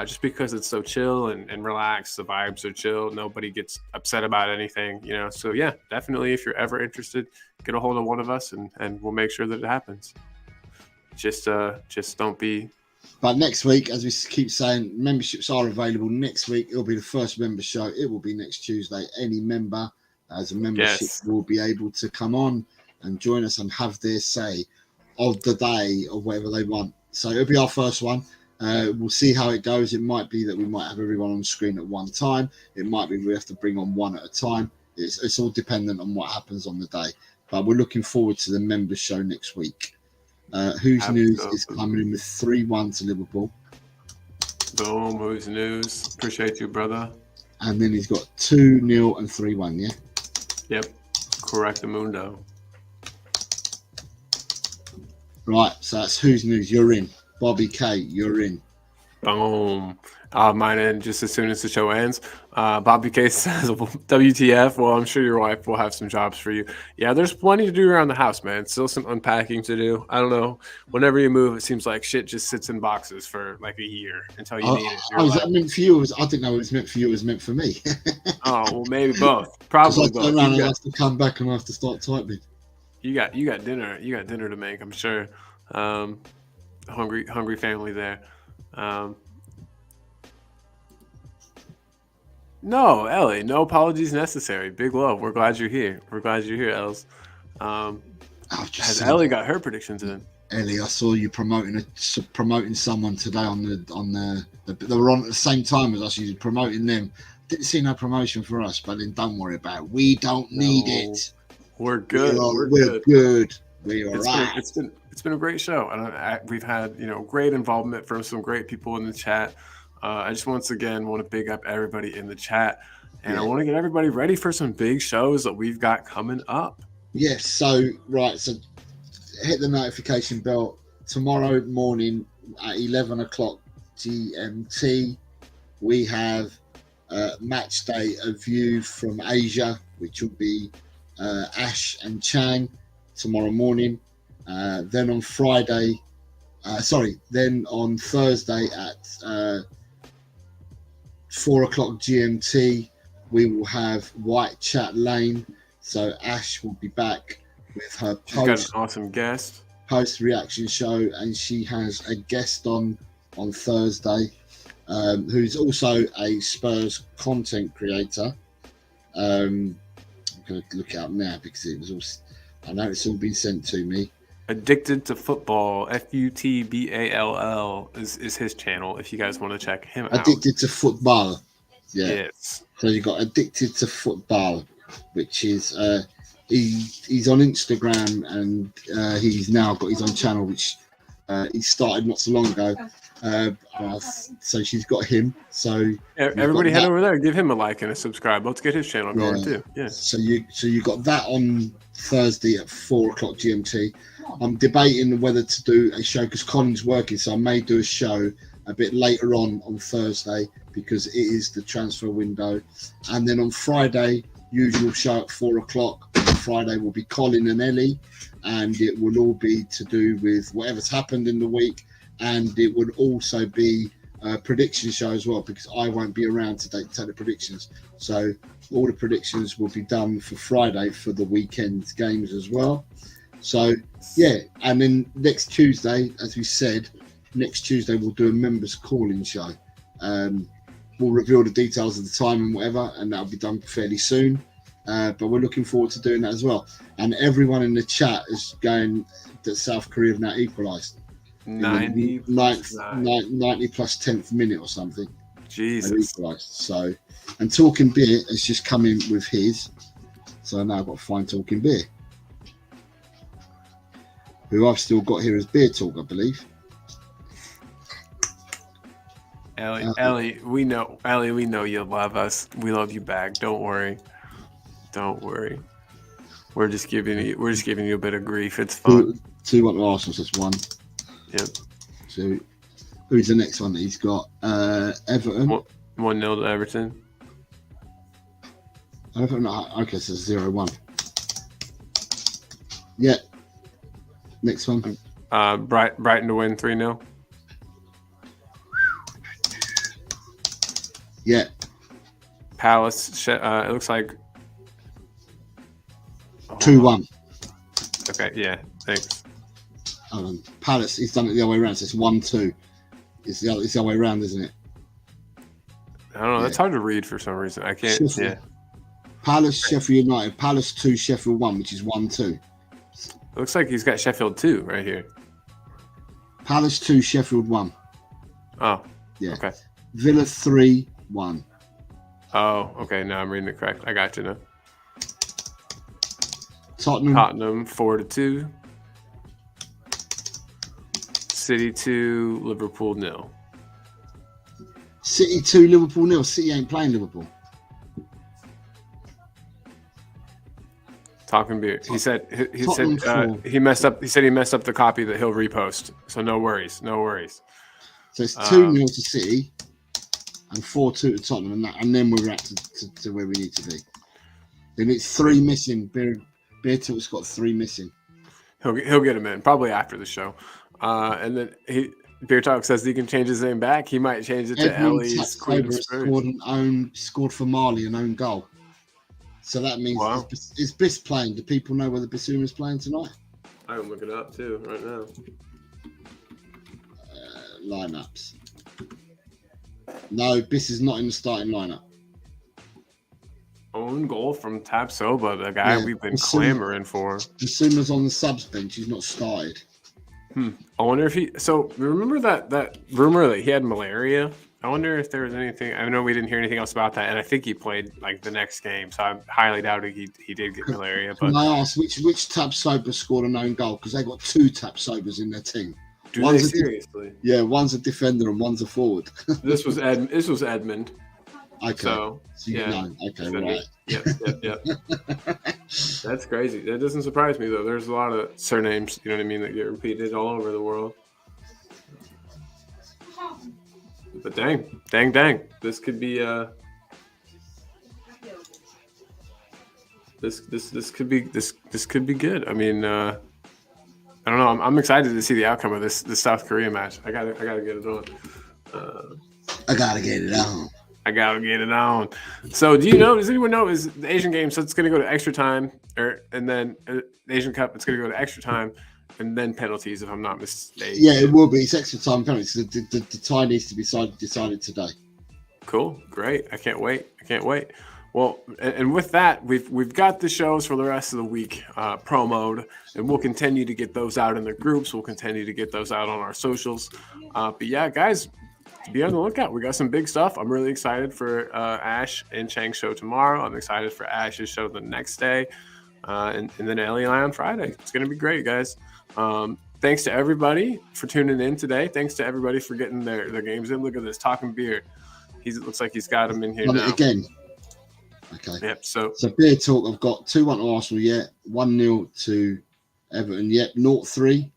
just because it's so chill and relaxed. The vibes are chill. Nobody gets upset about anything, So yeah, definitely. If you're ever interested, get a hold of one of us and we'll make sure that it happens. Just don't be. But next week, as we keep saying, memberships are available. Next week, it'll be the first member show. It will be next Tuesday. Any member as a membership will be able to come on and join us and have their say of the day or whatever they want. So it'll be our first one. We'll see how it goes. It might be that we might have everyone on screen at one time. It might be we have to bring on one at a time. It's all dependent on what happens on the day. But we're looking forward to the members show next week. Who's news is coming in with 3-1 to Liverpool. Boom, who's news? Appreciate you, brother. And then he's got 2-0 and 3-1, yeah? Yep. Correctamundo. Right, so that's who's news. You're in. Bobby K, you're in. Boom. Mine in just as soon as the show ends. Bobby Case says, WTF? Well, I'm sure your wife will have some jobs for you. Yeah, there's plenty to do around the house, man. Still some unpacking to do. I don't know. Whenever you move, it seems like shit just sits in boxes for like a year until you need it. Is that meant for you? I didn't know it was meant for you. It was meant for me. Oh, well, maybe both. Probably both. Turn around and I have to come back and I have to start typing. You got dinner. You got dinner to make, I'm sure. Hungry family there. No, Ellie, no apologies necessary. Big love. We're glad you're here. Els. Has Ellie got her predictions in? Ellie, I saw you promoting someone today on the they were on at the same time as us. You promoting them. Didn't see no promotion for us, but then don't worry about it. We don't need it. We're good. We're good. We are right. It's been a great show, and we've had great involvement from some great people in the chat. I just once again want to big up everybody in the chat, and I want to get everybody ready for some big shows that we've got coming up. Yes. So hit the notification bell tomorrow morning at 11 o'clock GMT. We have match day of view from Asia, which will be Ash and Chang tomorrow morning. Then on Thursday at 4 o'clock GMT, we will have White Chat Lane. So Ash will be back with her got an awesome guest post reaction show, and she has a guest on Thursday, who's also a Spurs content creator. I'm going to look it up now because I know it's all been sent to me. Addicted to Football, FUTBALL is his channel. If you guys want to check him out. Addicted to Football. Yeah. Yes. So you got Addicted to Football, which is he's on Instagram, and he's now got his own channel, which he started not so long ago. So she's got him. So everybody head over there, give him a like and a subscribe. Let's get his channel going too. Yeah. So you got that on Thursday at 4 o'clock GMT. I'm debating whether to do a show because Colin's working, so I may do a show a bit later on Thursday because it is the transfer window. And then on Friday, usual show at 4 o'clock. Friday will be Colin and Ellie, and it will all be to do with whatever's happened in the week. And it would also be a prediction show as well because I won't be around to take the predictions. So all the predictions will be done for Friday for the weekend games as well. So, yeah. And then next Tuesday, as we said, we'll do a members call-in show. We'll reveal the details of the time and whatever, and that'll be done fairly soon. But we're looking forward to doing that as well. And everyone in the chat is going that South Korea have now equalised. 90 plus 10th minute or something. Jesus. So, and Talking Beer has just come in with his. So now I've got to find Talking Beer, who I've still got here as Beer Talk, I believe. Ellie, we know you love us. We love you back. Don't worry. We're just giving you a bit of grief. It's fun. 2-1 to Arsenal, says 1. Yep. So who's the next one that he's got? Everton. 1-0 to Everton. Everton. Okay, so 0-1. Yeah. Next one. Brighton to win 3-0. Yeah. Palace. It looks like 2-1. Okay. Yeah. Thanks. Palace. He's done it the other way around. So it's 1-2. It's the other way around, isn't it? I don't know. That's hard to read for some reason. I can't. Sheffield. Yeah. Palace, Sheffield United. Palace 2, Sheffield 1, which is 1-2. It looks like he's got Sheffield 2 right here. Palace 2, Sheffield 1. Oh. Yeah. Okay. Villa 3-1. Oh, okay. Now I'm reading it correct. I got you now. Tottenham 4-2. City 2, Liverpool 0. City 2, Liverpool 0. City ain't playing Liverpool. Talking Beer. He said he messed up. He said he messed up the copy that he'll repost. So no worries. So it's 2-0 to City and 4-2 to Tottenham, and then we're at to where we need to be. Then it's 3 missing. Beer Talk's got 3 missing. He'll get him in probably after the show, and then Beer Talk says he can change his name back. He might change it to Ellie's scored for Mali an own goal. So that means is Biss playing? Do people know whether Bissouma's playing tonight? I can look it up too right now. Lineups. No, Biss is not in the starting lineup. Own goal from Tapsoba, the guy we've been clamoring for. Bissouma's on the subs bench. He's not started. I wonder if remember that rumor that he had malaria? I wonder if there was anything. I know we didn't hear anything else about that, and I think he played like the next game, so I highly doubt he did get malaria. But can I ask which Tapsoba scored an own goal? Because they got 2 Tapsobas in their team. Do they seriously? One's a defender and one's a forward. This was Edmund. Okay. So okay, defender. Right. Yep. That's crazy. That doesn't surprise me though. There's a lot of surnames, you know what I mean, that get repeated all over the world. But dang. This could be this could be good. I mean, I don't know. I'm excited to see the outcome of this South Korea match. I gotta get it on. I gotta get it on. So, does anyone know, is the Asian game, so it's going to go to extra time, and then the Asian Cup, it's going to go to extra time, and then penalties, if I'm not mistaken. Yeah, it will be. It's extra time penalties. The tie needs to be decided today. Cool. Great. I can't wait. Well, and with that, we've got the shows for the rest of the week promoed, and we'll continue to get those out in the groups. We'll continue to get those out on our socials. But yeah, guys, be on the lookout. We got some big stuff. I'm really excited for Ash and Chang's show tomorrow. I'm excited for Ash's show the next day, and then Ellie and I on Friday. It's going to be great, guys. Thanks to everybody for tuning in today. Thanks to everybody for getting their games in. Look at this, talking beer. It looks like he's got them in here now. Again. Okay. Yep. So Beer Talk, I've got 2-1 to Arsenal, 1-0 to Everton, 0-3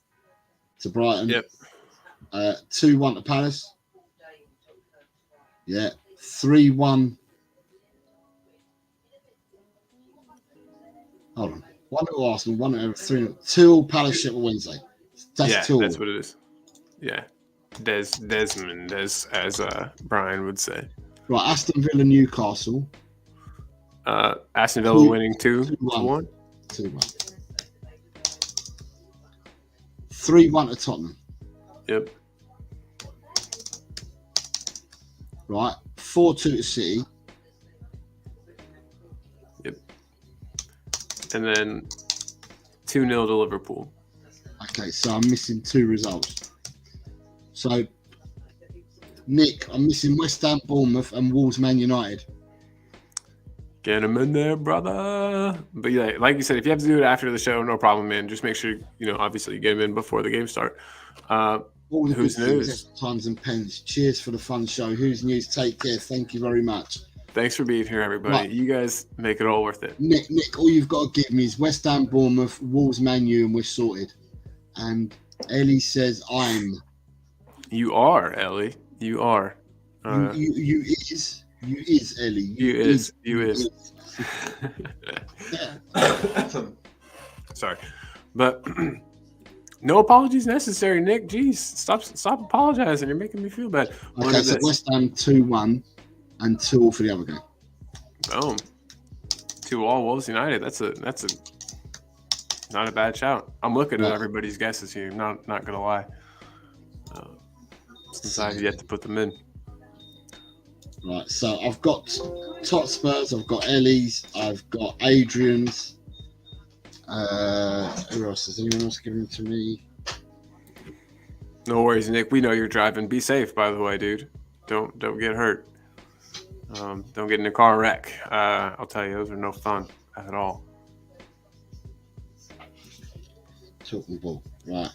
to Brighton. Yep. 2-1 to Palace. 3-1. Hold on. 1 to Arsenal, 1 to Everton, 2 Palace Sheffield Wednesday. That's 2. That's what it is. Yeah. Desmond, as Brian would say. Right, Aston Villa, Newcastle. Aston Villa winning 2-1. 2-1. 3-1 to Tottenham. Yep. Right, 4-2 to City. Yep. And then 2-0 to Liverpool. Okay, so I'm missing 2 results. So, Nick, I'm missing West Ham, Bournemouth, and Wolves, Man United. Get them in there, brother. But yeah, like you said, if you have to do it after the show, no problem, man. Just make sure, obviously you get them in before the game start. Who's news? Times and pens. Cheers for the fun show. Who's news? Take care. Thank you very much. Thanks for being here, everybody. Right. You guys make it all worth it. Nick, all you've got to give me is West Ham, Bournemouth, Wolves, Man U, and we're sorted. And Ellie says I'm. You are, Ellie. You are. You is Ellie. You is. Sorry, but no apologies necessary, Nick. Jeez, stop apologizing. You're making me feel bad. Okay, so West Ham 2-1 and 2-2 for the other game. Boom. 2-2 Wolves United. That's a not a bad shout. I'm looking at everybody's guesses here. Not gonna lie. Since I've yet to put them in. Right, so I've got Spurs, I've got Ellie's, I've got Adrian's. Who else? Has anyone else given them to me? No worries, Nick. We know you're driving. Be safe, by the way, dude. Don't get hurt. Don't get in a car wreck. I'll tell you, those are no fun at all. Talking ball, right.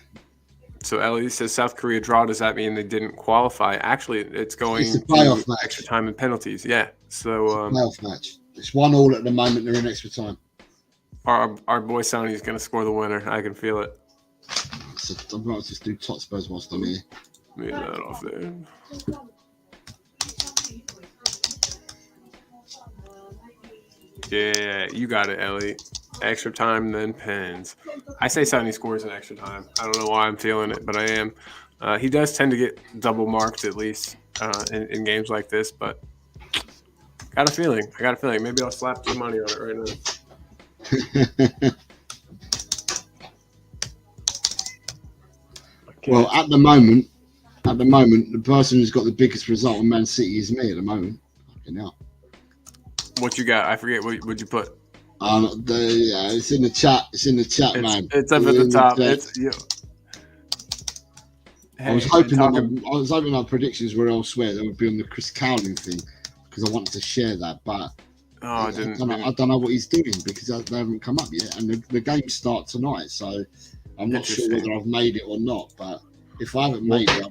So Ellie says South Korea draw. Does that mean they didn't qualify? Actually, it's going to playoff match. Extra time and penalties. Yeah. So playoff match. It's 1-1 at the moment. They're in extra time. Our boy Sonny's going to score the winner. I can feel it. So I might just do Spurs whilst I'm here. Let me get that off there. Yeah, you got it, Ellie. Extra time, then pens. I say Sonny scores in extra time. I don't know why I'm feeling it, but I am. He does tend to get double marked at least in games like this, but got a feeling. I got a feeling. Maybe I'll slap some money on it right now. Well, at the moment, the person who's got the biggest result on Man City is me at the moment. Fucking hell. What you got? I forget what you put. It's in the chat. It's in the chat, man. It's up at the top. It's you. I was hoping our predictions were elsewhere. They would be on the Chris Cowling thing because I wanted to share that, but I don't know what he's doing because they haven't come up yet, and the games start tonight, so I'm not sure whether I've made it or not. But if I haven't made it,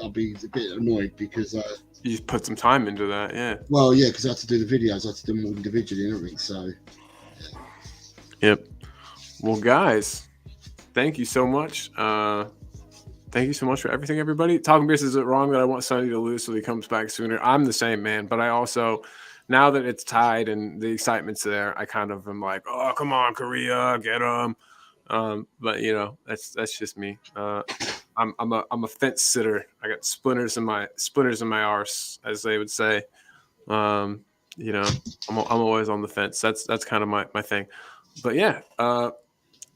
I'll be a bit annoyed because you just put some time into that, yeah. Well, yeah, because I had to do the videos, I had to do them all individually and everything. So, Yep. Well, guys, thank you so much. Thank you so much for everything, everybody. Talking Beers, is it wrong that I want Sonny to lose so he comes back sooner? I'm the same, man. But I also, now that it's tied and the excitement's there, I kind of am like, oh, come on, Korea, get them. But you know, that's just me. I'm a fence sitter. I got splinters in my arse, as they would say. You know, I'm always on the fence. That's kind of my thing. But yeah,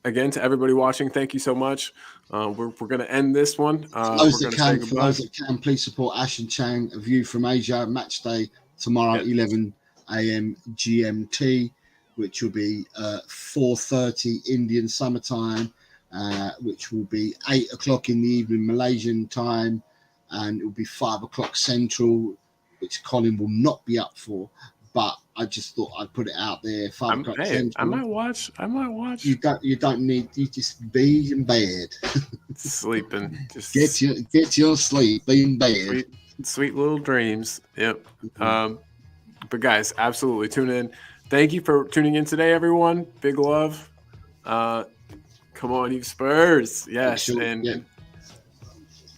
again, to everybody watching, thank you so much. We're going to end this one. For those that can, please support Ash and Chang, A View from Asia, match day tomorrow, 11 a.m. GMT, which will be 4:30 Indian summertime, which will be 8 o'clock in the evening Malaysian time, and it will be 5 o'clock Central, which Colin will not be up for. But I just thought I'd put it out there. 5 o'clock Central. I might watch. You don't need. You just be in bed, sleeping. Just get your sleep. Be in bed. Sweet little dreams. Yep. But guys, absolutely tune in. Thank you for tuning in today, everyone. Big love. Come on, you Spurs. Yes, and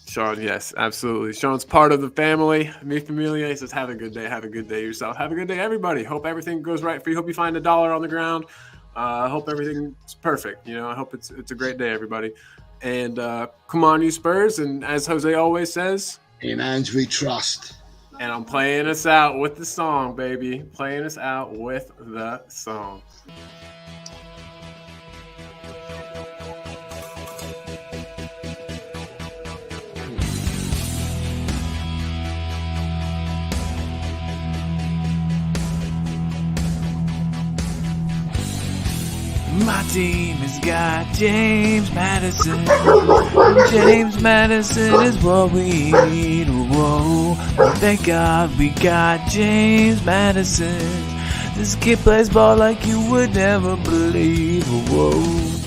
Sean, yes, absolutely. Sean's part of the family. Mi familia. He says, have a good day. Have a good day yourself. Have a good day, everybody. Hope everything goes right for you. Hope you find $1 on the ground. Hope everything's perfect. You know, I hope it's a great day, everybody. And come on, you Spurs. And as Jose always says, in hands we trust. And I'm playing us out with the song, baby. Playing us out with the song. My team has got James Madison. James Madison is what we need. Whoa, thank God we got James Madison. This kid plays ball like you would never believe. Whoa.